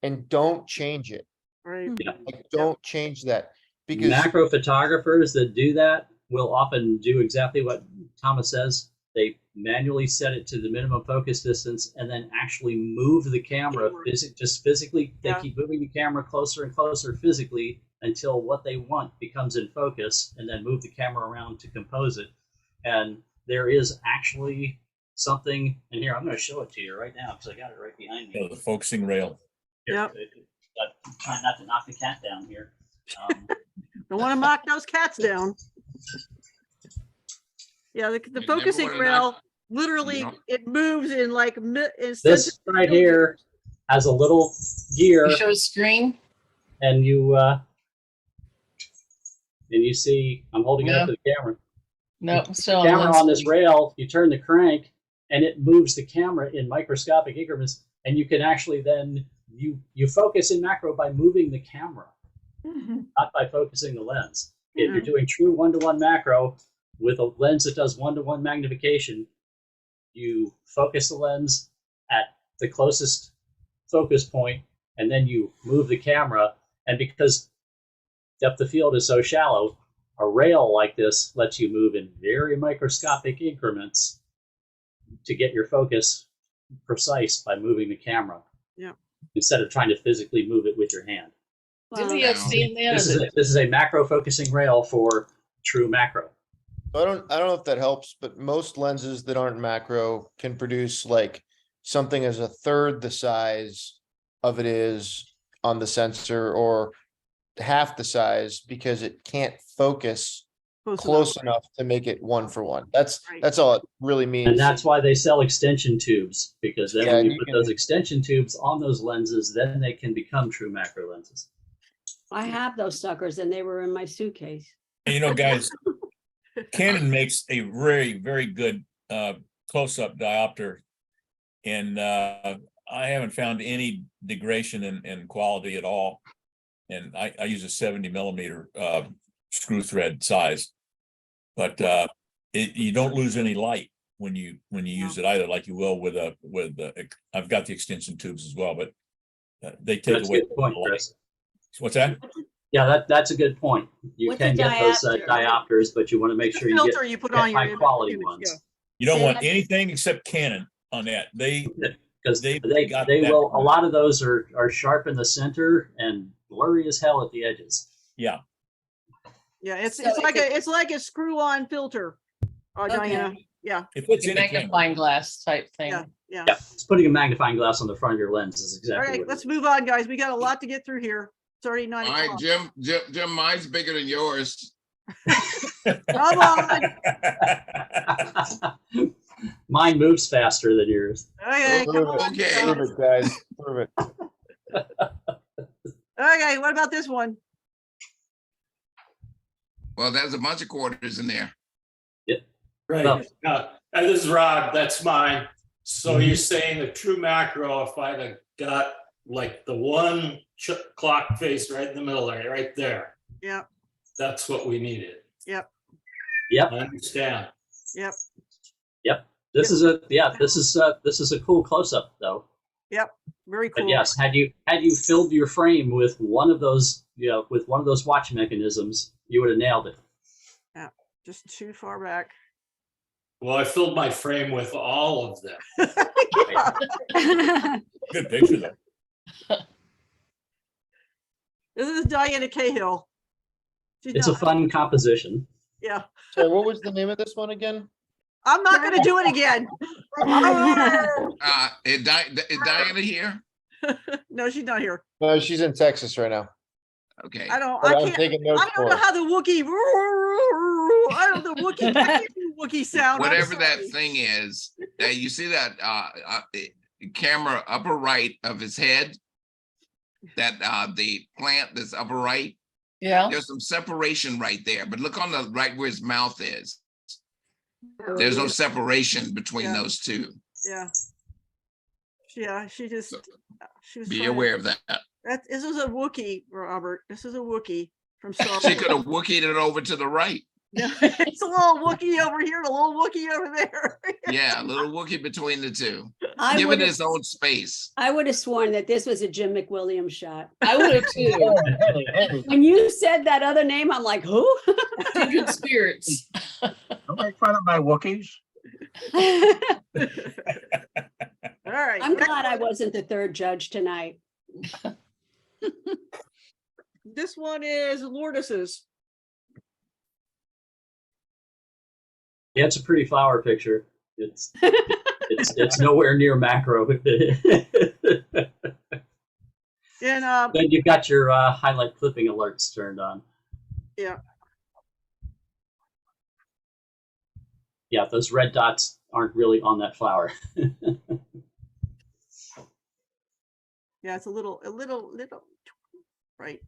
B: and don't change it.
A: Right.
C: Yeah.
B: Like, don't change that because
C: Macro photographers that do that will often do exactly what Thomas says. They manually set it to the minimum focus distance and then actually move the camera just physically. They keep moving the camera closer and closer physically until what they want becomes in focus, and then move the camera around to compose it. And there is actually something, and here, I'm going to show it to you right now because I got it right behind me.
H: Oh, the focusing rail.
A: Yep.
C: I'm trying not to knock the cat down here.
A: Don't want to knock those cats down. Yeah, the focusing
I: wanna
A: rail,
I: knock-
A: literally,
I: No.
A: it moves in like
C: This right here has a little gear,
S: You show screen?
C: and you see, I'm holding it up to the camera.
S: No, still
C: Camera on this rail, you turn the crank, and it moves the camera in microscopic increments, and you can actually then you focus in macro by moving the camera, not by focusing the lens. If you're doing true one-to-one macro with a lens that does one-to-one magnification, you focus the lens at the closest focus point, and then you move the camera. And because depth of field is so shallow, a rail like this lets you move in very microscopic increments to get your focus precise by moving the camera.
A: Yeah.
C: Instead of trying to physically move it with your hand.
S: Didn't we have seen that?
C: This is a macro focusing rail for true macro.
B: I don't know if that helps, but most lenses that aren't macro can produce like something as a third the size of it is on the sensor, or half the size, because it can't focus close enough to make it one for one. That's all it really means.
C: And that's why they sell extension tubes, because then when you put
B: can-
C: those extension tubes on those lenses, then they can become true macro lenses.
G: I have those suckers and they were in my suitcase.
H: And you know, guys, Canon makes a very, very good close-up diopter. And I haven't found any degradation in quality at all. And I use a 70 millimeter screw thread size, but you don't lose any light when you use it either, like you will with I've got the extension tubes as well, but they take
C: That's a
H: away
C: good point,
H: the light.
C: Chris.
H: What's that?
C: Yeah, that's a good point. You
G: What's
C: can
G: a
C: get those
G: diopter?
C: diopters, but you want to make sure you
A: filter
C: get,
A: you put
C: get
A: on your
C: high quality
A: image,
C: ones.
H: You don't
G: Say
H: want
G: that-
H: anything except Canon on that.
C: Because
H: They
C: they
H: got that.
C: will, a lot of those are sharp in the center and blurry as hell at the edges.
H: Yeah.
A: Yeah, it's
G: So
A: it's like a screw-on filter. Diana. Yeah,
H: It puts
S: Like a
H: in a camera.
S: magnifying glass type thing.
A: yeah.
C: Yeah, it's putting a magnifying glass on the front of your lens is
A: All
C: exactly
A: right,
C: what
A: let's
C: it
A: move on, guys. We got a lot to get through here. It's already 9
I: All right,
A: o'clock.
I: Jim, mine's bigger than yours.
A: Come on.
C: is. Mine moves faster than yours.
A: Okay, come on.
I: Okay.
B: Prove it, guys. Prove it.
A: Okay, what about this one?
I: Well, there's a bunch of quarters in there.
J: Right.
C: No.
J: And this is Rod, that's mine. So you're saying the true macro, if I'd have got like the one clock face right in the middle there, right there,
A: Yeah,
J: that's what we needed.
A: yep,
C: Yep,
J: I understand.
A: yep,
C: yep. This is a cool close up though.
A: yep. Very cool.
C: But yes, had you filled your frame with one of those, with one of those watch mechanisms, you would have nailed it.
A: Yeah, just too far back.
J: Well, I filled my frame with all of them.
H: Good picture though.
A: This is Diana Cahill. She's
C: It's a
A: not-
C: fun composition.
A: Yeah,
B: So what was the name of this one again?
A: I'm not going to do it again.
I: Is Diana here?
A: No, she's not here.
B: No, she's in Texas right now.
I: Okay.
A: I don't.
B: But
A: I
B: I'm
A: can't.
B: taking notes
A: I don't
B: for
A: know
B: her.
A: how the Wookiee. I don't know Wookiee. I can't do Wookiee sound. I'm
I: whatever that
A: sorry.
I: thing is, that you see that camera upper right of his head, that the plant that's upper right,
N: Yeah.
I: there's some separation right there, but look on the right where his mouth is.
U: Oh,
I: There's no
U: yeah.
I: separation between
A: Yeah.
I: those two.
A: Yeah. Yeah, she just, she was
I: Be
A: trying to-
I: aware of that.
A: This is a Wookiee, Robert. This is a Wookiee from Star
I: She
A: Wars.
I: could have Wookieed it over to the right.
A: Yeah, it's a little Wookiee over here, and a little Wookiee over there.
I: Yeah, a little Wookiee between the two.
G: I
I: Give it
G: would've-
I: its own space.
G: I would have sworn that this was a Jim McWilliams shot.
N: I would have too.
G: When you said that other name, I'm like, who?
N: Kindred spirits.
E: Don't make fun of my Wookiees.
A: All right.
G: I'm glad I wasn't the third judge tonight.
A: This one is Lourdes's.
C: Yeah, it's a pretty flower picture. It's nowhere near macro.
A: And
C: Then you've got your highlight clipping alerts turned on.
A: yeah,
C: Yeah, those red dots aren't really on that flower.
A: yeah, it's a little, right.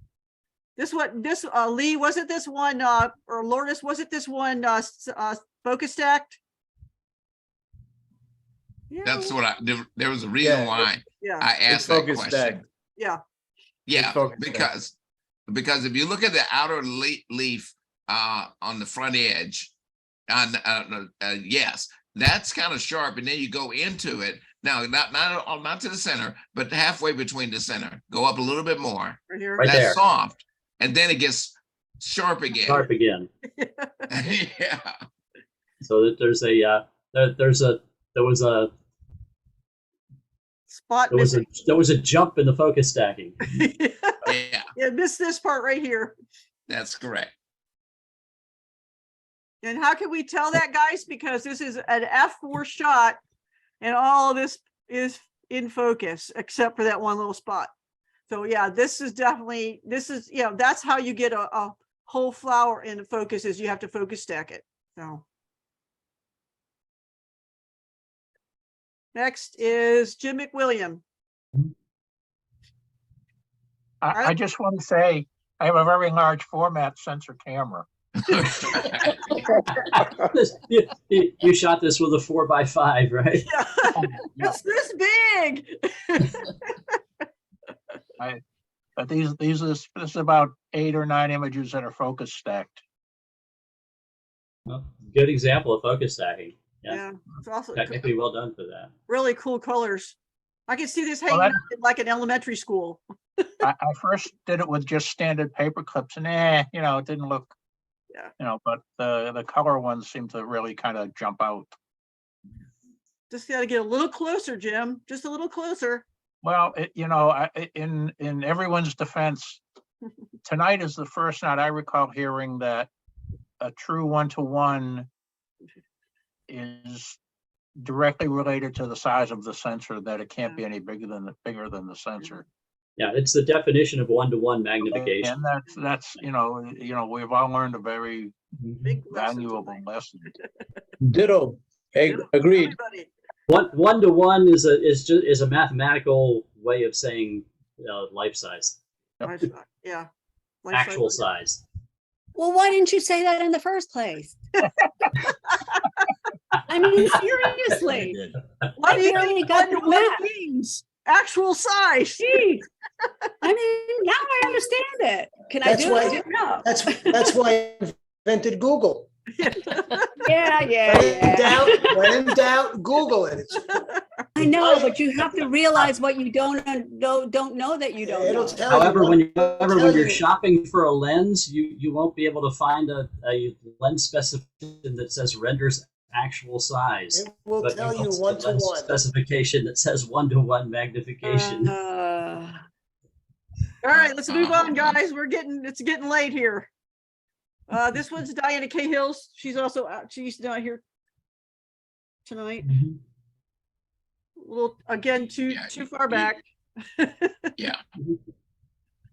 A: This one, this Lee, was it this one, or Lourdes, was it this one, focus stacked? Yeah,
I: That's what there was a reason
B: Yeah,
I: why
A: yeah,
I: I asked that
B: focus
I: question.
B: stacked.
A: yeah,
I: Yeah,
B: focus stacked.
I: because if you look at the outer leaf on the front edge, yes, that's kind of sharp, and then you go into it. Now, not to the center, but halfway between the center. Go up a little bit more.
A: right here.
C: Right
I: That's
C: there.
I: soft, and then it gets sharp again.
C: Sharp again.
I: Yeah.
C: So that there's a there was a jump in the focus stacking.
I: Yeah,
A: Yeah, this part right here.
I: that's correct.
A: And how can we tell that, guys? Because this is an F4 shot and all of this is in focus except for that one little spot. So yeah, this is that's how you get a whole flower in focus, is you have to focus stack it. So next is Jim McWilliam.
E: I just want to say, I have a very large format sensor camera.
C: You shot this with a 4x5, right?
A: Yeah. It's this big.
E: But this is about 8 or 9 images that are focus stacked.
C: Well, good example of focus stacking.
A: Yeah, it's also
C: Technically well done for that.
A: really cool colors. I can see this
E: Well,
A: hanging up in like an elementary school.
E: I first did it with just standard paper clips, and it didn't look, but the color ones seem to really kind of jump out.
A: Just got to get a little closer, Jim. Just a little closer.
E: Well, in everyone's defense, tonight is the first night I recall hearing that a true 1-to-1 is directly related to the size of the sensor, that it can't be any bigger than the sensor.
C: Yeah, it's the definition of 1-to-1 magnification.
E: And that's we've all learned a very valuable lesson.
D: Ditto. Agreed.
C: One to one is a mathematical way of saying life size.
A: Yeah.
C: Actual size.
G: Well, why didn't you say that in the first place? I mean, seriously.
A: What do you
G: already
A: think
G: got the
A: 1-to-1
G: math.
A: means? Actual size.
G: Jeez. I mean, now I understand it. Can I do it? No.
P: That's why I invented Google.
G: Yeah.
P: When in doubt, Google it.
G: I know, but you have to realize what you don't know that you don't know.
C: However, when you're shopping for a lens, you won't be able to find a lens specification that says renders actual size.
P: It will tell you
C: a
P: 1-to-1.
C: lens specification that says 1-to-1 magnification.
A: All right, let's move on, guys. It's getting late here. This one's Diana Cahill's. She's also out. She's not here tonight. Well, again, too far back.
I: Yeah.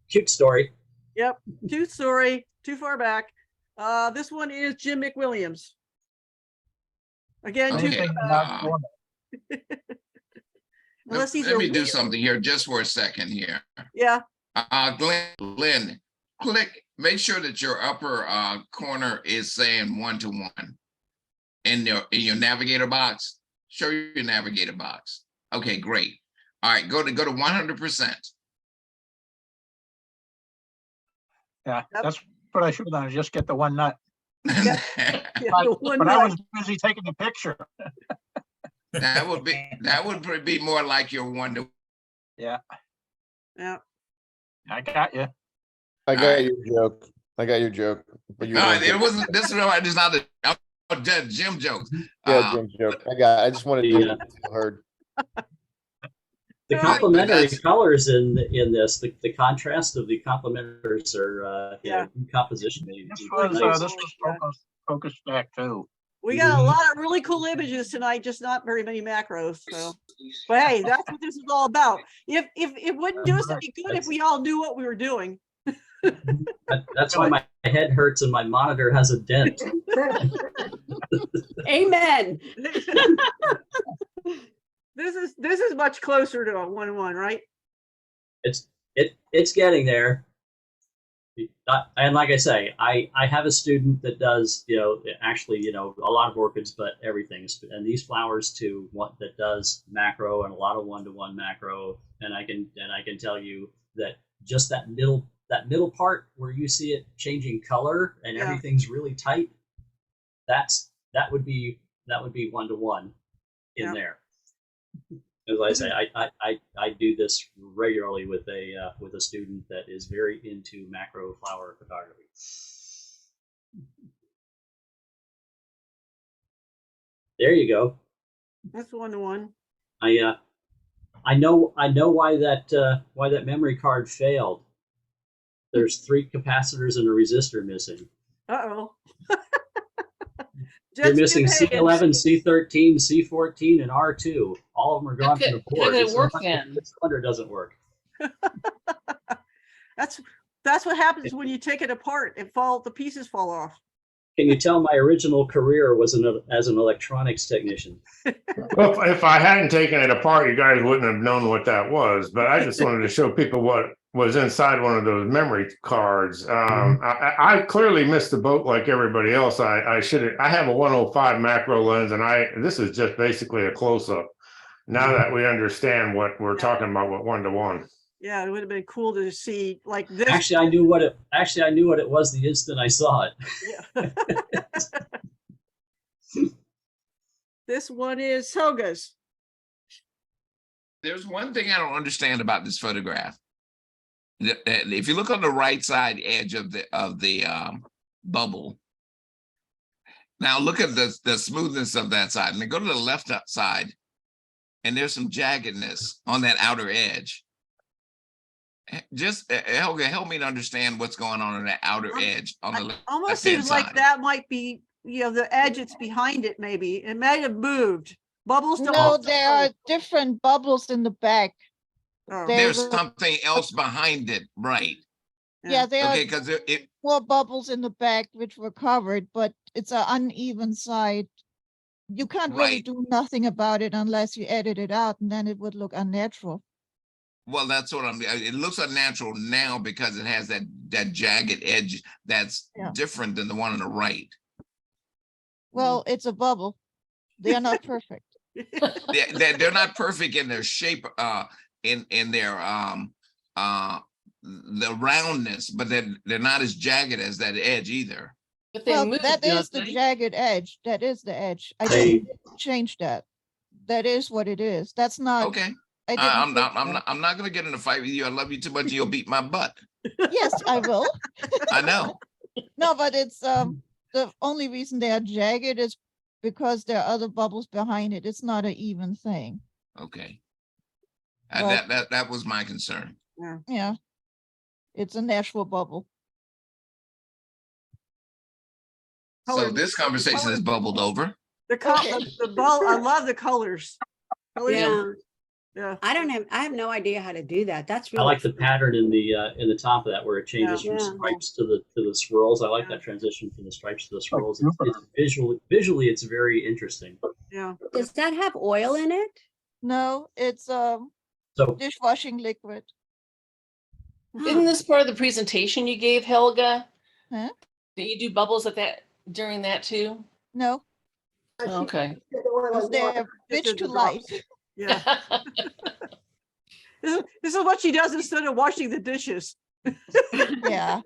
C: Cute story.
A: Yep. Cute story. Too far back. This one is Jim McWilliams. Again,
C: Okay.
A: too, unless these
I: Let
A: are
I: me do
A: weird.
I: something here just for a second here.
A: Yeah,
I: Glenn, click, make sure that your upper corner is saying 1-to-1 in your navigator box. Show your navigator box. Okay, great. All right, go to 100%.
E: Yeah, that's what I should have done, is just get the one nut.
A: yeah, the one
E: But I
A: nut.
E: was busy taking the picture.
I: That would be more like your 1-to.
E: Yeah,
A: Yeah.
E: I got you.
B: I got your joke. I got your joke. But you
I: All right, it wasn't. This is not the Jim jokes.
B: Yeah, Jim's joke. I just wanted to feel heard.
C: The complementary colors in this, the contrast of the complementars are composition.
E: This was focus stack too.
A: We got a lot of really cool images tonight, just not very many macros. So, but hey, that's what this is all about. If it wouldn't do us any good if we all knew what we were doing.
C: That's why my head hurts and my monitor has a dent.
G: Amen.
A: This is much closer to a 1-to-1, right?
C: It's getting there. And like I say, I have a student that does, actually, a lot of orchids, but everything. And these flowers too, that does macro and a lot of 1-to-1 macro. And I can tell you that just that middle part where you see it changing color and everything's really tight, that would be 1-to-1 in there. As I say, I do this regularly with a student that is very into macro flower photography. There you go.
A: That's 1-to-1.
C: I know why that memory card failed. There's 3 capacitors and a resistor missing.
A: Uh-oh.
C: You're missing C11, C13, C14, and R2. All of them are gone from the board.
N: It work then.
C: This cylinder doesn't work.
A: That's what happens when you take it apart. The pieces fall off.
C: Can you tell my original career was as an electronics technician?
Q: Well, if I hadn't taken it apart, you guys wouldn't have known what that was. But I just wanted to show people what was inside one of those memory cards. I clearly missed the boat like everybody else. I have a 105 macro lens, and this is just basically a close-up. Now that we understand what we're talking about with 1-to-1.
A: Yeah, it would have been cool to see like this.
C: Actually, I knew what it was the instant I saw it.
A: Yeah. This one is Helga's.
I: There's one thing I don't understand about this photograph. If you look on the right side edge of the bubble, now look at the smoothness of that side, and then go to the left side, and there's some jaggedness on that outer edge. Just Helga, help me to understand what's going on that outer edge on the left.
A: Almost seems like that might be, the edge it's behind it. Maybe it might have moved. Bubbles don't.
V: No, there are different bubbles in the back.
A: Oh.
I: There's something else behind it, right?
V: Yeah, there
I: okay,
V: are
I: because
V: more bubbles in the back which were covered, but it's an uneven side. You can't really do nothing about it unless you edit it out, and then it would look unnatural.
I: Well, that's what it looks unnatural now because it has that jagged edge that's different than the one on the right.
V: Well, it's a bubble. They're not perfect.
I: They're not perfect in their shape, in their the roundness, but they're not as jagged as that edge either.
N: But they move,
V: that is the jagged edge. That is the edge. I didn't change that. That is what it is. That's not
I: okay. I'm not going to get in a fight with you. I love you too much. You'll beat my butt.
V: Yes, I will.
I: I know.
V: No, but it's the only reason they are jagged is because there are other bubbles behind it. It's not an even thing.
I: Okay. That was my concern.
V: Yeah. It's a natural bubble.
I: So this conversation is bubbled over.
A: I love the colors.
G: Yeah. I have no idea how to do that. That's really
C: I like the pattern in the top of that where it changes from stripes to the swirls. I like that transition from the stripes to the swirls. It's visually it's very interesting.
A: Yeah.
G: Does that have oil in it?
V: No, it's
C: So
V: dishwashing liquid.
N: Isn't this part of the presentation you gave, Helga?
V: Huh?
N: Did you do bubbles at that during that too?
V: No,
N: Okay.
V: because they're
A: Just
V: rich
A: did
V: to
A: the
V: light.
A: drops. Yeah. This is what she does instead of washing the dishes.
V: Yeah.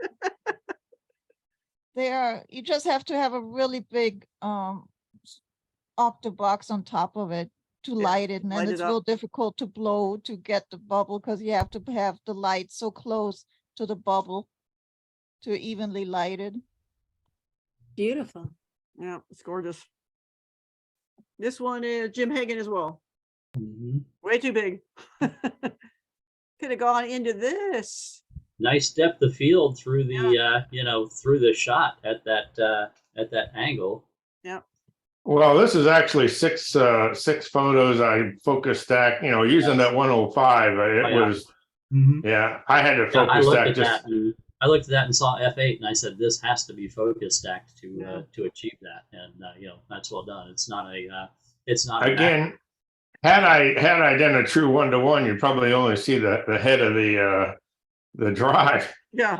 V: They are, you just have to have a really big octobox on top of it to light it, and then
A: light
V: it's
A: it
V: real
A: up.
V: difficult to blow to get the bubble because you have to have the light so close to the bubble to evenly light it.
G: Beautiful.
A: Yeah, it's gorgeous. This one is Jim Hagan as well. Way too big. Could have gone into this.
C: nice depth of field through the through the shot at that angle.
A: Yeah.
Q: Well, this is actually six photos I focus stack, using that 105. It was, I had to
C: Yeah, I
Q: focus
C: looked
Q: stack
C: at
Q: just.
C: that and I looked at that and saw F8 and I said this has to be focus stacked to achieve that, and that's well done. It's not a
Q: Again, had I done a true 1-to-1, you'd probably only see the head of the drive.
A: Yeah.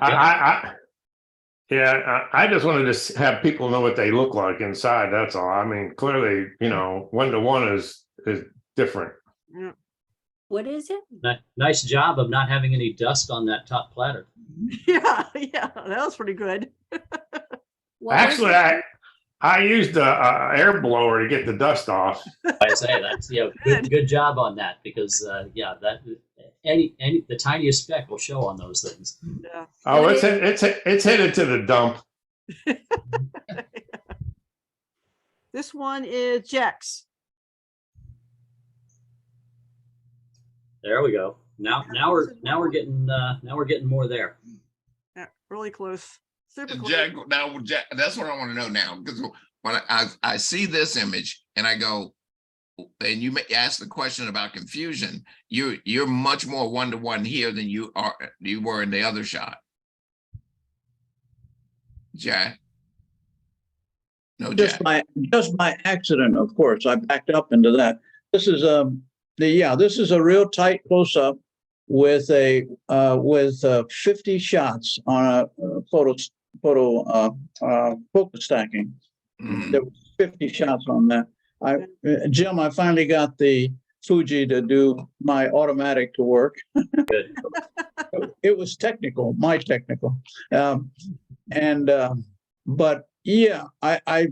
Q: I just wanted to have people know what they look like inside. That's all. I mean, clearly, 1-to-1 is different.
A: Yeah.
G: What is it?
C: Nice job of not having any dust on that top platter.
A: Yeah, that was pretty good.
Q: Actually, I used a air blower to get the dust off.
C: I say that's good job on that, because that the tiniest speck will show on those things.
A: Yeah.
Q: Oh, it's headed to the dump.
A: This one is Jax.
C: There we go. Now we're getting more there.
A: Yeah, really close. Super close.
I: Jack, that's what I want to know now, because when I see this image and I go, and you ask the question about confusion, you're much more 1-to-1 here than you were in the other shot. Jack. No,
D: just
I: Jack.
D: by accident, of course. I backed up into that. This is this is a real tight close-up with 50 shots on a focus stacking. There was 50 shots on that. Jim, I finally got the Fuji to do my automatic to work.
C: Good.
D: It was technical, my technical. But yeah, I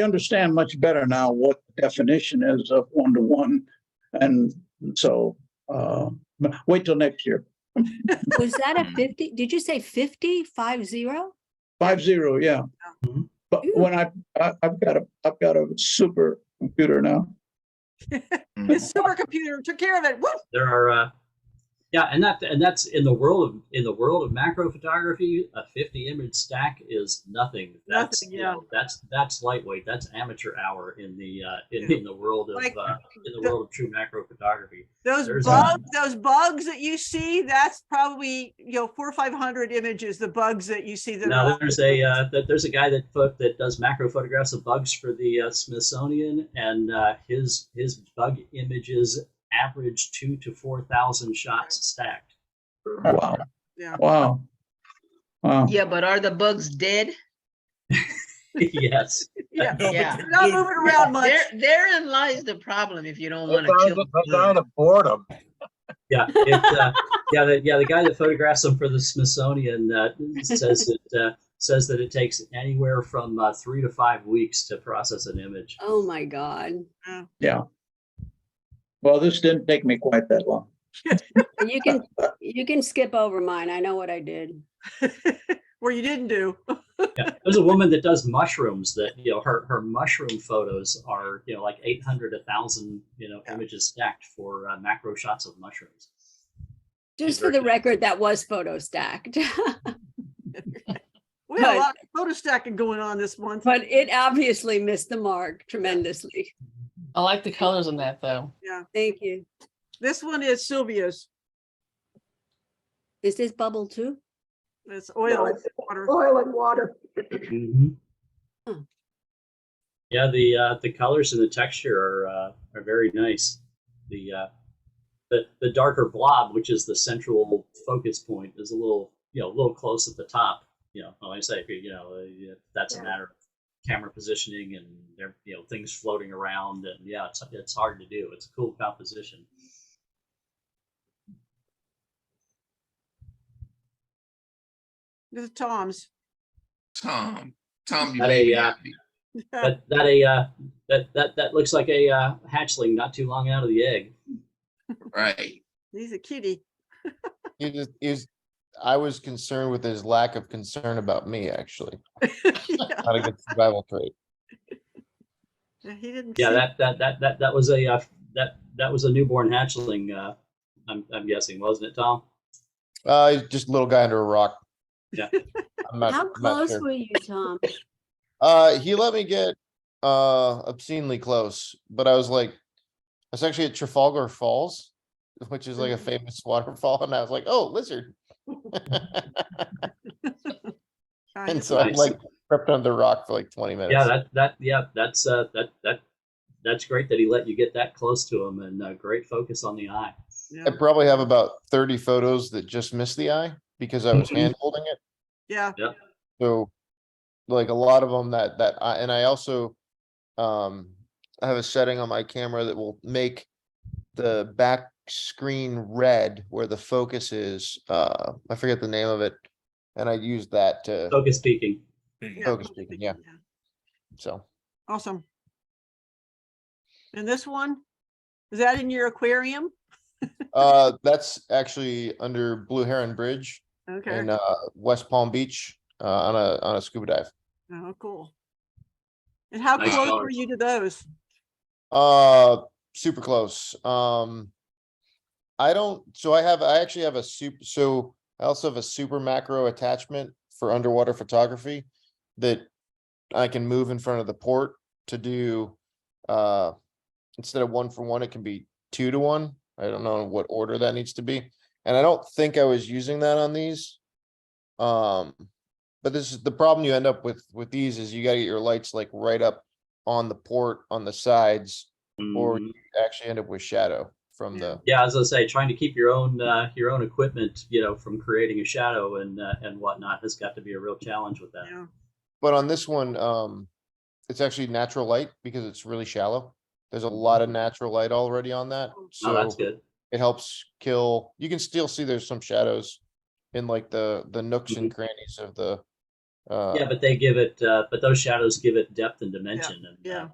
D: understand much better now what the definition is of 1-to-1. And so wait till next year.
G: Was that a 50? Did you say 50? 50?
D: 50, yeah. But when I've got a super computer now.
A: His supercomputer took care of it. Woo!
C: There are and that's in the world of macro photography, a 50 image stack is nothing. That's that's lightweight. That's amateur hour in the world of true macro photography.
A: Those bugs that you see, that's probably 400 or 500 images. The bugs that you see.
C: Now there's a guy that does macro photographs of bugs for the Smithsonian, and his bug images average 2,000 to 4,000 shots stacked.
D: Wow.
A: Yeah.
D: Wow.
N: Yeah, but are the bugs dead?
C: Yes.
A: Yeah.
N: Yeah.
A: They're not moving around much.
N: Therein lies the problem if you don't want to kill them.
E: Kind of boredom.
C: Yeah. The guy that photographs them for the Smithsonian says that it takes anywhere from 3 to 5 weeks to process an image.
G: Oh my God.
D: Yeah. Well, this didn't take me quite that long.
G: You can skip over mine. I know what I did.
A: Where you didn't do.
C: Yeah. There's a woman that does mushrooms that her mushroom photos are like 800, 1,000 images stacked for macro shots of mushrooms.
G: Just for the record, that was photo stacked.
A: We had a lot of photo stacking going on this month.
G: But it obviously missed the mark tremendously.
N: I like the colors on that though.
A: Yeah.
G: Thank you.
A: This one is Sylvia's.
G: Is this bubble too?
A: It's oil and water.
U: Oil and water.
C: Mm-hmm. Yeah, the colors and the texture are very nice. The darker blob, which is the central focus point, is a little close at the top. When I say that's a matter of camera positioning and there things floating around, and yeah, it's hard to do. It's a cool composition.
A: This is Tom's.
I: Tom, you
C: That
I: made me
C: a
I: happy.
C: that looks like a hatchling not too long out of the egg.
I: Right.
A: He's a kitty.
B: I was concerned with his lack of concern about me, actually.
A: Yeah.
B: Not a good survival trait.
A: Yeah, he didn't.
C: Yeah, that was a newborn hatchling. I'm guessing, wasn't it, Tom?
B: He's just a little guy under a rock.
C: Yeah.
G: How close were you, Tom?
B: He let me get obscenely close, but I was actually at Trafalgar Falls, which is like a famous waterfall, and I was like, oh, lizard. And so I crept under the rock for 20 minutes.
C: That's great that he let you get that close to him, and great focus on the eye.
A: Yeah.
B: I probably have about 30 photos that just missed the eye because I was hand holding it.
A: Yeah.
C: Yeah.
B: So a lot of them and I also I have a setting on my camera that will make the back screen red where the focus is. I forget the name of it, and I use that to
C: focus peaking.
B: Focus peaking, yeah. So
A: Awesome. And this one, is that in your aquarium?
B: that's actually under Blue Heron Bridge
A: Okay.
B: in West Palm Beach on a scuba dive.
A: Oh, cool. And how
B: Nice
A: close
B: colors.
A: were you to those?
B: Super close. I actually have I also have a super macro attachment for underwater photography that I can move in front of the port to do instead of 1-for-1, it can be 2-to-1. I don't know what order that needs to be. And I don't think I was using that on these. But this is the problem you end up with these is you got to get your lights right up on the port on the sides, or you actually end up with shadow from the.
C: Yeah, as I say, trying to keep your own equipment, from creating a shadow and whatnot has got to be a real challenge with that.
A: Yeah.
B: But on this one, it's actually natural light because it's really shallow. There's a lot of natural light already on that, so
C: that's good.
B: It helps kill. You can still see there's some shadows in the nooks and crannies of the.
C: Yeah, but they give it, but those shadows give it depth and dimension, and no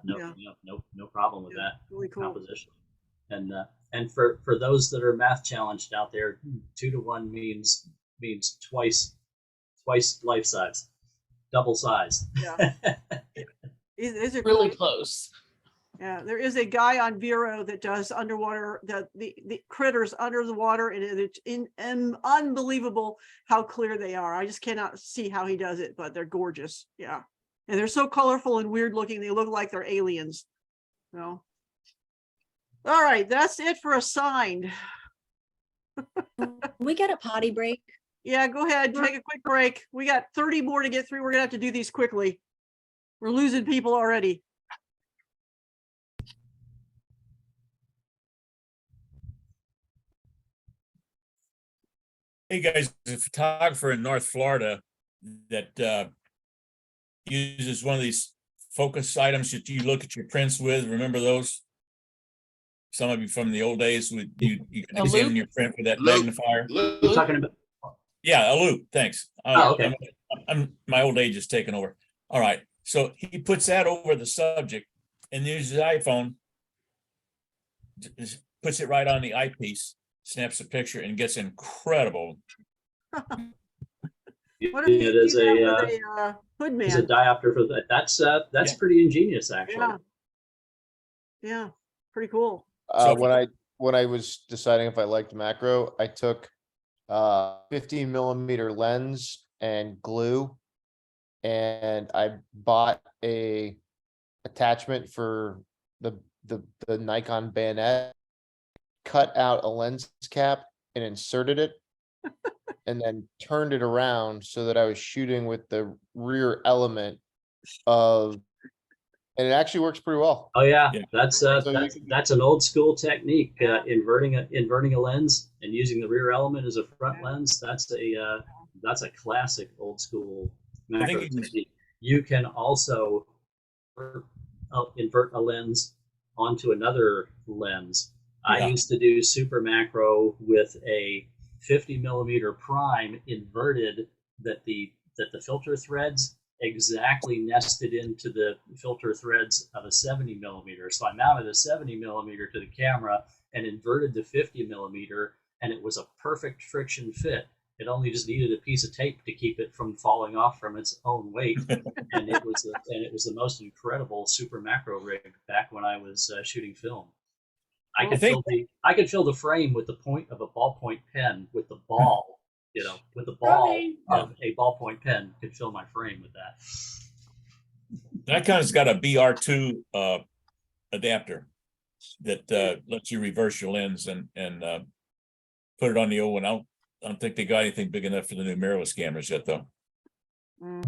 C: problem with that
A: really cool
C: composition. And for those that are math challenged out there, 2-to-1 means twice life size, double size.
A: Yeah. Is it
N: really close?
A: Yeah, there is a guy on Vero that does underwater, the critters under the water, and it's unbelievable how clear they are. I just cannot see how he does it, but they're gorgeous. Yeah, and they're so colorful and weird looking. They look like they're aliens. All right, that's it for assigned.
G: We got a potty break.
A: Yeah, go ahead, take a quick break. We got 30 more to get through. We're gonna have to do these quickly. We're losing people already.
H: Hey guys, a photographer in North Florida that uses one of these focus items that you look at your prints with. Remember those? Some of you from the old days with you can examine your print with that magnifier.
C: You're talking about?
H: Yeah, a loop. Thanks.
C: Okay.
H: I'm my old age is taking over. All right. So he puts that over the subject and uses his iPhone, puts it right on the eyepiece, snaps a picture, and gets incredible.
A: What if you do that with a hood
C: Is a
A: man?
C: diopter for that? That's pretty ingenious, actually.
A: Yeah, pretty cool.
B: When I was deciding if I liked macro, I took 15mm lens and glue, and I bought a attachment for the Nikon bayonet, cut out a lens cap and inserted it, and then turned it around so that I was shooting with the rear element of And it actually works pretty well.
C: Oh yeah,
H: Yeah.
C: that's that's an old school technique. Inverting a lens and using the rear element as a front lens. That's a classic old school
H: I think
C: macro
H: you can-
C: technique. You can also invert a lens onto another lens. I
H: Yeah.
C: used to do super macro with a 50 millimeter prime inverted that the filter threads exactly nested into the filter threads of a 70 millimeter. So I mounted a 70 millimeter to the camera and inverted the 50 millimeter, and it was a perfect friction fit. It only just needed a piece of tape to keep it from falling off from its own weight, and it was the most incredible super macro rig back when I was shooting film. I could fill the frame with the point of a ballpoint pen with the ball. With the ball of a ballpoint pen, could fill my frame with that.
H: Nikon's got a BR2 adapter that lets you reverse your lens and put it on the old one. I don't think they got anything big enough for the new mirrorless cameras yet, though.
A: All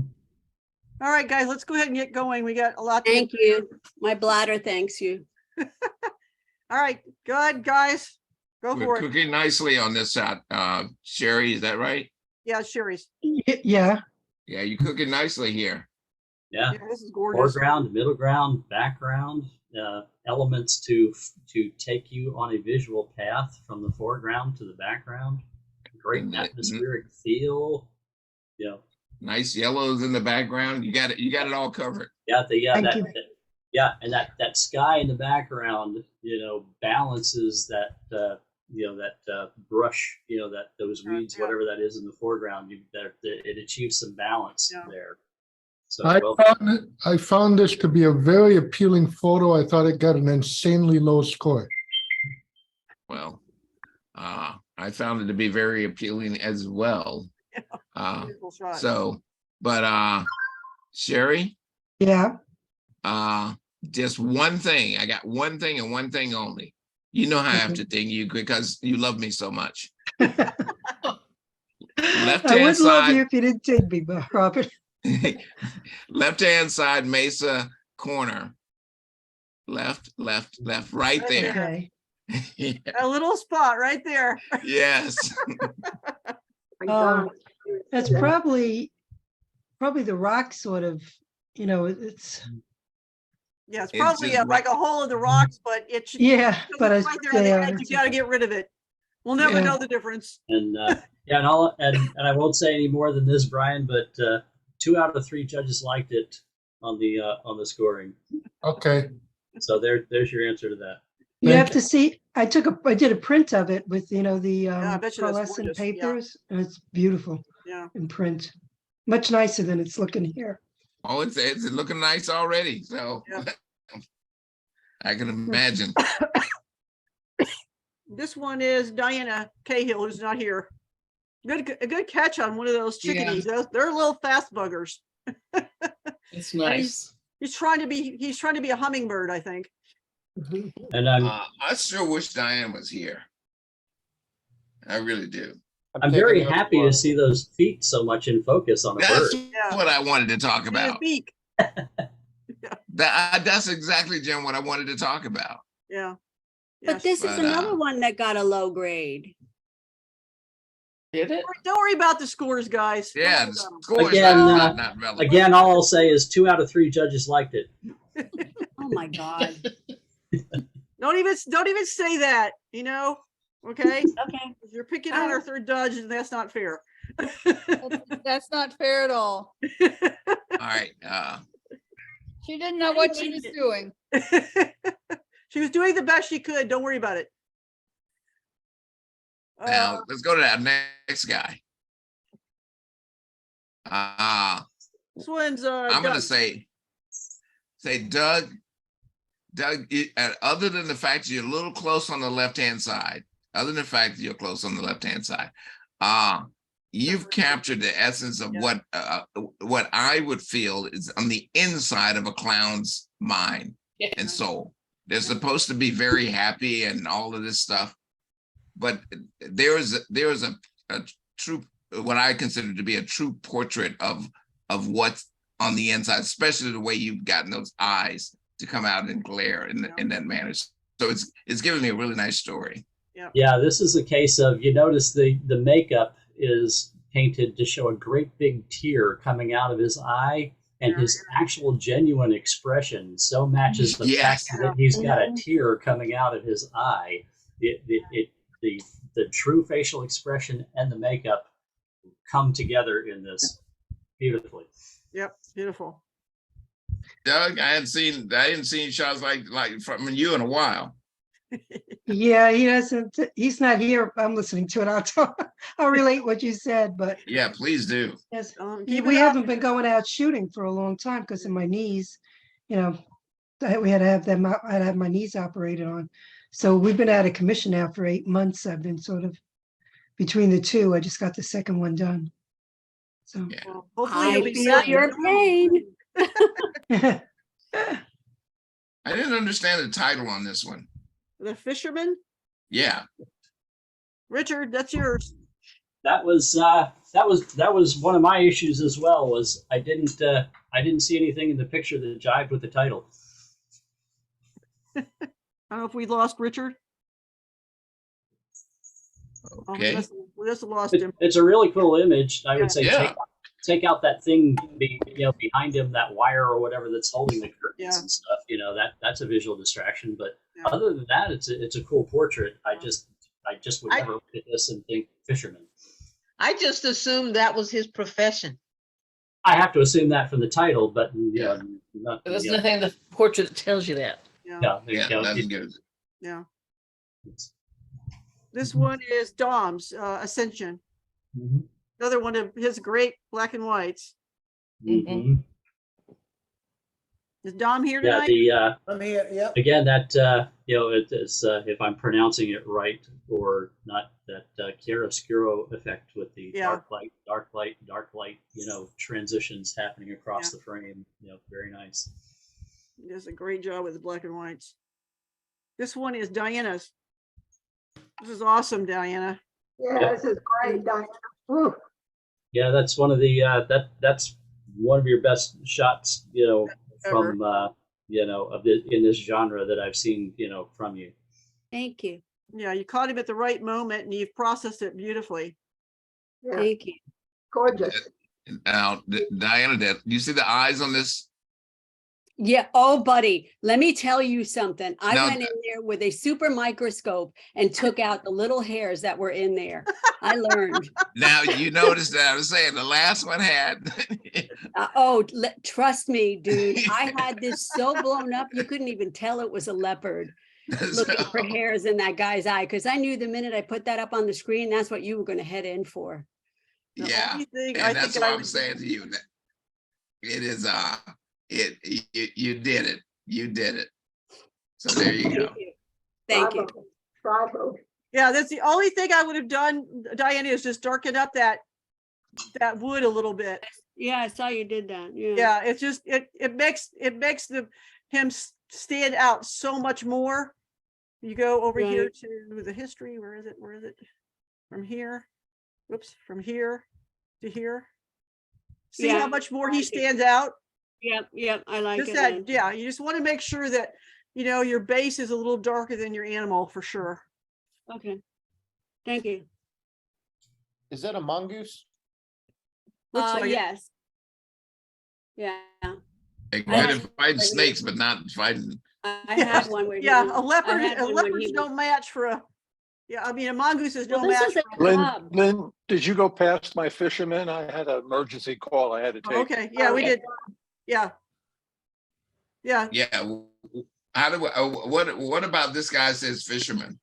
A: right, guys, let's go ahead and get going. We got a lot.
G: Thank you. My bladder thanks you.
A: All right, good, guys. Go
I: We're
A: for it.
I: cooking nicely on this side. Sherry, is that right?
A: Yeah, Sherry's.
P: Yeah.
I: Yeah, you're cooking nicely here.
C: Yeah,
A: this is gorgeous.
C: Foreground, middle ground, background, elements to take you on a visual path from the foreground to the background. Great atmospheric feel.
I: Nice yellows in the background. You got it all covered.
C: And that sky in the background, balances that brush, those weeds, whatever that is in the foreground. It achieves some balance there. So
F: I found this to be a very appealing photo. I thought it got an insanely low score.
I: Well, I found it to be very appealing as well. Sherry?
P: Yeah.
I: Just one thing. I got one thing and one thing only. You know how I have to thank you because you love me so much. Left-hand side.
P: Love you if you didn't take me, Robert.
I: Left-hand side, Mesa corner. Left, right there.
P: Okay.
I: Yeah.
A: A little spot right there.
I: Yes.
P: That's probably the rock sort of, it's.
A: Yeah, it's probably like a hole in the rocks, but it should.
P: But
A: it's right there on the edge. You got to get rid of it. We'll never know the difference.
C: And and I won't say any more than this, Brian, but 2 out of 3 judges liked it on the scoring.
F: Okay.
C: So there's your answer to that.
P: You have to see. I did a print of it with the
A: I bet you that's
P: pearlescent
A: gorgeous.
P: papers, and it's beautiful.
A: Yeah.
P: In print, much nicer than it's looking here.
I: Oh, it's looking nice already. So I can imagine.
A: This one is Diana Cahill, who's not here. A good catch on one of those chickadees. They're little fast buggers.
S: It's nice.
A: He's trying to be a hummingbird, I think.
C: And
I: I sure wish Diane was here. I really do.
C: I'm very happy to see those feet so much in focus on a
I: That's
C: bird.
I: what I wanted to talk about.
A: Beak.
I: That's exactly, Jim, what I wanted to talk about.
A: Yeah.
G: But this is another one that got a low grade.
S: Did it?
A: Don't worry about the scores, guys.
I: Yeah, the scores
C: Again,
I: not relevant.
C: Again, all I'll say is 2 out of 3 judges liked it.
G: Oh my God.
A: Don't even say that, okay?
G: Okay.
A: If you're picking on our third judge, that's not fair.
M: That's not fair at all.
I: All right.
M: She didn't know what she was doing.
A: She was doing the best she could. Don't worry about it.
I: Now let's go to that next guy.
A: This one's
I: I'm gonna say Doug, other than the fact you're a little close on the left-hand side, you've captured the essence of what I would feel is on the inside of a clown's mind and soul. They're supposed to be very happy and all of this stuff, but there is a true, what I consider to be a true portrait of what's on the inside, especially the way you've gotten those eyes to come out and glare in that manner. So it's giving me a really nice story.
C: Yeah, this is a case of, you notice the makeup is painted to show a great big tear coming out of his eye, and his actual genuine expression so matches the fact that he's got a tear coming out of his eye. The true facial expression and the makeup come together in this beautifully.
A: Yep, beautiful.
I: Doug, I hadn't seen shots like from you in a while.
P: Yeah, he doesn't, he's not here. I'm listening to it. I'll relate what you said, but
I: Yeah, please do.
P: yes,
A: keep
P: we
A: it up.
P: haven't been going out shooting for a long time because of my knees. You know, we had to have them, I had to have my knees operated on. So we've been out of commission now for 8 months. I've been sort of between the two. I just got the second one done. So
A: Well, hopefully you'll
G: I
A: be
G: feel
A: set.
G: your pain.
I: I didn't understand the title on this one.
A: The Fisherman.
I: Yeah.
A: Richard, that's yours.
C: That was one of my issues as well. Was I didn't see anything in the picture that jived with the title.
A: I don't know if we lost Richard.
I: Okay.
A: We just lost him.
C: It's a really cool image. I would say
I: Yeah.
C: take out that thing behind him, that wire or whatever that's holding the curtains and stuff. That's a visual distraction. But other than that, it's a cool portrait. I just would never look at this and think fisherman.
K: I just assumed that was his profession.
C: I have to assume that from the title, but
N: There's nothing in the portrait that tells you that.
C: Yeah,
I: nothing good.
A: Yeah. This one is Dom's Ascension.
C: Mhm.
A: Another one of his great black and whites.
C: Mhm.
A: Is Dom here
C: Yeah,
A: tonight?
K: I'm here. Yep.
C: again, that it is if I'm pronouncing it right or not, that chiaroscuro effect with the dark light, transitions happening across the frame. Very nice.
A: He does a great job with the black and whites. This one is Diana's. This is awesome, Diana.
U: Yeah, this is great, Diana. Woo.
C: Yeah, that's one of the that's one of your best shots, from in this genre that I've seen, from you.
G: Thank you.
A: Yeah, you caught him at the right moment and you've processed it beautifully.
U: Yeah,
G: Thank you.
U: gorgeous.
I: Now, Diana, do you see the eyes on this?
G: Yeah. Oh, buddy, let me tell you something. I
I: No,
G: went in there with a super microscope and took out the little hairs that were in there. I learned.
I: Now you noticed that I was saying the last one had.
G: Trust me, dude. I had this so blown up, you couldn't even tell it was a leopard looking for hairs in that guy's eye. Because I knew the minute I put that up on the screen, that's what you were going to head in for.
I: Yeah, and that's what I'm saying to you. That it is you did it. You did it. So there you go.
G: Thank you.
U: Bravo.
A: Yeah, that's the only thing I would have done, Diana, is just darken up that wood a little bit.
G: Yeah, I saw you did that. Yeah.
A: Yeah, it's just it makes him stand out so much more. You go over here to the history. Where is it? From here. Whoops, from here to here. See how much more he stands out?
G: Yep, I like
A: Just
G: it.
A: that, yeah, you just want to make sure that your base is a little darker than your animal for sure.
G: Okay. Thank you.
B: Is that a mongoose?
A: Looks like it.
G: Yes. Yeah.
I: They might have fighting snakes, but not fighting.
G: I had one where
A: Yeah,
G: he
A: a leopard.
G: had one when
A: Leopards
G: he
A: don't match for a. Yeah, I mean a mongoose is no
G: Well, this
A: match.
G: is a
A: For
G: cub.
R: Lynn, did you go past my fisherman? I had an emergency call I had to take.
A: Okay, yeah, we did. Yeah. Yeah.
I: Yeah. How do what about this guy says fisherman?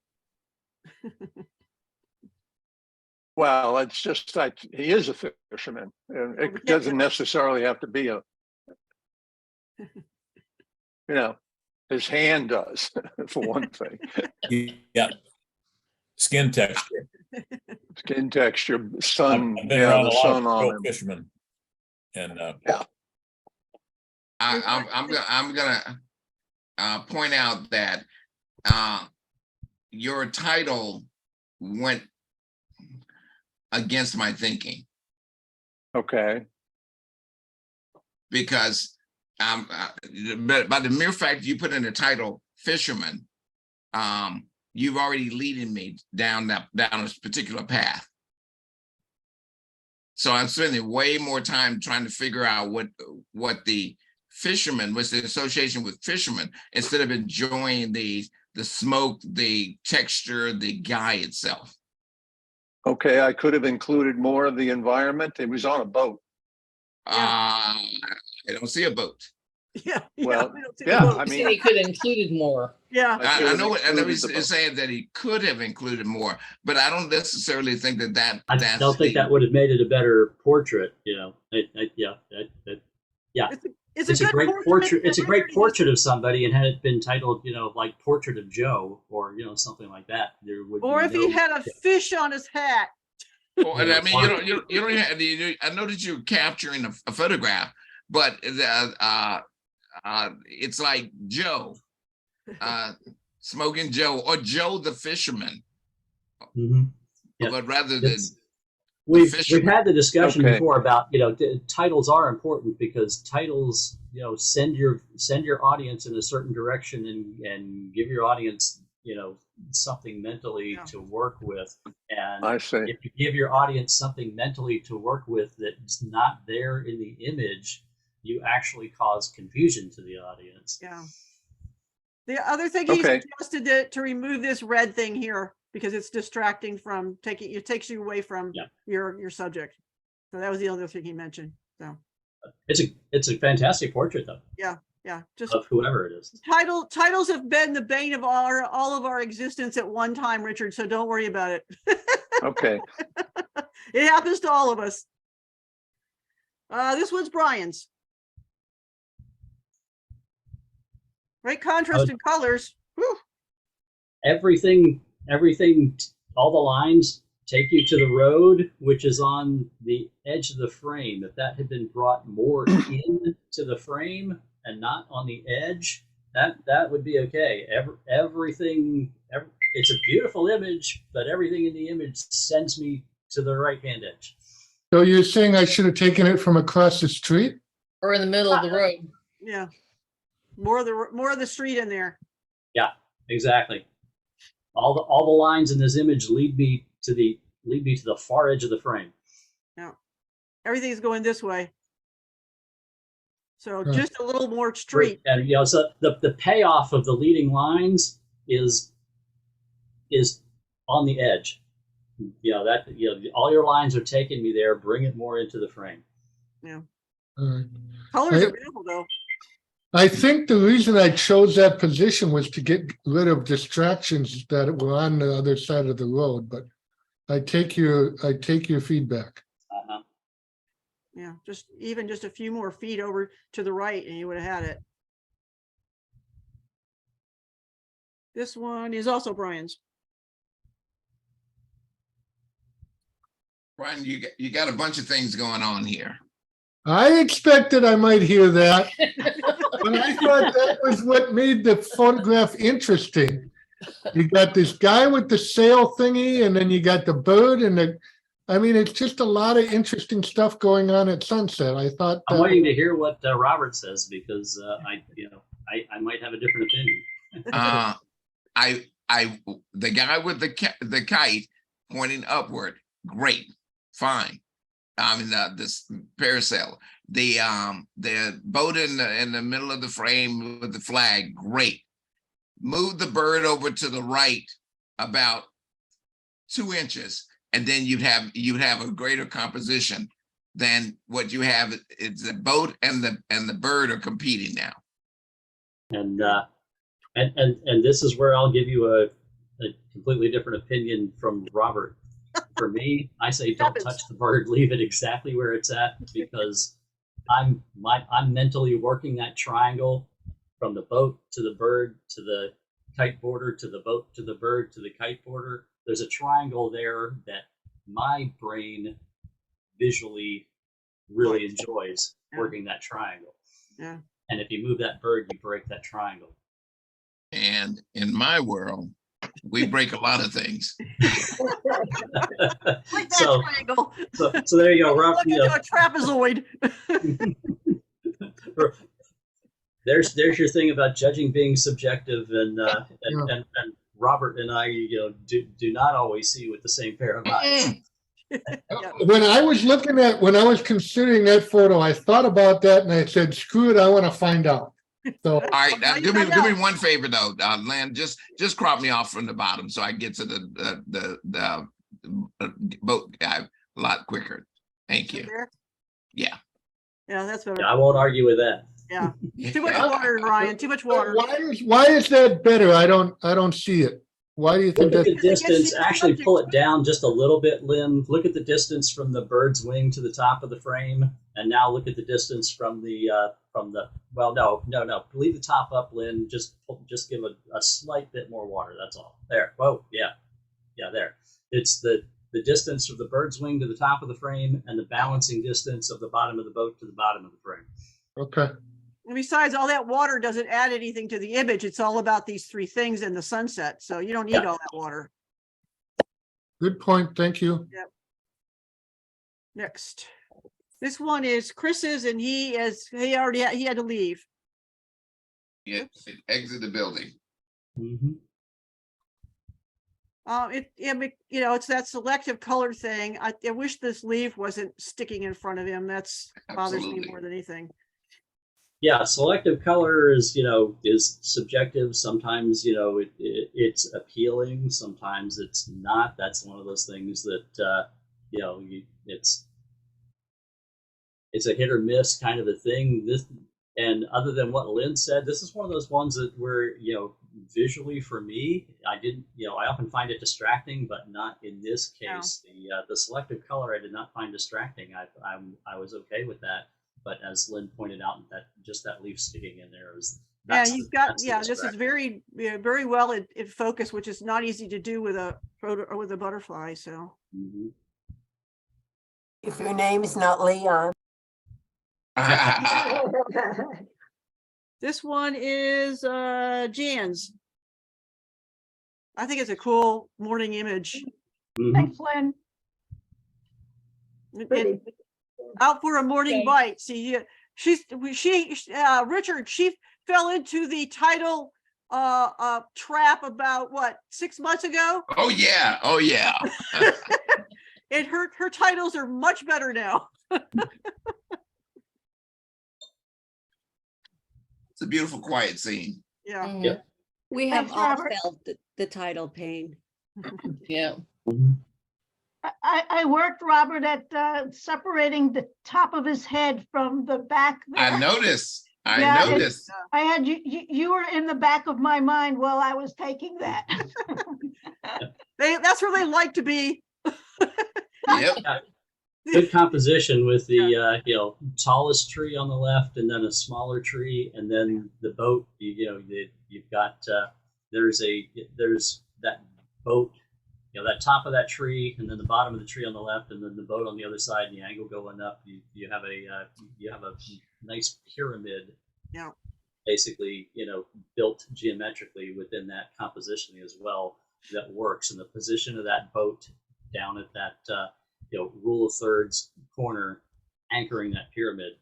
R: Well, it's just that he is a fisherman, and it doesn't necessarily have to be his hand does, for one thing.
H: Yeah. Skin texture.
R: Skin texture, sun,
H: I've been around
R: the
H: a lot
R: sun
H: of
R: on
H: pro
R: him.
H: fishermen. And
I: I'm gonna point out that your title went against my thinking.
R: Okay.
I: Because but by the mere fact you put in the title fisherman, you've already leading me down a particular path. So I'm spending way more time trying to figure out what the fisherman, what's the association with fishermen, instead of enjoying the smoke, the texture, the guy itself.
R: Okay, I could have included more of the environment. It was on a boat.
I: I don't see a boat.
A: Yeah.
R: Well,
A: we don't see
R: yeah,
A: the boat.
R: I mean,
N: He could have included more.
A: Yeah.
I: I know it, and
R: included the
I: he's saying that he could have included more, but I don't necessarily think that
C: I
I: that's
C: don't think that would have made it a better portrait. Yeah.
A: It's
C: a great portrait. It's a great
A: portrait.
C: portrait of somebody, and had it been titled, like Portrait of Joe, or something like that, there would.
A: Or
C: be
A: if he had a fish on his hat.
I: Well, and I mean, you don't even have I know that you're capturing a photograph, but it's like Joe, Smoking Joe, or Joe the fisherman.
C: Mm-hmm. Yeah.
I: But rather than
C: we've had the discussion
R: Okay.
C: before about titles are important, because titles send your audience in a certain direction and give your audience something mentally to work with. And
R: I see.
C: if you give your audience something mentally to work with that's not there in the image, you actually cause confusion to the audience.
A: Yeah. The other thing he
R: Okay.
A: suggested to remove this red thing here because it's distracting from it takes you away from your subject. So that was the other thing he mentioned. So
C: It's a fantastic portrait, though.
A: Yeah. Just
C: of whoever it is.
A: titles have been the bane of all of our existence at one time, Richard. So don't worry about it.
R: Okay.
A: It happens to all of us. This one's Brian's. Great contrast in colors. Whew.
C: Everything, all the lines take you to the road, which is on the edge of the frame. If that had been brought more into the frame and not on the edge, that would be okay. Everything, it's a beautiful image, but everything in the image sends me to the right-hand edge.
F: So you're saying I should have taken it from across the street?
N: Or in the middle of the road.
A: Yeah. More of the street in there.
C: Yeah, exactly. All the lines in this image lead me to the far edge of the frame.
A: Yeah. Everything's going this way. So
F: Right.
A: just a little more street.
C: And so the payoff of the leading lines is on the edge. All your lines are taking me there. Bring it more into the frame.
A: Yeah.
F: All right.
A: Colors are beautiful though.
F: I think the reason I chose that position was to get rid of distractions that were on the other side of the road, but I take your feedback.
C: Uh-huh.
A: Yeah, just a few more feet over to the right and you would have had it. This one is also Brian's.
I: Brian, you got a bunch of things going on here.
F: I expected I might hear that, but I thought that was what made the photograph interesting. You got this guy with the sail thingy, and then you got the bird and it's just a lot of interesting stuff going on at sunset. I thought
C: I'm waiting to hear what Robert says, because I might have a different opinion.
I: The guy with the kite pointing upward, great, fine. This parasail, the boat in the middle of the frame with the flag, great. Move the bird over to the right about 2 inches, and then you'd have a greater composition than what you have. It's the boat and the bird are competing now.
C: And this is where I'll give you a completely different opinion from Robert. For me, I say don't touch the bird, leave it exactly where it's at, because I'm mentally working that triangle from the boat to the bird to the kite border to the boat to the bird to the kite border. There's a triangle there that my brain visually really enjoys working that triangle.
A: Yeah.
C: And if you move that bird, you break that triangle.
I: And in my world, we break a lot of things.
A: Like that triangle.
C: So there you go, Rob.
A: Look into a trapezoid.
C: there's your thing about judging being subjective, and Robert and I, do not always see with the same pair of eyes.
F: When I was considering that photo, I thought about that and I said, screw it, I want to find out. So,
I: all right, do me one favor though, Len, just crop me off from the bottom so I get to the boat guy a lot quicker. Thank you. Yeah.
A: Yeah, that's better.
C: I won't argue with that.
A: Yeah. Too much water, Ryan. Too much water.
F: why is that better? I don't see it. Why do you think
C: Look at
F: that?
C: the distance. Actually, pull it down just a little bit, Lynn. Look at the distance from the bird's wing to the top of the frame, and now look at the distance from the Well, no. Leave the top up, Lynn. Just give a slight bit more water. That's all. There. Whoa. Yeah. There. It's the distance from the bird's wing to the top of the frame, and the balancing distance of the bottom of the boat to the bottom of the frame.
F: Okay.
A: And besides, all that water doesn't add anything to the image. It's all about these three things in the sunset. So you don't need all that water.
F: Good point. Thank you.
A: Yep. Next. This one is Chris's, and he had to leave.
I: Yeah, exit the building.
C: Mm-hmm.
A: It's that selective color thing. I wish this leaf wasn't sticking in front of him. That's bothers me more than anything.
C: Yeah, selective color is subjective. Sometimes it's appealing. Sometimes it's not. That's one of those things that it's a hit or miss kind of a thing. And other than what Lynn said, this is one of those ones that were visually for me, I often find it distracting, but not in this case. No. The selective color I did not find distracting. I was okay with that. But as Lynn pointed out, that leaf sticking in there is.
A: This is very very well in focus, which is not easy to do with a photo or with a butterfly. So.
C: Mm-hmm.
U: If your name is not Leon.
A: This one is Jan's. I think it's a cool morning image.
O: Thanks, Lynn.
A: Out for a morning bite. See, Richard, she fell into the title trap about 6 months ago.
I: Oh yeah.
A: And her titles are much better now.
I: It's a beautiful, quiet scene.
A: Yeah.
G: Mm-hmm.
C: Yep.
G: We have
O: Thanks,
G: all
O: Robert.
G: felt the title pain.
N: Yeah.
O: I worked, Robert, at separating the top of his head from the back there.
I: I noticed.
O: I had you were in the back of my mind while I was taking that.
A: That's where they like to be.
I: Yep.
C: Good composition with the tallest tree on the left, and then a smaller tree, and then the boat. You've got there's that boat. That top of that tree, and then the bottom of the tree on the left, and then the boat on the other side, and the angle going up. You have a nice pyramid.
A: Yeah.
C: Basically, built geometrically within that composition as well. That works, and the position of that boat down at that rule of thirds corner, anchoring that pyramid,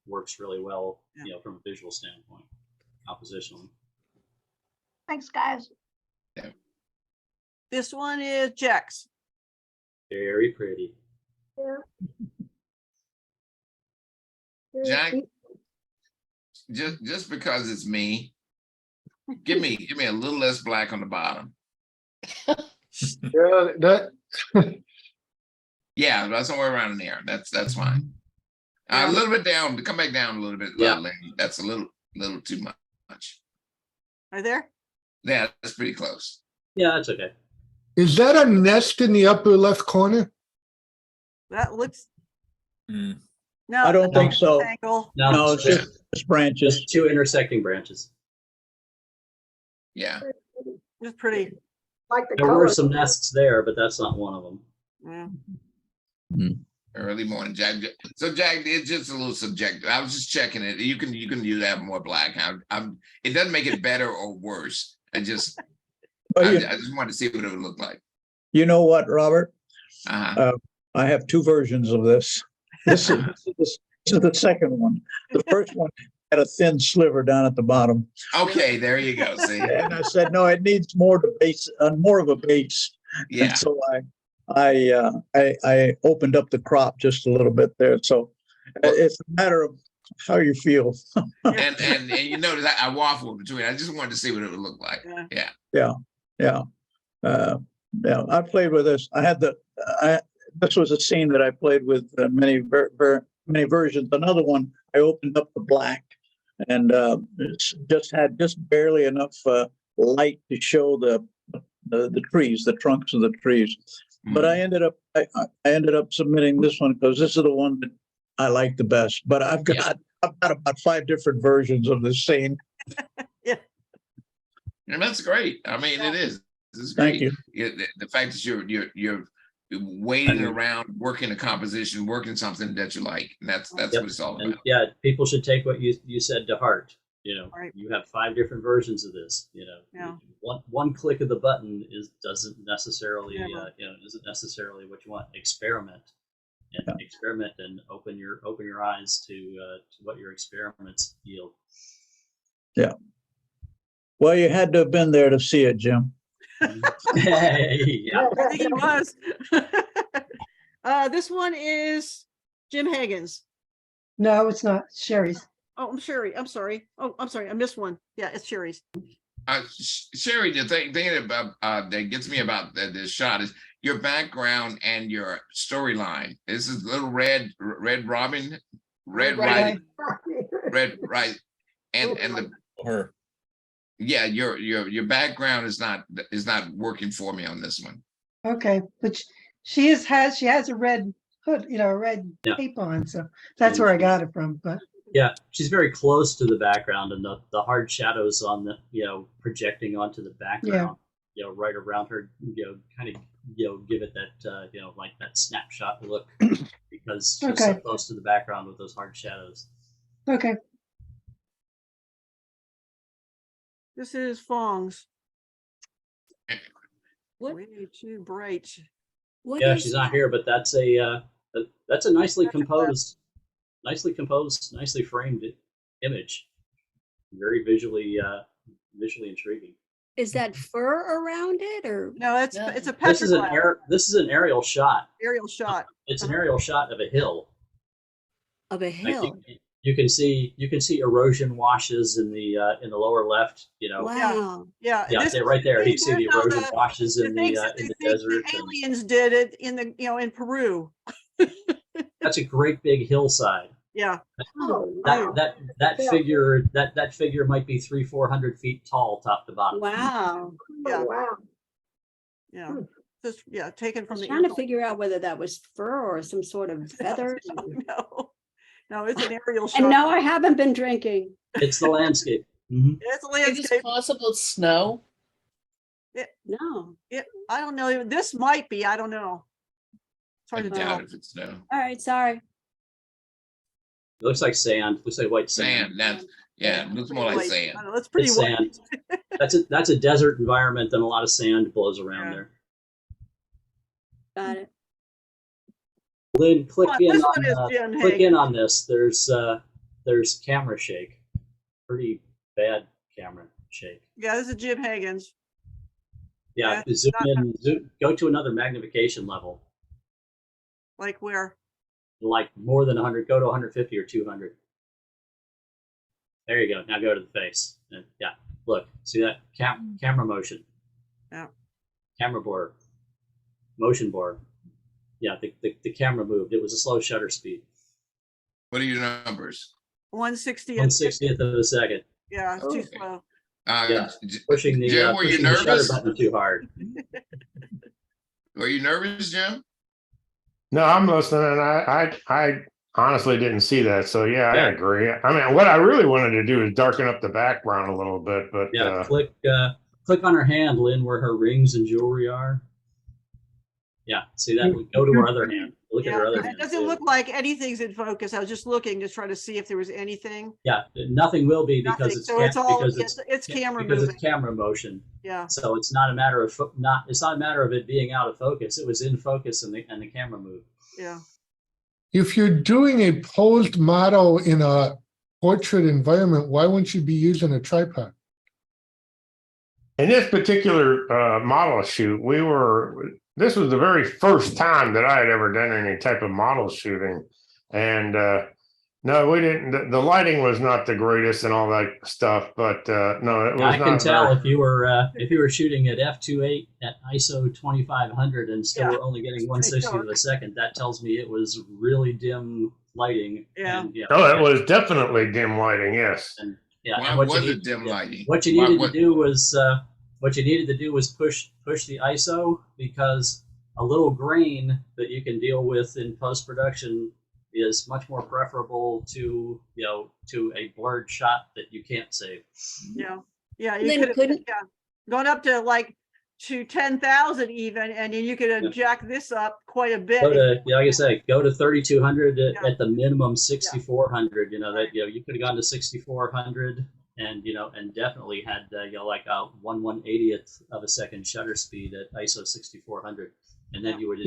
C: works really well.
A: Yeah.
C: From a visual standpoint, compositionally.
O: Thanks, guys.
I: Yeah.
A: This one is Jack's.
C: Very pretty.
I: Jack, just because it's me, give me a little less black on the bottom. Yeah, that's somewhere around in there. That's fine. A little bit down. Come back down a little bit.
C: Yeah.
I: That's a little too much.
A: Are there?
I: Yeah, that's pretty close.
C: Yeah, that's okay.
F: Is that a nest in the upper left corner?
A: That looks.
H: Mm.
A: No,
D: I don't think so.
A: Angle.
D: No, it's just branches.
C: Just two intersecting branches.
I: Yeah.
A: It's pretty.
U: Like the
C: There
U: color.
C: were some nests there, but that's not one of them.
A: Yeah.
I: Early morning, Jack. So Jack, it's just a little subjective. I was just checking it. You can use that more black. It doesn't make it better or worse. I just wanted to see what it would look like.
D: You know what, Robert?
I: Uh-huh.
D: I have two versions of this. This is the second one. The first one had a thin sliver down at the bottom.
I: Okay, there you go. See,
D: And I said, no, it needs more to base, more of a base.
I: yeah.
D: And so I opened up the crop just a little bit there. So it's a matter of how you feel.
I: And you notice I waffled between. I just wanted to see what it would look like. Yeah.
D: Yeah. Yeah. I played with this. This was a scene that I played with many versions. Another one, I opened up the black and just had barely enough light to show the trees, the trunks of the trees. But I ended up submitting this one because this is the one that I like the best. But I've got about 5 different versions of this scene.
I: And that's great. I mean, it is. This is great.
D: Thank you.
I: The fact that you're waiting around, working a composition, working something that you like. And that's what it's all about.
C: And yeah, people should take what you said to heart. You know,
A: Right.
C: you have 5 different versions of this. You know,
A: Yeah.
C: one click of the button doesn't necessarily
A: Yeah.
C: isn't necessarily what you want. Experiment and open your eyes to what your experiments yield.
D: Yeah. Well, you had to have been there to see it, Jim.
C: Yeah.
A: I think he was. This one is Jim Hagan's.
P: No, it's not. Sherry's.
A: Oh, I'm Sherry. I'm sorry. Oh, I'm sorry. I missed one. Yeah, it's Sherry's.
I: Sherry, the thing about that gets me about this shot is your background and your storyline. This is little red robin, red right, and the
H: Her.
I: yeah, your background is not working for me on this one.
P: Okay, but she has a red hood, a red cape on, so that's where I got it from. But
C: Yeah, she's very close to the background, and the hard shadows on the projecting onto the background. Right around her. Kind of give it that like that snapshot look because she's so close to the background with those hard shadows.
P: okay,
A: This is Fong's.
G: What?
A: Way too bright.
C: Yeah, she's not here, but that's a nicely composed, nicely framed image. Very visually intriguing.
G: Is that fur around it or?
A: No, it's a
C: This is
A: petroglyph.
C: this is an aerial shot.
A: Aerial shot.
C: It's an aerial shot of a hill.
G: Of a
C: Like,
G: hill?
C: you can see erosion washes in the lower left.
G: Wow.
A: Yeah.
C: Yeah, right there. You can see the
A: Here's how
C: erosion washes in the
A: the
C: desert. and
A: aliens did it in in Peru.
C: that's a great big hillside.
A: Yeah.
C: That figure might be 300-400 feet tall, top to bottom.
G: Wow.
A: Yeah.
U: Wow.
A: Yeah. Just taken
G: I
A: from
G: was
A: the
G: trying to
A: internet.
G: figure out whether that was fur or some sort of feather.
A: No, it's an aerial shot.
G: And no, I haven't been drinking.
C: It's the landscape. Mhm.
A: It's a
N: Is it
A: landscape.
N: possible it's snow?
G: No.
A: I don't know. This might be. I don't know. It's hard
I: I
A: to
I: doubt
A: tell.
I: if it's snow.
G: All right, sorry.
C: It looks like sand. Looks like white sand.
I: Sand. It looks more like
A: White.
I: sand.
A: I don't know, it's pretty
C: It's
A: white.
C: sand. That's a desert environment, and a lot of sand blows around there.
G: Got it.
C: Lynn, click
A: Oh,
C: in
A: this one is
C: on
A: Jim
C: click in
A: Hagan.
C: on this. There's camera shake. Pretty bad camera shake.
A: Yeah, this is Jim Hagan's.
C: Yeah,
A: Yeah,
C: zoom in. Go to another magnification level,
A: Like where?
C: like more than 100. Go to 150 or 200. There you go. Now go to the face. And yeah, look. See that camera motion.
A: Yeah.
C: Camera blur. Motion blur. Yeah, the camera moved. It was a slow shutter speed.
I: What are your numbers?
A: 160th.
C: 1/60th of a second.
A: Yeah, it's too
I: Okay.
A: slow.
C: Yeah, pushing the,
I: Jim, were you
C: pushing the shutter
I: nervous?
C: button too hard.
I: Were you nervous, Jim?
Q: No, I'm listening, and I honestly didn't see that. So yeah, I agree. I mean, what I really wanted to do is darken up the background a little bit, but
C: Yeah, click on her hand, Lynn, where her rings and jewelry are. Yeah, see that? Go to her other hand. Look at her other
A: It
C: hand.
A: doesn't
C: too.
A: look like anything's in focus. I was just looking to try to see if there was anything.
C: Yeah, nothing will be because
A: Nothing.
C: it's
A: So it's all
C: because
A: it's camera
C: because
A: moving.
C: it's camera motion.
A: Yeah.
C: So it's not a matter of it's not a matter of it being out of focus. It was in focus and the camera moved.
A: Yeah.
F: If you're doing a posed model in a portrait environment, why wouldn't you be using a tripod?
Q: In this particular model shoot, this was the very first time that I had ever done any type of model shooting. And no, we didn't, the lighting was not the greatest and all that stuff, but no, it was
C: I can
Q: not
C: tell
Q: very-
C: if you were shooting at f2.8 at ISO 2500 and still were only getting 160 of a second, that tells me it was really dim lighting.
A: Yeah.
C: And,
Q: Oh, it was definitely dim lighting, yes.
C: And, yeah.
I: Why
C: and what
I: was
C: you
I: it
C: need-
I: dim
C: yeah,
I: lighting?
C: What you needed to do was push the ISO, because a little grain that you can deal with in post-production is much more preferable to a blurred shot that you can't save.
A: Yeah, yeah,
G: And
A: you
G: then
A: could have,
G: couldn't-
A: yeah, gone up to like to 10,000 even, and then you could have jacked this up quite a bit.
C: Go to, like I say, go to 3,200 at the minimum 6,400. You could have gone to 6,400 and definitely had like a 1/180th of a second shutter speed at ISO 6,400, and then you would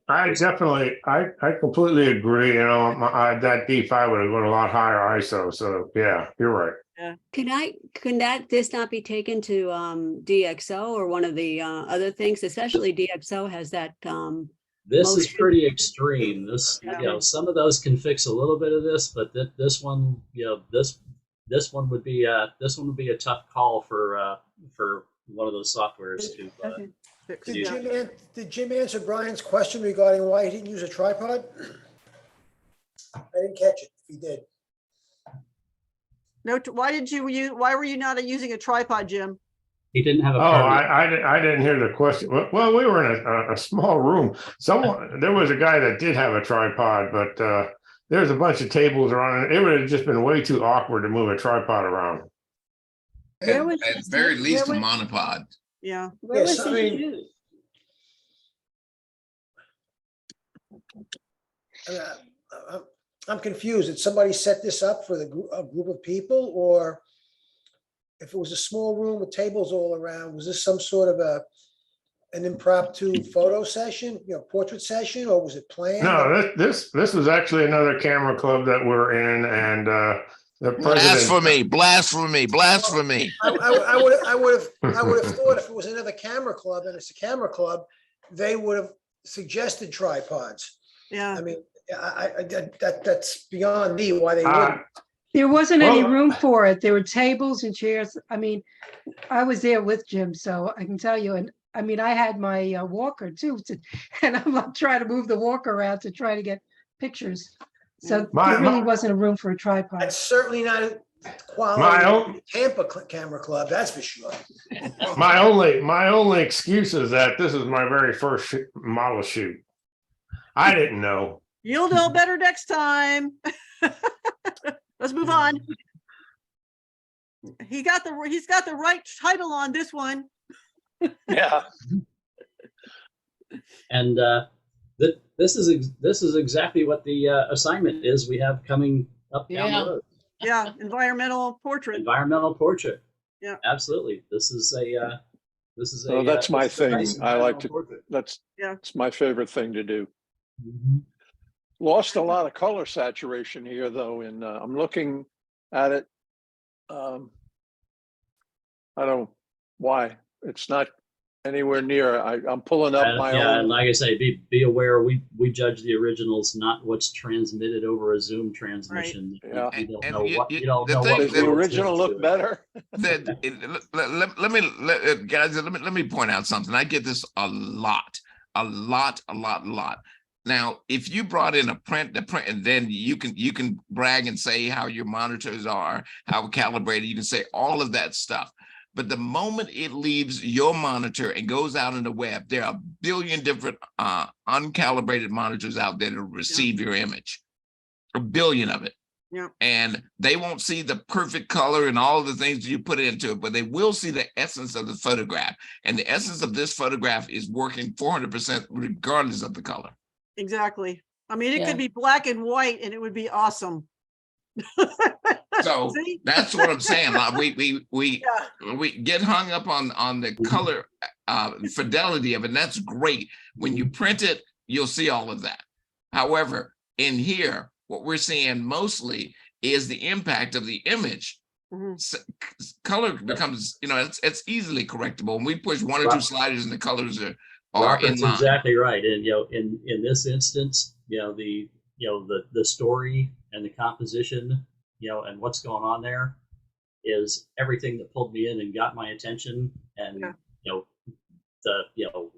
Q: I definitely, I completely agree. That D5 would have gone a lot higher ISO. So yeah, you're right.
A: Yeah.
G: Can this not be taken to DxO or one of the other things? Especially DxO has that
C: This is
G: motion.
C: pretty extreme. This, some of those can fix a little bit of this, but this one, this one would be a tough call for one of those softwares to.
L: Did Jim answer Brian's question regarding why he didn't use a tripod? I didn't catch it if he did.
A: No, why were you not using a tripod, Jim?
C: He didn't have a
Q: Oh,
C: permit.
Q: I didn't hear the question. Well, we were in a small room. There was a guy that did have a tripod, but there's a bunch of tables around. It would have just been way too awkward to move a tripod around.
I: At very least a monopod.
A: Yeah.
G: Where
L: Yes,
G: was
L: I
G: his
L: mean-
G: shoot?
L: I'm confused. Did somebody set this up for a group of people, or if it was a small room with tables all around, was this some sort of an impromptu photo session, portrait session, or was it planned?
Q: No, this was actually another camera club that we're in, and the president.
I: Blasphemy.
L: I would have thought if it was another camera club and it's a camera club, they would have suggested tripods.
A: Yeah.
L: I mean, that's beyond me why they wouldn't.
P: There wasn't any
Q: Well-
P: room for it. There were tables and chairs. I mean, I was there with Jim, so I can tell you. And I mean, I had my walker too, and I'm like trying to move the walker around to try to get pictures. So there really wasn't a room for a tripod.
L: That's certainly not quality
Q: My own-
L: Tampa camera club, that's for sure.
Q: My only excuse is that this is my very first model shoot. I didn't know.
A: You'll know better next time. Let's move on. He's got the right title on this one.
E: Yeah.
C: And this is exactly what the assignment is we have coming up down the road.
A: Yeah, environmental portrait.
C: Environmental portrait.
A: Yeah,
C: absolutely. This is a.
R: Well, that's my
C: this is a
R: thing.
C: nice
R: I like to.
C: environmental portrait.
R: It's my favorite thing to do.
C: Mm-hmm.
R: Lost a lot of color saturation here, though. And I'm looking at it. I don't know why it's not anywhere near. I'm pulling up my
C: and
R: own.
C: like I say, be aware. We judge the originals, not what's transmitted over a Zoom transmission.
R: Yeah.
C: You don't
I: And
C: know what. You don't
I: the
C: know
I: thing-
C: what.
R: Does the original look better?
I: Let me point out something. I get this a lot. Now, if you brought in the print, and then you can brag and say how your monitors are, how calibrated. You can say all of that stuff. But the moment it leaves your monitor and goes out in the web, there are a billion different uncalibrated monitors out there to receive your image. A billion of it.
A: Yeah.
I: And they won't see the perfect color and all of the things you put into it, but they will see the essence of the photograph. And the essence of this photograph is working 400% regardless of the color.
A: Exactly. I mean, it
N: Yeah.
A: could be black and white and it would be awesome.
I: So
A: See?
I: that's what I'm saying. Like, we get hung up on the color fidelity of it. And that's great. When you print it, you'll see all of that. However, in here, what we're seeing mostly is the impact of the image. Color becomes, it's easily correctable. When we push one or two sliders and the colors are in
C: Robert's
I: line.
C: exactly right. And in this instance, the story and the composition, and what's going on there is everything that pulled me in and got my attention. And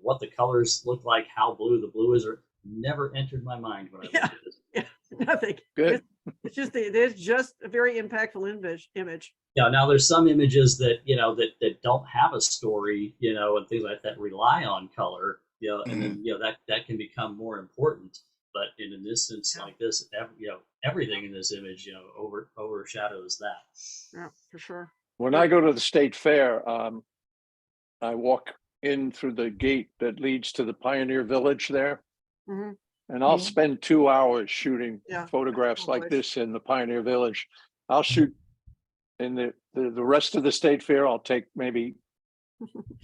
C: what the colors look like, how blue the blue is, or never entered my mind when I looked at this.
A: Yeah, nothing.
R: Good.
A: It's just a very impactful image.
C: Yeah. Now there's some images that that don't have a story, and things like that rely on color, and then that can become more important. But in an instance like this, everything in this image, overshadows that.
A: Yeah, for sure.
R: When I go to the state fair, I walk in through the gate that leads to the Pioneer Village there.
A: Mhm.
R: And I'll spend 2 hours shooting
A: Yeah.
R: photographs like this in the Pioneer Village. I'll shoot in the rest of the state fair. I'll take maybe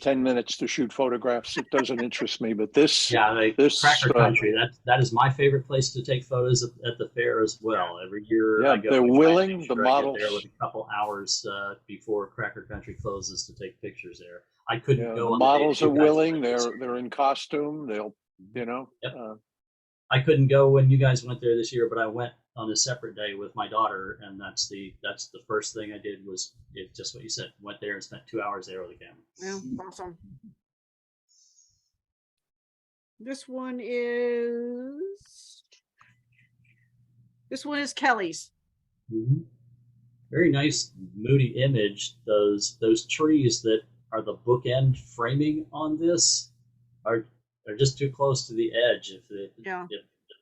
R: 10 minutes to shoot photographs. It doesn't interest me, but this,
C: Cracker Country, that is my favorite place to take photos at the fair as well. Every year,
R: yeah,
C: I go.
R: they're
C: I try to
R: willing.
C: make
R: The
C: sure I get
R: models
C: there with a couple hours before Cracker Country closes to take pictures there. I couldn't
R: yeah,
C: go.
R: the
C: on the day
R: models
C: that
R: are
C: you guys
R: willing.
C: went this
R: They're in costume. They'll,
C: Yep. I couldn't go when you guys went there this year, but I went on a separate day with my daughter, and that's the first thing I did was just what you said. Went there and spent 2 hours there with the camera.
A: Yeah, awesome. This one is Kelly's.
C: Mm-hmm. Very nice, moody image. Those trees that are the bookend framing on this are just too close to the edge. If the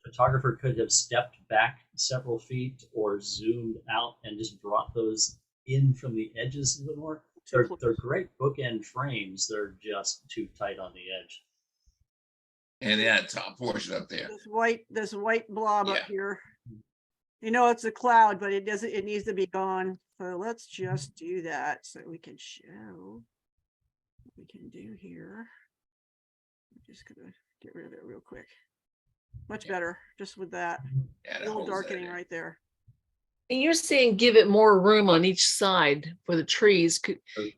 C: photographer could have stepped back several feet or zoomed out and just brought those in from the edges a little more, they're great bookend frames. They're just too tight on the edge.
I: And that top portion up there.
A: This white blob up here. It's a cloud, but it needs to be gone. So let's just do that so we can show what we can do here. I'm just gonna get rid of it real quick. Much better just with that. A little darkening right there.
N: And you're saying give it more room on each side for the trees.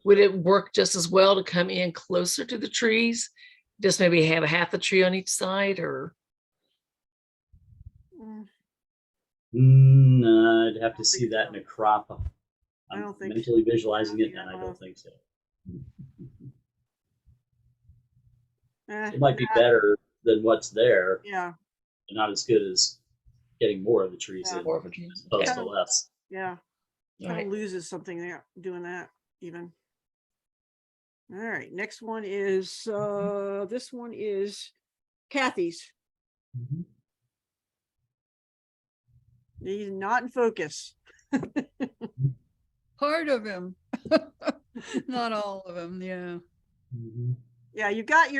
N: Would it work just as well to come in closer to the trees? Just maybe have half the tree on each side, or?
C: I'd have to see that in a crop.
A: I don't think
C: mentally visualizing it, and I don't think so. It might be better than what's there.
A: Yeah.
C: But not as good as getting more of the trees in,
N: More of the trees.
C: as opposed to less.
A: Yeah. Kind
N: Right.
A: of loses something there doing that even. All right, next one is this one is Kathy's. He's not in focus.
M: Part of him. Not all of them, yeah.
A: Yeah, you got the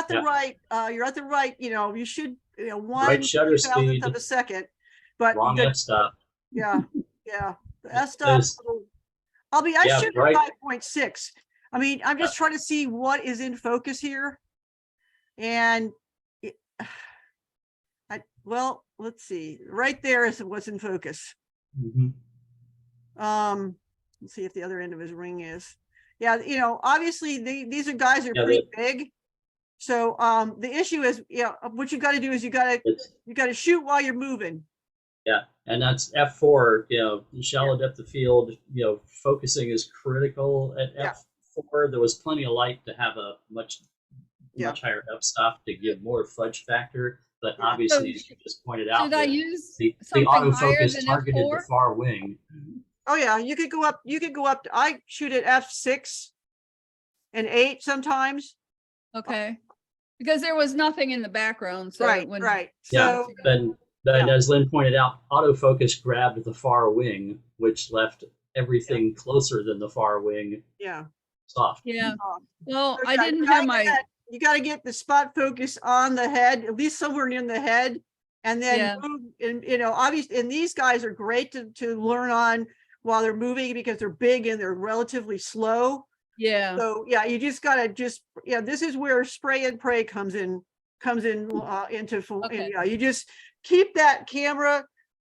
C: Yeah.
A: right you're at the right, you should one
C: Right shutter speed.
A: of a second. But
C: Wrong f-stop.
A: yeah. The f-stop I
C: Yeah,
A: shoot
C: right.
A: at 5.6. I mean, I'm just trying to see what is in focus here. And well, let's see. Right there is what's in focus. Let's see if the other end of his ring is. Yeah, obviously these are guys are pretty big. So the issue is, what you got to do is you got to shoot while you're moving.
C: Yeah, and that's F4. Shallow depth of field. Focusing is critical at F4. There was plenty of light to have a much higher f-stop to give more fudge factor. But obviously, as you just pointed out,
M: Should I use
C: the
M: something higher
C: autofocus
M: than
C: targeted the
M: F4?
C: far wing.
A: Oh yeah, you could go up. I shoot at F6 and 8 sometimes.
M: Okay. Because there was nothing in the background. So
A: Right.
C: Yeah,
A: So
C: then as Lynn pointed out, autofocus grabbed the far wing, which left everything closer than the far wing soft.
M: Yeah. Well,
A: So,
M: I didn't
A: you
M: have
A: gotta
M: my.
A: you got to get the spot focus on the head, at least somewhere near the head, and then move. And obviously, and these guys are great to learn on while they're moving because they're big and they're relatively slow.
M: Yeah.
A: So you just gotta this is where spray and pray comes in into full.
M: Okay.
A: And, you just keep that camera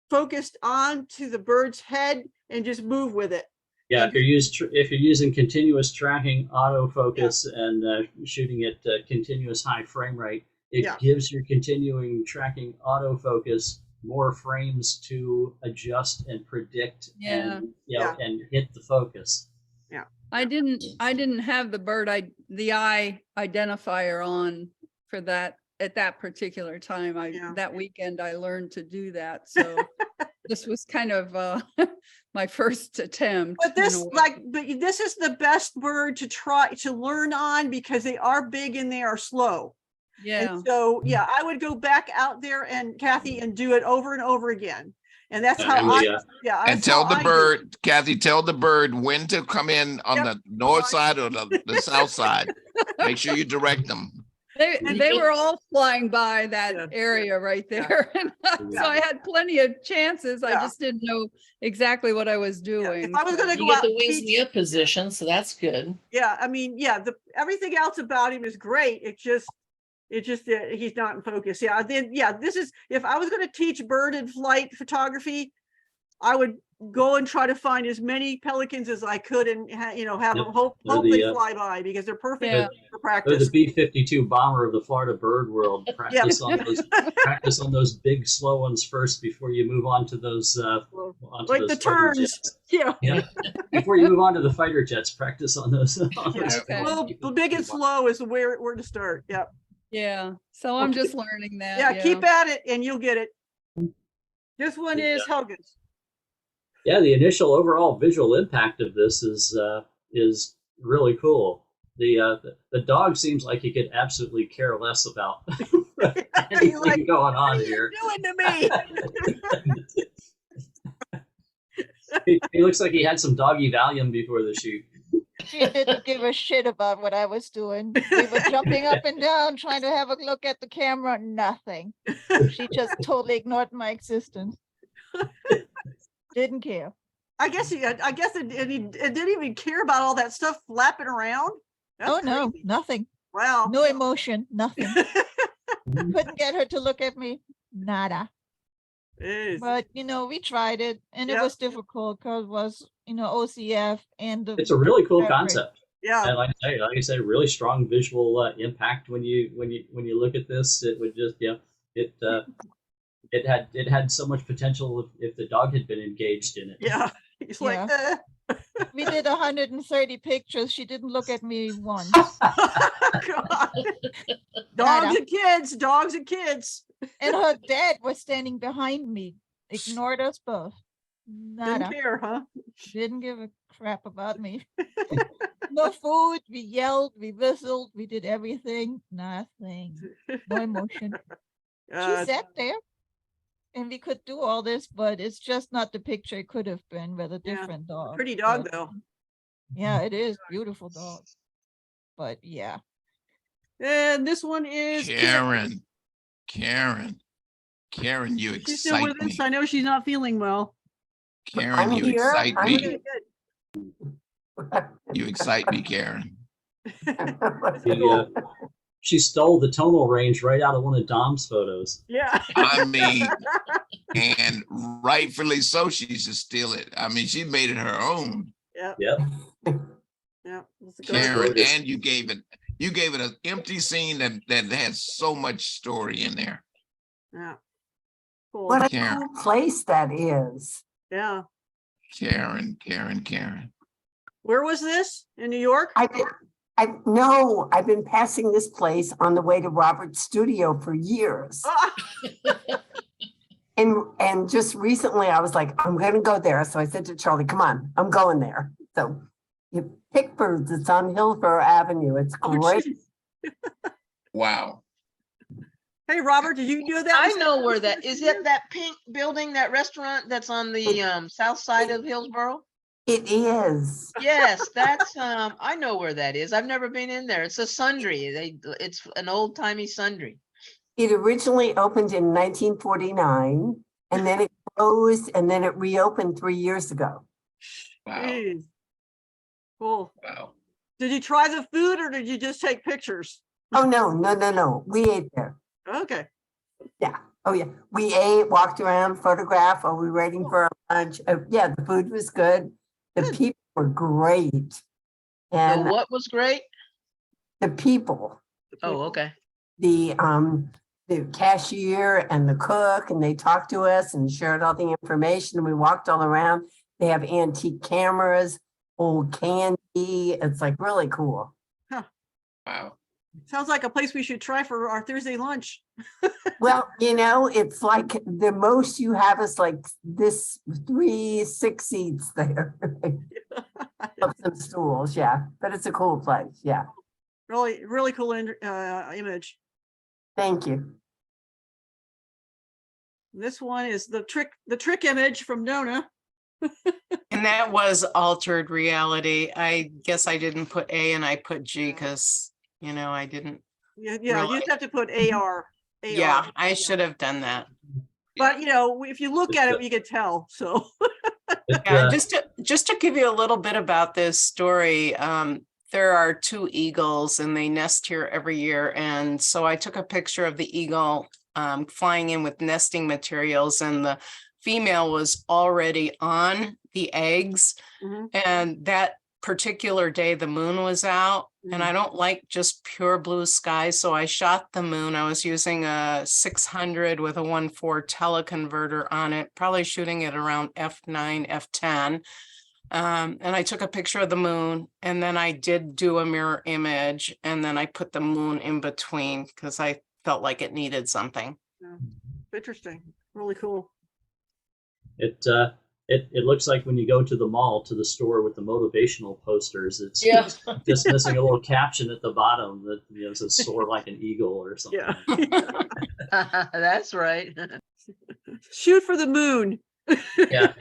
A: focused on to the bird's head and just move with it.
C: Yeah, if you're using continuous tracking autofocus and shooting at continuous high frame rate, it gives your continuing tracking autofocus more frames to adjust and predict and and hit the focus.
A: Yeah.
M: I didn't have the eye identifier on for that at that particular time. That weekend I learned to do that. So this was kind of my first attempt.
A: But this this is the best bird to try to learn on because they are big and they are slow.
M: Yeah.
A: And so I would go back out there and Kathy and do it over and over again. And that's how
I: and tell the bird, Kathy, tell the bird when to come in on the north side or the south side. Make sure you direct them.
M: They were all flying by that area right there. So I had plenty of chances. I just didn't know exactly what I was doing.
A: If I was going to
N: You
A: go
N: get
A: out
N: the
A: and
N: wings in
A: teach-
N: the up position, so that's good.
A: Yeah, I mean, everything else about him is great. It's just he's not in focus. This is, if I was going to teach bird and flight photography, I would go and try to find as many pelicans as I could and have them hope they fly by because they're perfect for
C: Or
A: practice.
C: the B-52 bomber of the Florida bird world. Practice on those big slow ones first before you move on to those
A: like the turns.
C: Yeah. Before you move on to the fighter jets, practice on those.
A: The big and slow is where to start. Yeah.
M: Yeah. So I'm just learning that.
A: Keep at it and you'll get it. This one is Helga's.
C: Yeah, the initial overall visual impact of this is really cool. The dog seems like he could absolutely care less about anything going on here.
A: Doing to
C: me. He looks like he had some doggy Valium before the shoot.
V: She didn't give a shit about what I was doing. We were jumping up and down, trying to have a look at the camera. Nothing. She just totally ignored my existence. Didn't care.
A: I guess it didn't even care about all that stuff flapping around. That's
V: no,
A: crazy.
V: nothing.
A: Wow.
V: No emotion, nothing. Couldn't get her to look at me. Nada. But we tried it and it was difficult because it was OCF and
C: it's a really cool concept.
A: Yeah.
C: And like I say, really strong visual impact when you look at this. It would just it had so much potential if the dog had been engaged in it.
A: Yeah. He's like,
V: we did 130 pictures. She didn't look at me once.
A: God. Dogs and kids.
V: And her dad was standing behind me, ignored us both. Nada.
A: Didn't care, huh?
V: Didn't give a crap about me. No food. We yelled, we whistled, we did everything. Nothing. No emotion. She sat there. And we could do all this, but it's just not the picture it could have been with a different dog.
A: Pretty dog, though.
V: Yeah, it is. Beautiful dog. But yeah.
A: And this one is
I: Karen, you
A: she's still
I: excite
A: with
I: me.
A: us. I know she's not feeling well.
I: Karen, you excite me. You excite me, Karen.
C: She stole the tonal range right out of one of Dom's photos.
A: Yeah.
I: I mean, and rightfully so, she should steal it. I mean, she made it her own.
A: Yeah. Yeah.
I: Karen, and you gave it an empty scene that had so much story in there.
A: Yeah. Cool.
J: What a
I: Karen.
J: cool place that is.
A: Yeah.
I: Karen.
V: Where was this? In New York?
J: No, I've been passing this place on the way to Robert's studio for years. And just recently I was like, I'm going to go there. So I said to Charlie, come on, I'm going there. So you pick birds. It's on Hillsborough Avenue. It's great.
I: Wow.
A: Hey, Robert, did you do that?
K: I know where that is. It that pink building, that restaurant that's on the south side of Hillsborough?
J: It is.
K: Yes, that's I know where that is. I've never been in there. It's a sundry. It's an old timey sundry.
J: It originally opened in 1949 and then it closed and then it reopened 3 years ago.
I: Wow.
A: Jeez. Cool.
I: Wow.
A: Did you try the food or did you just take pictures?
J: Oh, no. We ate there.
A: Okay.
J: Yeah. Oh, yeah. We ate, walked around, photographed. Are we waiting for our lunch? Yeah, the food was good. The people were great.
K: So
J: And
K: what was great?
J: the people,
K: Oh, okay.
J: the cashier and the cook, and they talked to us and shared all the information. We walked all around. They have antique cameras, old candy. It's like really cool.
I: Wow.
A: Sounds like a place we should try for our Thursday lunch.
J: Well, it's like the most you have is like this 6 seats there. Of some stools, yeah, but it's a cool place, yeah.
A: Really, really cool image.
J: Thank you.
A: This one is the trick image from Nona.
S: And that was altered reality. I guess I didn't put A and I put G because, I didn't.
A: Yeah,
S: realize.
A: you just have to put AR.
S: Yeah, I should have done that.
A: But if you look at it, you can tell. So
S: yeah, just to give you a little bit about this story, there are 2 eagles and they nest here every year. And so I took a picture of the eagle flying in with nesting materials, and the female was already on the eggs. And that particular day the moon was out, and I don't like just pure blue sky, so I shot the moon. I was using a 600 with a 1.4 teleconverter on it, probably shooting it around f9 f10, and I took a picture of the moon, and then I did do a mirror image, and then I put the moon in between because I felt like it needed something.
A: Interesting, really cool.
C: It looks like when you go to the mall, to the store with the motivational posters, it's just missing a little caption at the bottom that says "soar like an eagle" or something.
A: Yeah.
K: That's right.
A: Shoot for the moon.
C: Yeah.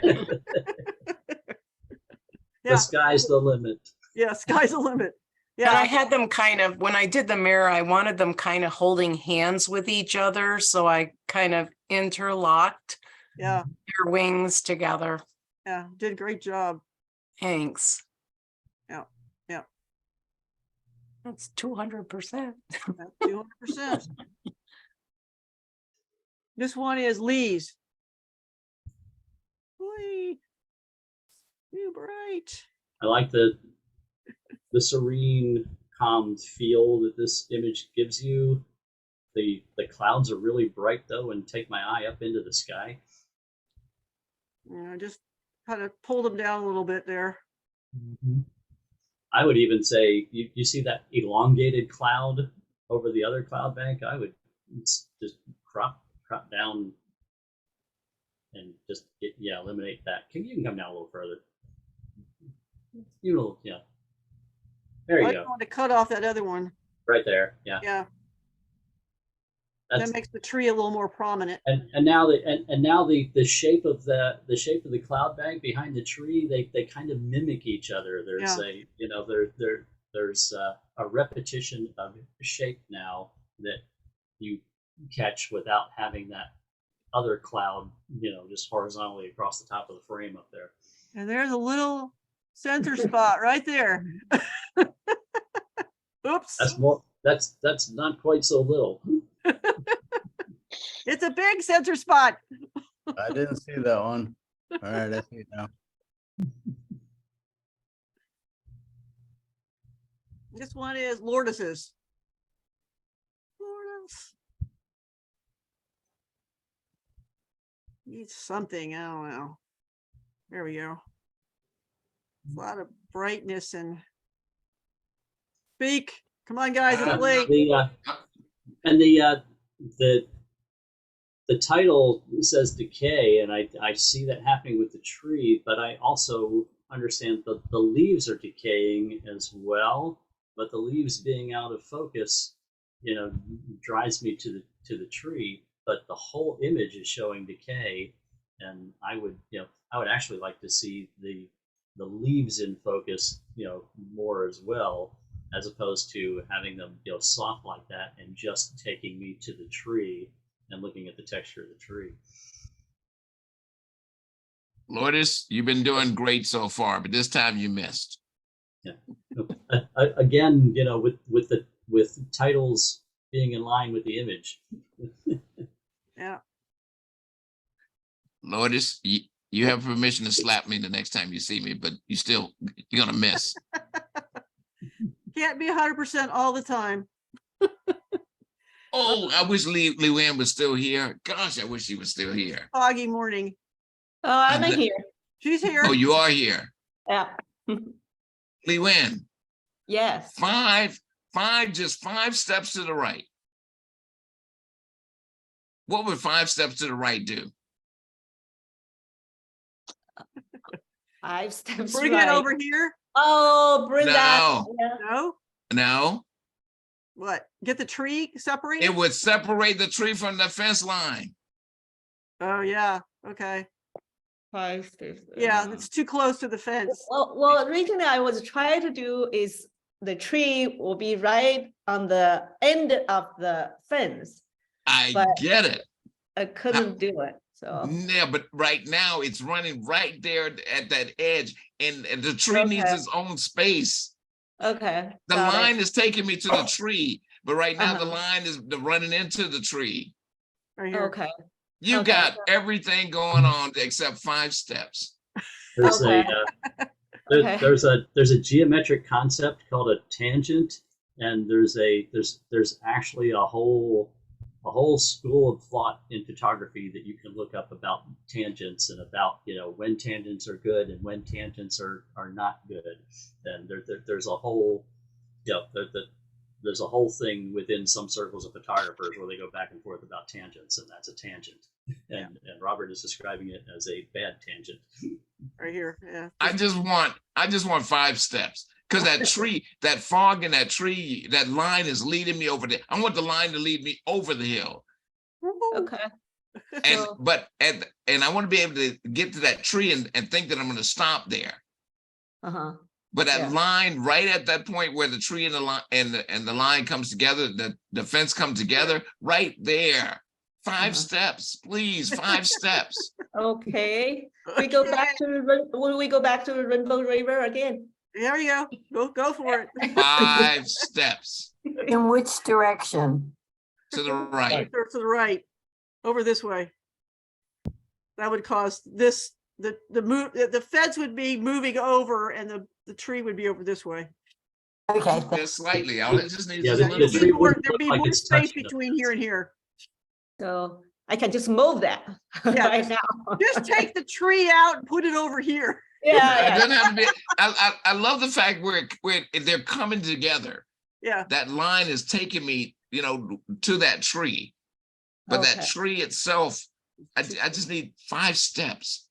C: The sky's the limit.
A: Yeah, sky's the limit.
S: Yeah, I had them when I did the mirror, I wanted them kind of holding hands with each other, so I kind of interlocked.
A: Yeah.
S: Their wings together.
A: Yeah, did a great job.
S: Thanks.
A: Yeah.
S: That's 200%.
A: 200%. This one is Lee's. Lee, you bright.
C: I like the serene, calm feel that this image gives you. The clouds are really bright though, and take my eye up into the sky.
A: Just kind of pulled them down a little bit there.
C: I would even say, you see that elongated cloud over the other cloud bank? I would just crop down and just eliminate that. You can come down a little further. Yeah. There you go.
A: I want to cut off that other one.
C: Right there. Yeah.
A: Yeah. That makes the tree a little more prominent.
C: And now the shape of the cloud bank behind the tree, they kind of mimic each other. There's there's a repetition of shape now that you catch without having that other cloud, just horizontally across the top of the frame up there.
A: And there's a little center spot right there. Oops.
C: That's not quite so little.
A: It's a big center spot.
T: I didn't see that one. All right, I see it now.
A: This one is Lourdes's. Lourdes. Needs something, I don't know. There we go. A lot of brightness and speak. Come on, guys, it's late.
C: The title says decay, and I see that happening with the tree, but I also understand that the leaves are decaying as well. But the leaves being out of focus, drives me to the tree. But the whole image is showing decay, and I would actually like to see the leaves in focus, more as well, as opposed to having them soft like that and just taking me to the tree and looking at the texture of the tree.
I: Lourdes, you've been doing great so far, but this time you missed.
C: Yeah. Again, with titles being in line with the image.
A: Yeah.
I: Lourdes, you have permission to slap me the next time you see me, but you're gonna miss.
A: Can't be 100% all the time.
I: Oh, I wish Luann was still here. Gosh, I wish she was still here.
A: Foggy morning.
B: Oh, I'm here.
A: She's here.
I: Oh, you are here.
B: Yeah.
I: Luann,
B: Yes.
I: just 5 steps to the right. What would 5 steps to the right do?
B: 5 steps
A: Bring
B: right.
A: it over here.
B: Oh, bring that.
I: No.
B: Yeah.
A: No.
I: No,
A: What? Get the tree separated?
I: it would separate the tree from the fence line.
A: Oh, yeah. Okay.
B: 5 steps.
A: Yeah, it's too close to the fence.
B: Well, originally I was trying to do is the tree will be right on the end of the fence.
I: I
B: But
I: get it.
B: I couldn't do it. So
I: Yeah, but right now it's running right there at that edge, and the tree needs
B: Okay.
I: its own space.
B: okay.
I: The
B: got it.
I: line is taking me to the tree, but right now the
B: Uh-huh.
I: line is running into the tree.
A: Right here.
B: Okay.
I: You
B: Okay.
I: got everything going on except 5 steps.
C: There's
B: Okay.
C: a
B: Okay.
C: there's a geometric concept called a tangent, and there's actually a whole school of thought in photography that you can look up about tangents and about, when tangents are good and when tangents are not good. And there's a whole there's a whole thing within some circles of photographers where they go back and forth about tangents, and that's a tangent. And Robert is describing it as a bad tangent.
A: Right here. Yeah.
I: I just want 5 steps, because that tree, that fog in that tree, that line is leading me over there. I want the line to lead me over the hill.
B: Okay.
I: And
B: So-
I: and I want to be able to get to that tree and think that I'm going to stop there.
B: Uh-huh.
I: But that
B: Yeah.
I: line right at that point where the tree and the line and the line comes together, the fence comes together, right there. 5 steps, please, 5 steps.
B: Okay. We go back to will we go back to the Rainbow River again?
A: There you go. Go for it.
I: 5 steps
J: In which direction?
I: to the right.
A: To the right. Over this way. That would cause this the fence would be moving over and the tree would be over this way.
J: Okay.
I: Just slightly. I just need
C: Yeah,
I: just a
C: the
I: little
C: tree
I: bit.
C: wouldn't
A: There'd
C: look
A: be
C: like
A: more
C: it's
A: space
C: touching the
A: between here and here.
B: So I can just move that
A: Yeah,
B: right now.
A: Just take the tree out and put it over here.
I: It
B: Yeah,
I: doesn't have to be. I love the fact where they're coming together.
A: Yeah.
I: That line is taking me, to that tree. But that
B: Okay.
I: tree itself, I just need 5 steps.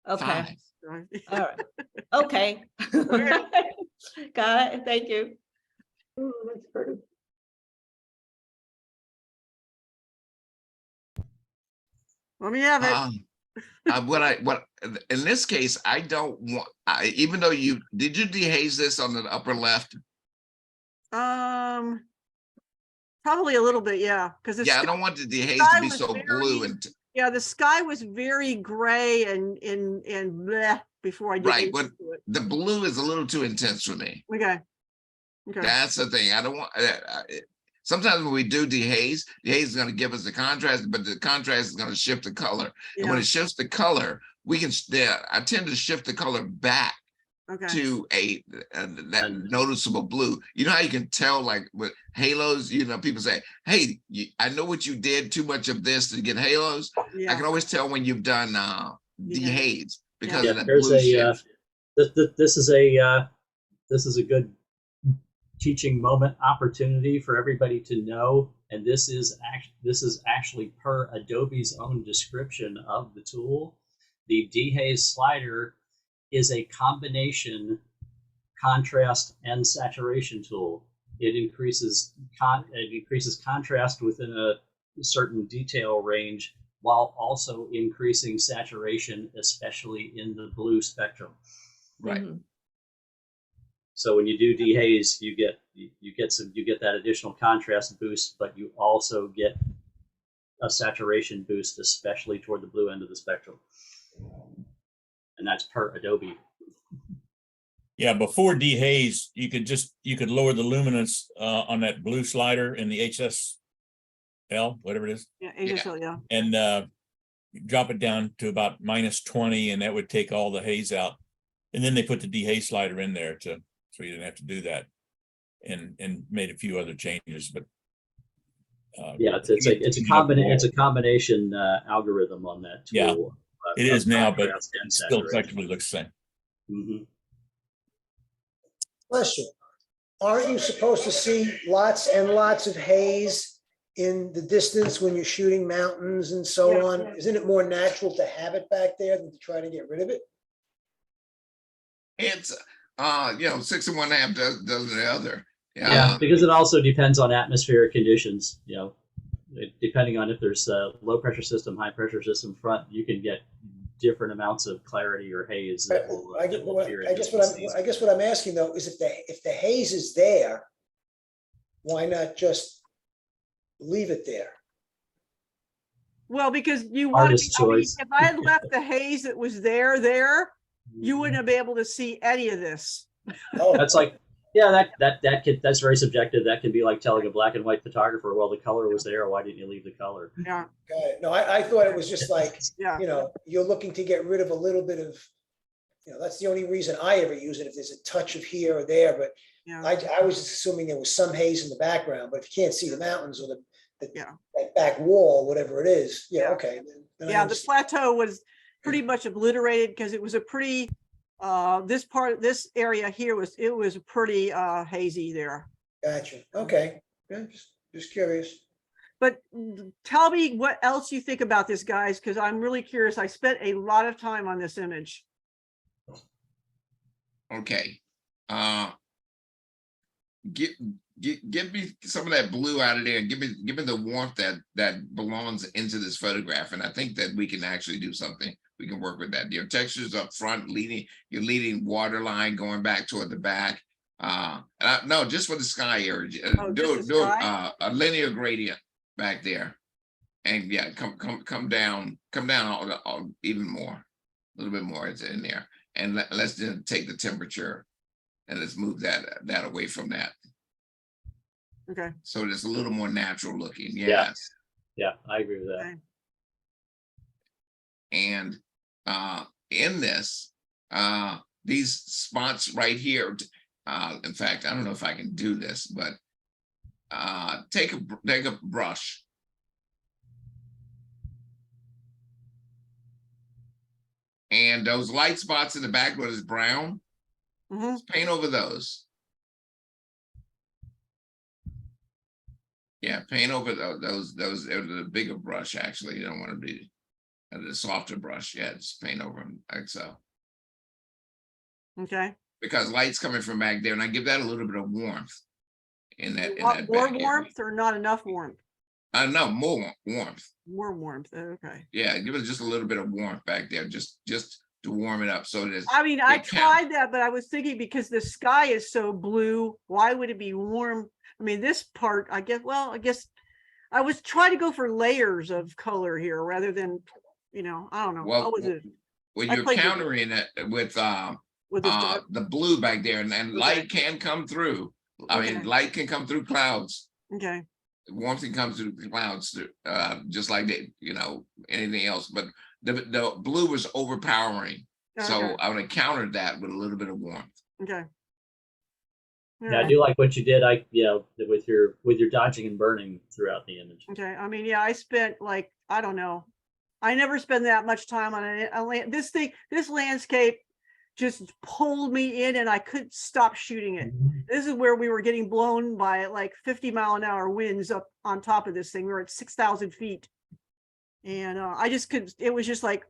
B: Okay.
I: 5.
B: All right. Okay. Got it. Thank you.
U: Ooh, that's pretty.
A: Let me have it.
I: What in this case, I don't want, even though did you dehaze this on the upper left?
A: Probably a little bit, yeah. Because
I: Yeah, I don't want the dehaze
A: sky
I: to be
A: was
I: so
A: very-
I: blue and,
A: yeah, the sky was very gray and bleh before I did
I: right,
A: anything
I: but
A: to it.
I: the blue is a little too intense for me.
A: Okay. Okay.
I: That's the thing. I don't want, sometimes when we do dehaze is going to give us the contrast, but the contrast is going to shift the color. And when
A: Yeah.
I: it shifts the color, I tend to shift the color back
A: Okay.
I: to that noticeable blue. You know how you can tell, like with halos, people say, hey, I know what you did, too much of this to get halos. I
A: Yeah.
I: can always tell when you've done dehaze because
C: Yeah,
I: of that
C: there's
I: blue
C: a
I: shift.
C: this is a good teaching moment opportunity for everybody to know, and this is actually per Adobe's own description of the tool. The dehaze slider is a combination contrast and saturation tool. It increases contrast within a certain detail range while also increasing saturation, especially in the blue spectrum.
I: Right.
B: Mhm.
C: So when you do dehaze, you get that additional contrast boost, but you also get a saturation boost, especially toward the blue end of the spectrum. And that's per Adobe.
H: Yeah, before dehaze, you could lower the luminance on that blue slider in the HSL, whatever it is.
A: Yeah, HSL, yeah.
H: And drop it down to about -20, and that would take all the haze out. And then they put the dehaze slider in there so you didn't have to do that, and made a few other changes, but.
C: Yeah, it's a combination algorithm on that tool.
H: Yeah, it is now, but
C: contrast and
H: it still
C: saturation.
H: effectively looks the same.
C: Mhm.
L: Question. Aren't you supposed to see lots and lots of haze in the distance when you're shooting mountains and so on? Isn't it more natural to have it back there than to try to get rid of it?
I: It's, 6 and 1/2 does the other.
C: Yeah, because it also depends on atmospheric conditions. Depending on if there's a low pressure system, high pressure system front, you can get different amounts of clarity or haze. That will,
L: I guess what I'm asking though is if the haze is there, why not just leave it there?
A: Well, because you want,
C: Artist choice.
A: if I had left the haze that was there, you wouldn't have been able to see any of this.
C: That's like, yeah, that's very subjective. That can be like telling a black and white photographer, well, the color was there, why didn't you leave the color?
A: Yeah.
L: Got it. No, I thought it was just like, you're looking to get rid of a little bit of, that's the only reason I ever use it, if there's a touch of here or there, but I was just assuming there was some haze in the background, but if you can't see the mountains or that back wall, whatever it is, okay. Then
A: the plateau was pretty much obliterated because it was a pretty, this area here was pretty hazy there.
L: Gotcha. Okay. Yeah, just curious.
A: But tell me what else you think about this, guys, because I'm really curious. I spent a lot of time on this image.
I: Okay. Give me some of that blue out of there, and give me the warmth that belongs into this photograph. And I think that we can actually do something. We can work with that. Your textures up front, your leading water line going back toward the back. No, just for the sky area. Do a linear gradient back there, and come down all, even more, a little bit more is in there, and let's just take the temperature, and let's move that away from that.
A: Okay.
I: So it's a little more natural looking.
C: Yes. Yeah, I agree with that.
A: Okay.
I: And in this, these spots right here, in fact, I don't know if I can do this, but take a brush. And those light spots in the back where it's brown, paint over those. Yeah, paint over those the bigger brush, actually. You don't want to be the softer brush. Yeah, just paint over them like so.
A: Okay.
I: Because light's coming from back there, and I give that a little bit of warmth in that.
A: More warmth or not enough warmth?
I: No, more warmth.
A: More warmth. Okay.
I: Yeah, give it just a little bit of warmth back there, just to warm it up. So that
A: I mean, I tried that, but I was thinking because the sky is so blue, why would it be warm? I mean, this part, I guess I was trying to go for layers of color here rather than, I don't know.
I: Well,
A: how was it?
I: Well, you're countering it with the blue back there, and light can come through. I mean, light can come through clouds.
A: Okay.
I: Warmth can come through the clouds, just like anything else. But the blue was overpowering, so I would have countered that with a little bit of warmth.
A: Okay.
C: Yeah, I do like what you did. With your dodging and burning throughout the image.
A: Okay. I mean, I spent I don't know. I never spend that much time on this landscape just pulled me in and I couldn't stop shooting it. This is where we were getting blown by 50-mile-an-hour winds up on top of this thing. We were at 6,000 feet. And I just couldn't, it was just like,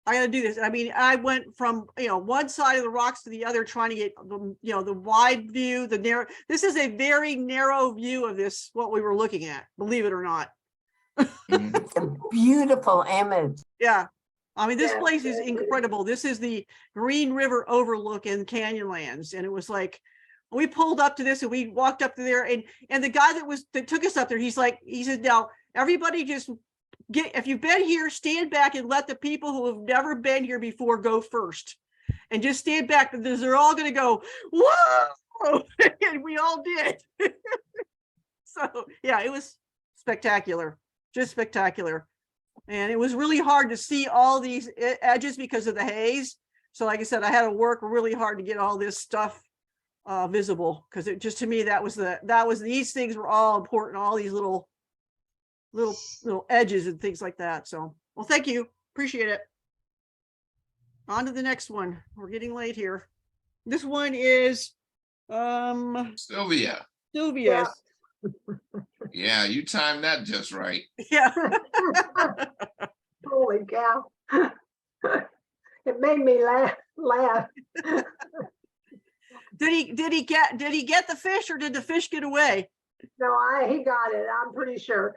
A: I got to do this. I mean, I went from, one side of the rocks to the other, trying to get the wide view, the narrow. This is a very narrow view of this, what we were looking at, believe it or not.
J: It's a beautiful image.
A: Yeah. I mean, this place is incredible. This is the Green River overlook in Canyonlands. And it was like, we pulled up to this and we walked up to there, and the guy that took us up there, he said, now everybody just if you've been here, stand back and let the people who have never been here before go first, and just stand back because they're all going to go, whoa. And we all did. So yeah, it was spectacular, just spectacular. And it was really hard to see all these edges because of the haze. So like I said, I had to work really hard to get all this stuff visible, because it just, to me, these things were all important, all these little edges and things like that. So, well, thank you. Appreciate it. On to the next one. We're getting late here. This one is
I: Sylvia.
A: Sylvia.
I: Yeah, you timed that just right.
A: Yeah.
U: Holy cow. It made me laugh.
A: Did he get the fish, or did the fish get away?
U: No, he got it. I'm pretty sure.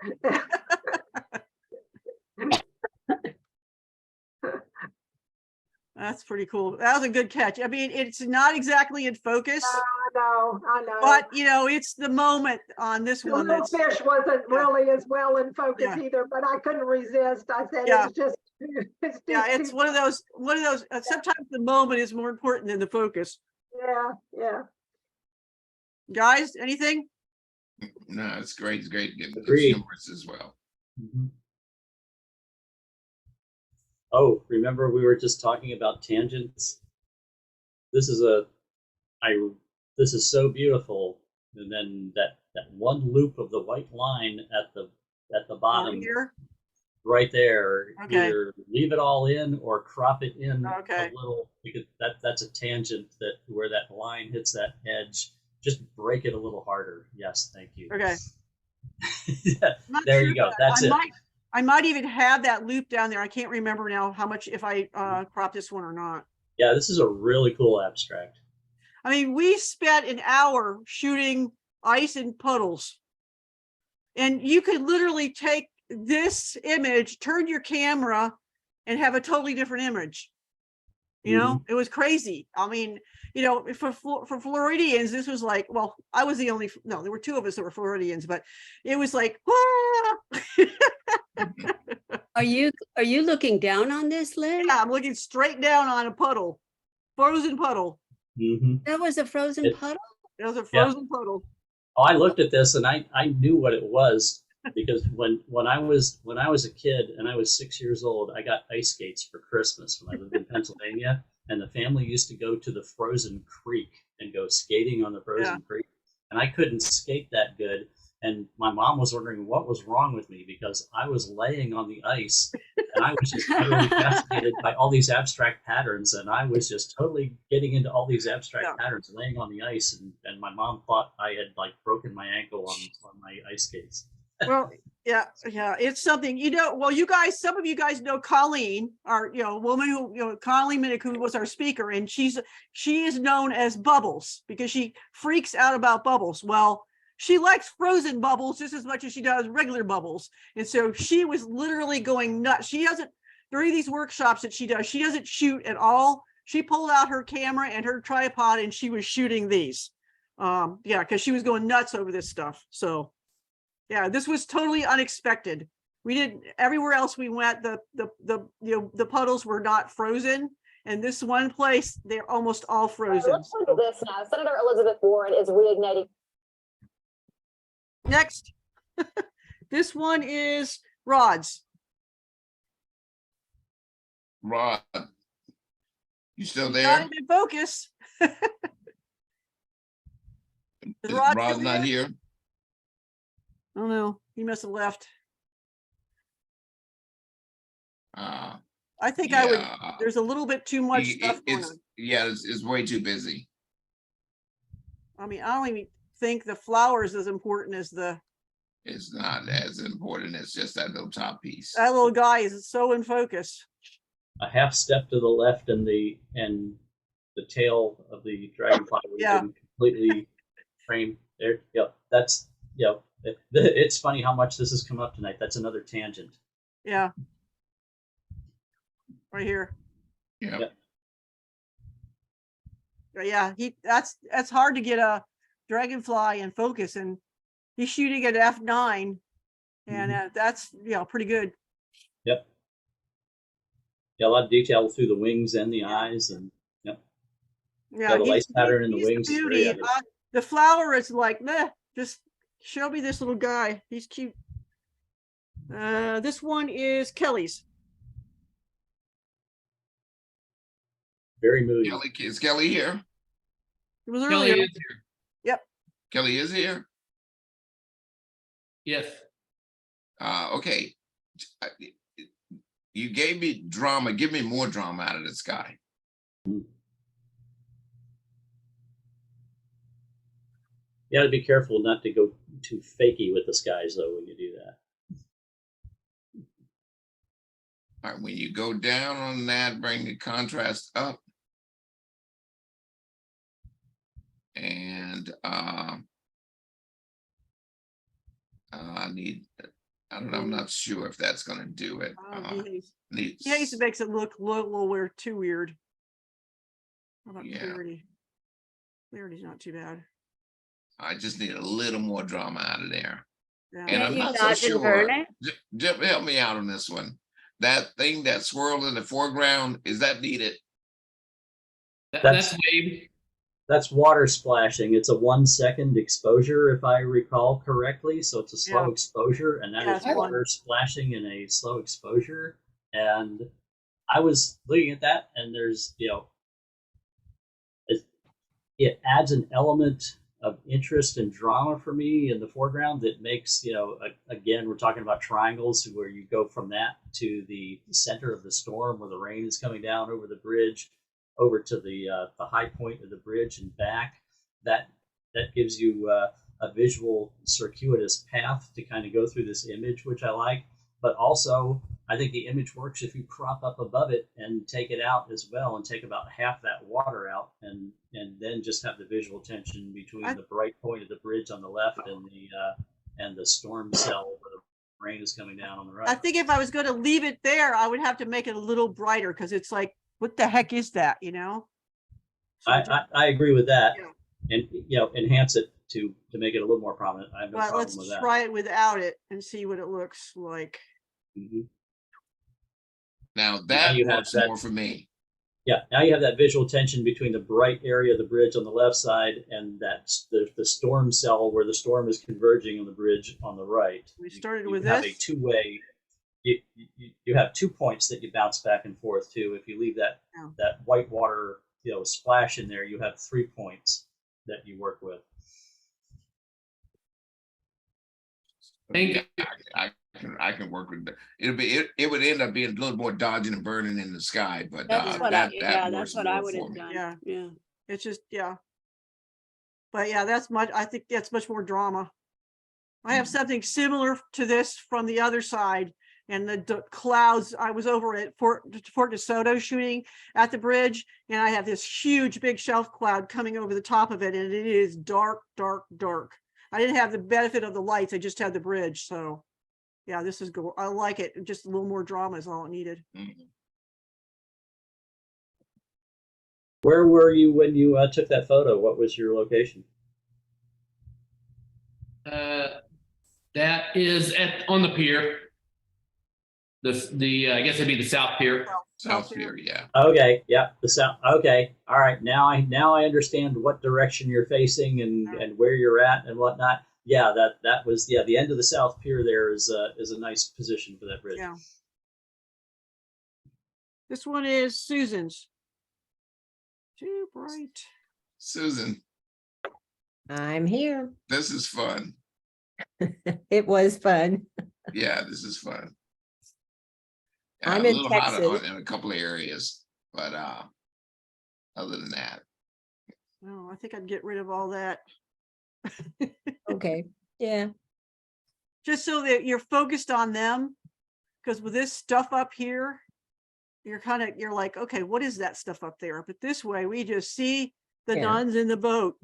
A: That's pretty cool. That was a good catch. I mean, it's not exactly in focus.
U: I know.
A: But it's the moment on this
U: The
A: one.
U: little fish wasn't really as well in focus
A: Yeah.
U: either, but I couldn't resist. I said,
A: Yeah.
U: it's just,
A: it's one of those, sometimes the moment is more important than the focus.
U: Yeah.
A: Guys, anything?
I: No, it's great. It's great. It's
C: Agreed.
I: humorous as well.
C: Oh, remember we were just talking about tangents? This is so beautiful. And then that one loop of the white line at the bottom
A: Here?
C: right there,
A: Okay.
C: either leave it all in or crop it in
A: Okay.
C: a little, because that's a tangent that where that line hits that edge. Just break it a little harder. Yes, thank you.
A: Okay. Not
C: There
A: sure
C: you go.
A: that-
C: That's it.
A: I might even have that loop down there. I can't remember now how much, if I crop this one or not.
C: Yeah, this is a really cool abstract.
A: I mean, we spent an hour shooting ice and puddles. And you could literally take this image, turn your camera, and have a totally different image. You know, it was crazy. I mean, for Floridians, this was like, well, I was the only, no, there were two of us that were Floridians, but it was like,
G: Are you looking down on this, Lynn?
A: Yeah, I'm looking straight down on a puddle, frozen puddle.
G: That was a frozen puddle?
A: It was a frozen puddle.
C: Oh, I looked at this and I knew what it was, because when I was a kid and I was 6 years old, I got ice skates for Christmas when I lived in Pennsylvania, and the family used to go to the frozen creek and go skating on the frozen creek, and I couldn't skate that good. And my mom was wondering what was wrong with me, because I was laying on the ice and I was just totally fascinated by all these abstract patterns. And I was just totally getting into all these abstract patterns laying on the ice. And my mom thought I had like broken my ankle on my ice skates.
A: Well, yeah, it's something, well, some of you guys know Colleen, our, woman who, Colleen Minnick, who was our speaker, and she is known as Bubbles because she freaks out about bubbles. Well, she likes frozen bubbles just as much as she does regular bubbles. And so she was literally going nuts. During these workshops that she doesn't shoot at all. She pulled out her camera and her tripod and she was shooting these. Because she was going nuts over this stuff. So yeah, this was totally unexpected. We didn't, everywhere else we went, the puddles were not frozen. And this one place, they're almost all frozen.
D: Let's look at this now. Senator Elizabeth Warren is reigniting.
A: Next, this one is rods.
I: Rod, you still there?
A: Got it in focus.
I: Is Rod's not here?
A: Oh no, he must have left. I think there's a little bit too much stuff going on.
I: Yeah, it's way too busy.
A: I mean, I don't even think the flowers as important as
I: It's not as important as just that little top piece.
A: that little guy is so in focus.
C: A half step to the left and the tail of the dragonfly would have been completely framed there. It's funny how much this has come up tonight. That's another tangent.
A: Yeah. Right here.
I: Yeah.
A: Yeah, that's hard to get a dragonfly in focus, and he's shooting at f9, and that's pretty good.
C: Yep. Yeah, a lot of detail through the wings and the eyes, and
A: Yeah,
C: the light pattern in the
A: he's
C: wings. is
A: beauty.
C: very evident.
A: The flower is like, meh, just show me this little guy. He's cute. This one is Kelly's.
C: Very moody.
I: Kelly, is Kelly here?
A: It was
F: Kelly
A: earlier.
F: is here.
A: Yep.
I: Kelly is here?
F: Yes.
I: Okay. You gave me drama. Give me more drama out of this guy.
C: You got to be careful not to go too fakey with the skies, though, when you do that.
I: All right, when you go down on that, bring the contrast up. And I don't know, I'm not sure if that's going to do it.
A: Haze makes it look a little weird, too weird. How about
I: Yeah.
A: clarity? Clarity's not too bad.
I: I just need a little more drama out of there.
A: Yeah.
I: And I'm not so
G: dodge and
I: sure.
G: burn it?
I: Jim, help me out on this one. That thing that swirled in the foreground, is that needed?
F: That's wave.
C: That's water splashing. It's a 1 second exposure, if I recall correctly. So it's a slow exposure, and that is water splashing in a slow exposure. And I was looking at that, and there's, it adds an element of interest and drama for me in the foreground that makes, again, we're talking about triangles where you go from that to the center of the storm where the rain is coming down over the bridge, over to the high point of the bridge and back. That gives you a visual circuitous path to kind of go through this image, which I like. But also, I think the image works if you crop up above it and take it out as well, and take about half that water out, and then just have the visual tension between the bright point of the bridge on the left and the storm cell where the rain is coming down on the right.
A: I think if I was going to leave it there, I would have to make it a little brighter, because it's like, what the heck is that?
C: I agree with that, and enhance it to make it a little more prominent. I have no problem
A: let's
C: with that.
A: try it without it and see what it looks like.
C: Mm-hmm.
I: Now that works more for me.
C: Yeah, now you have that visual tension between the bright area of the bridge on the left side and the storm cell where the storm is converging on the bridge on the right.
A: We started
C: you
A: with
C: have
A: this.
C: a two-way. You have 2 points that you bounce back and forth to. If you leave that white water splash in there, you have 3 points that you work with.
I: I can work with that. It would end up being a little more dodging and burning in the sky, but
G: That's what
I: that's
G: what I would have done.
A: Yeah. It's just, but I think that's much more drama. I have something similar to this from the other side, and the clouds. I was over at Fort DeSoto shooting at the bridge, and I have this huge big shelf cloud coming over the top of it, and it is dark, dark, dark. I didn't have the benefit of the lights. I just had the bridge. So yeah, this is good. I like it. Just a little more drama is all it needed.
C: Where were you when you took that photo? What was your location?
F: That is on the pier. The I guess it'd be the South Pier.
I: South Pier, yeah.
C: Okay, yeah, the south. Okay, all right. Now I understand what direction you're facing and where you're at and whatnot. Yeah, that was the end of the South Pier. There is a nice position for that bridge.
A: Yeah. This one is Susan's. Too bright.
I: Susan,
O: I'm here.
I: this is fun.
O: It was fun.
I: Yeah, this is fun.
O: I'm
I: a
O: in
I: little
O: Texas.
I: hotter in a couple of areas, but other than that,
A: Oh, I think I'd get rid of all that.
O: Okay. Yeah.
A: Just so that you're focused on them, because with this stuff up here, you're like, okay, what is that stuff up there? But this way we just see the
O: Yeah.
A: nuns in the boat.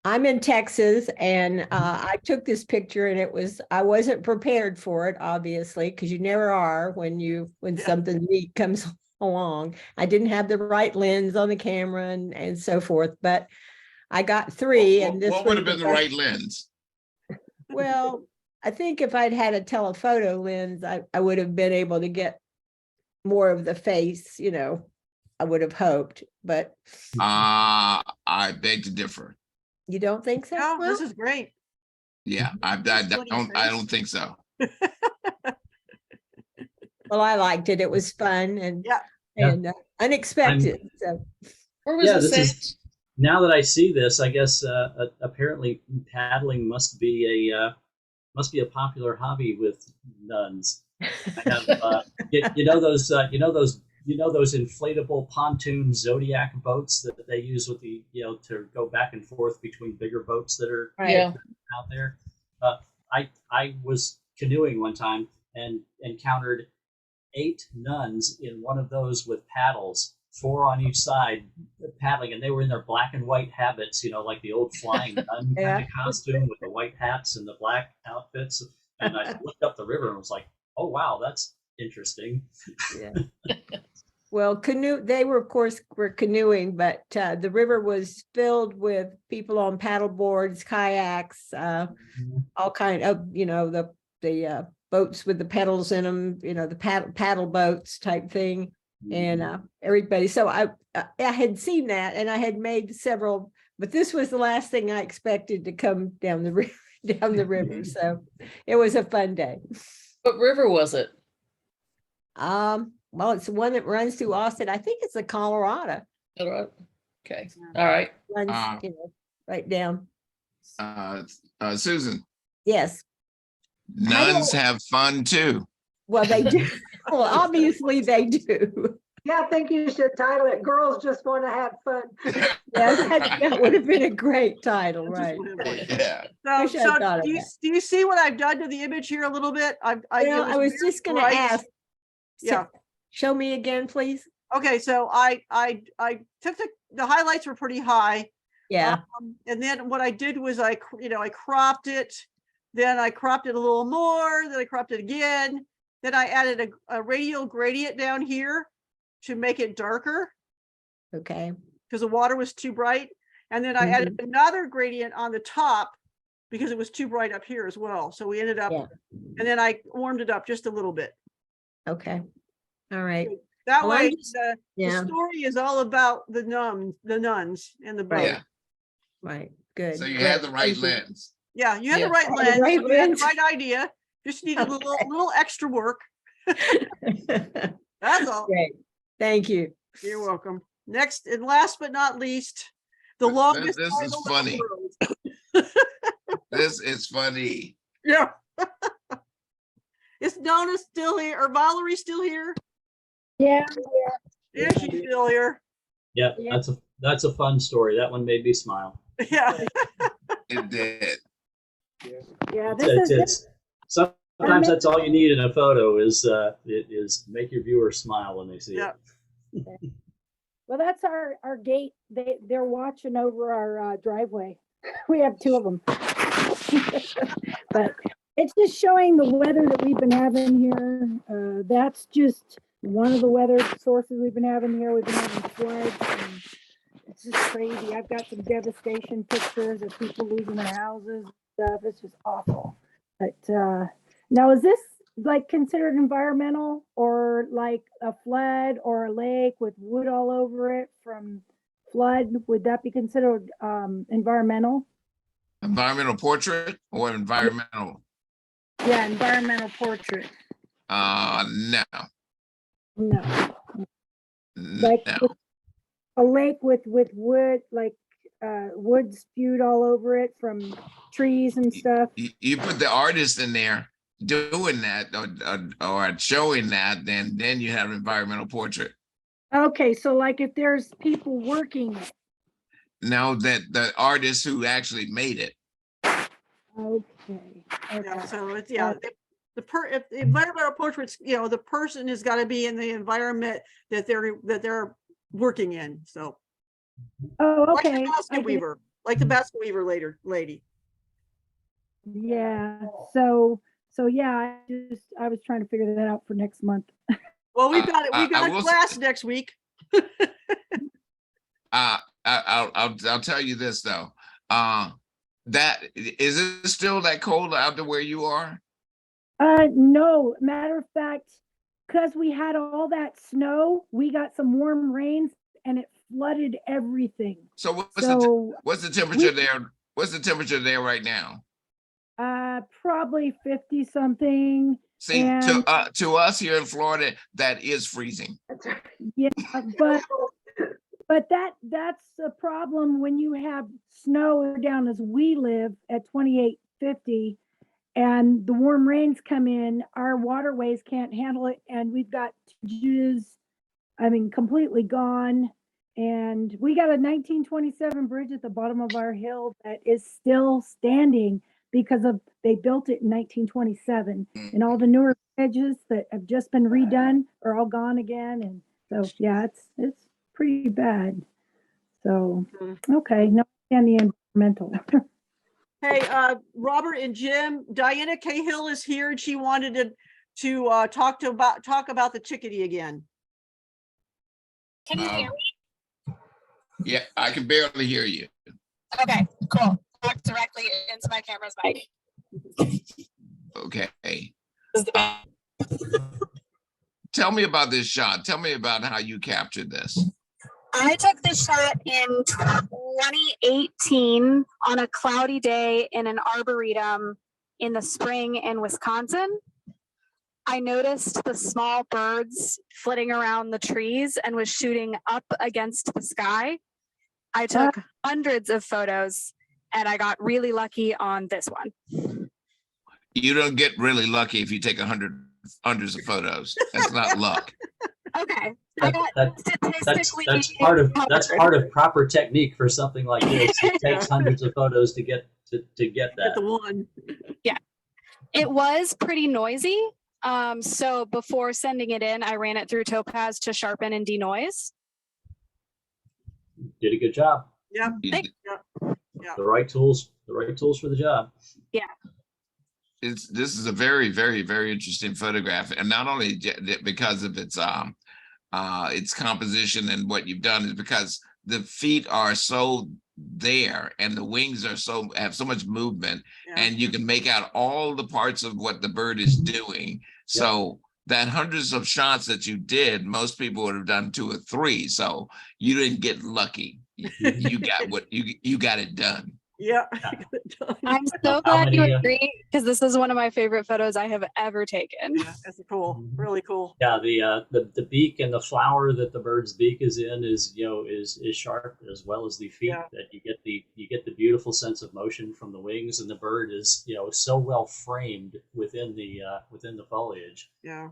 O: I'm in Texas, and I took this picture, and I wasn't prepared for it, obviously, because you never are when something neat comes along. I didn't have the right lens on the camera and so forth, but I got three. And this
I: what would have
O: was
I: been the right lens?
O: Well, I think if I'd had a telephoto lens, I would have been able to get more of the face, I would have hoped, but
I: I beg to differ.
O: you don't think so?
A: No, this is great.
I: Yeah, I don't think so.
O: Well, I liked it. It was fun and
A: Yeah.
O: and unexpected. So
N: Where was
C: Yeah,
N: it
C: this
N: set?
C: is, now that I see this, I guess apparently paddling must be a popular hobby with nuns. I have those those inflatable pontoon Zodiac boats that they use with the to go back and forth between bigger boats that are
N: Yeah.
C: out there. I was canoeing one time and encountered 8 nuns in one of those with paddles, 4 on each side, paddling, and they were in their black and white habits, like the old flying nun kind of costume with the white hats and the black outfits. And I looked up the river and was like, "Oh wow, that's interesting."
O: yeah. Well, they were, of course, were canoeing, but the river was filled with people on paddle boards, kayaks, all kind of, the boats with the pedals in them, the paddle boats type thing. And everybody, so I had seen that and I had made several, but this was the last thing I expected to come down the river. So it was a fun day.
N: What river was it?
O: Well, it's the one that runs through Austin. I think it's the Colorado.
N: Okay. All right.
O: Runs, right down.
I: Susan,
O: Yes.
I: nuns have fun too.
O: Well, they do. Well, obviously they do.
U: Yeah, I think you should title it Girls Just Want to Have Fun.
O: Yes, that would have been a great title, right?
I: Yeah.
O: Wish I thought of
A: do
O: that.
A: you see what I've done to the image here a little bit?
O: I was just going to ask.
A: Yeah.
O: Show me again, please.
A: Okay, so I took the highlights were pretty high.
O: Yeah.
A: And then what I did was I cropped it. Then I cropped it a little more. Then I cropped it again. Then I added a radial gradient down here to make it darker.
O: Okay.
A: Because the water was too bright. And then I added another gradient on the top because it was too bright up here as well. So we ended up, and then I warmed it up just a little bit.
O: Okay. All right.
A: That
O: Well,
A: way,
O: the
A: story is all about the nuns and the boat.
I: Yeah.
O: Right. Good.
I: So you had the right lens.
A: Yeah, you had the
N: Yeah.
A: right
O: The
A: lens.
O: right
A: You had the
O: lens.
A: right idea. Just needed a little extra work. That's all.
O: Great. Thank you.
A: You're welcome. Next and last but not least, the longest.
I: This is
A: title in
I: funny.
A: the world.
I: This is funny.
A: Yeah. Is Donna still here or Valerie still here?
U: Yeah.
A: Yeah, she's still here.
C: Yeah, that's a fun story. That one made me smile.
A: Yeah.
I: It did.
U: Yeah,
C: Sometimes that's all you need in a photo is make your viewers smile when they see it.
U: Well, that's our gate. They're watching over our driveway. We have 2 of them. But it's just showing the weather that we've been having here. That's just one of the weather sources we've been having here. We've been having floods. And it's just crazy. I've got some devastation pictures of people losing their houses and stuff. It's just awful. But now, is this like considered environmental or like a flood or a lake with wood all over it from flood? Would that be considered environmental?
I: Environmental portrait or environmental?
U: Yeah, environmental portrait.
I: No.
U: No. Like
I: No.
U: with a lake with wood, like wood spewed all over it from trees and stuff.
I: You put the artist in there doing that or showing that, then you have environmental portrait.
U: Okay, so like if there's people working.
I: Now that the artist who actually made it.
U: Okay.
A: Yeah, so it's if the environmental portraits, the person has got to be in the environment that they're working in. So
U: okay.
A: Like the basket weaver, like the basket weaver lady.
U: Yeah. So yeah, I was trying to figure that out for next month.
A: Well, we've got it. We've got a class next week.
I: I'll tell you this though. That is it still that cold out there where you are?
U: No, matter of fact, because we had all that snow, we got some warm rains and it flooded everything.
I: So what's the temperature there? What's the temperature there right now?
P: Probably 50 something.
I: See,
P: And
I: to us here in Florida, that is freezing.
P: yeah, but that's a problem when you have snow down as we live at 2850 and the warm rains come in, our waterways can't handle it, and we've got completely gone. And we got a 1927 bridge at the bottom of our hill that is still standing because they built it in 1927, and all the newer bridges that have just been redone are all gone again. And so, yeah, it's pretty bad. So, okay, no, and the environmental.
A: Hey, Robert and Jim, Diana Cahill is here and she wanted to talk about the chickadee again.
Q: Can you hear me?
I: Yeah, I can barely hear you.
Q: Okay, cool. Talk directly into my camera's mic.
I: Okay. Tell me about this shot. Tell me about how you captured this.
Q: I took this shot in 2018 on a cloudy day in an arboretum in the spring in Wisconsin. I noticed the small birds flitting around the trees and was shooting up against the sky. I took hundreds of photos and I got really lucky on this one.
I: You don't get really lucky if you take hundreds of photos. That's not luck.
Q: Okay.
C: That's part of proper technique for something like this. It takes hundreds of photos to get that.
A: Get the one.
Q: Yeah. It was pretty noisy. So before sending it in, I ran it through Topaz to sharpen and denoise.
C: Did a good job.
A: Yeah.
Q: Thanks.
C: The right tools for the job.
Q: Yeah.
I: This is a very, very, very interesting photograph, and not only because of its composition and what you've done, is because the feet are so there and the wings are have so much movement, and you can make out all the parts of what the bird is doing. So that hundreds of shots that you did, most people would have done 2 or 3. So you didn't get lucky. You got what you got it done.
A: Yeah.
Q: I'm so glad you agree, because this is one of my favorite photos I have ever taken.
A: Yeah, that's cool. Really cool.
C: Yeah, the beak and the flower that the bird's beak is in is sharp, as well as the feet.
A: Yeah.
C: That you get the beautiful sense of motion from the wings, and the bird is so well framed within the foliage.
A: Yeah.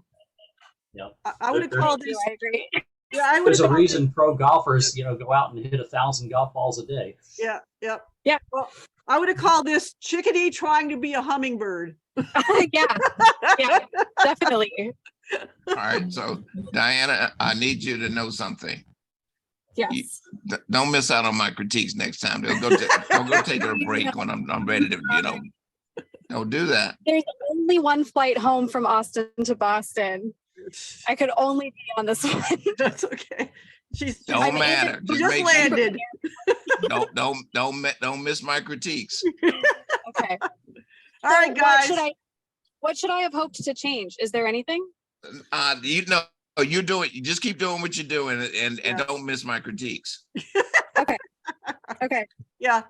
C: Yeah.
A: I would have called this.
Q: I agree.
A: Yeah,
C: There's a reason pro golfers go out and hit 1,000 golf balls a day.
A: Yeah. Yep.
Q: Yeah.
A: Well, I would have called this chickadee trying to be a hummingbird.
Q: Yeah, definitely.
I: All right, so Diana, I need you to know something.
Q: Yes.
I: Don't miss out on my critiques next time. Don't go take a break when I'm ready to, don't do that.
Q: There's only one flight home from Austin to Boston. I could only be on this one.
A: That's okay.
I: Don't matter.
A: Just landed.
I: Don't miss my critiques.
Q: Okay.
A: All right, guys.
Q: What should I have hoped to change? Is there anything?
I: You do it. You just keep doing what you're doing, and don't miss my critiques.
Q: Okay. Okay.
A: Yeah.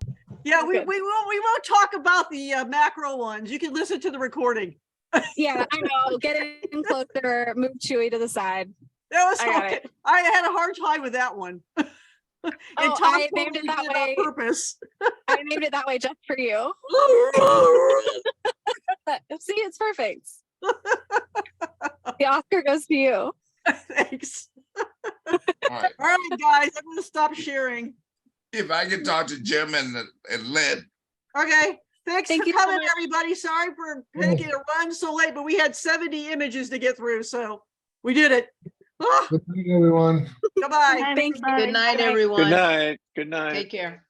A: Yeah. We won't talk about the macro ones. You can listen to the recording.
Q: Yeah, I know. Get in closer. Move Chewy to the side.
A: That was
Q: I
A: had a hard time with that one.
Q: I named it that way
A: on purpose.
Q: I named it that way just for you. See, it's perfect. The Oscar goes to you.
A: Thanks. All right, guys, I'm going to stop sharing.
I: If I can talk to Jim and Lynn.
A: Okay. Thanks
Q: Thank
A: for
Q: you
A: coming,
Q: so much.
A: everybody. Sorry for making it run so late, but we had 70 images to get through, so we did it. Ah,
W: Good night, everyone.
A: goodbye.
Q: Thank you.
K: Good night,
Q: Bye.
K: everyone.
R: Good night. Good night.
K: Take care.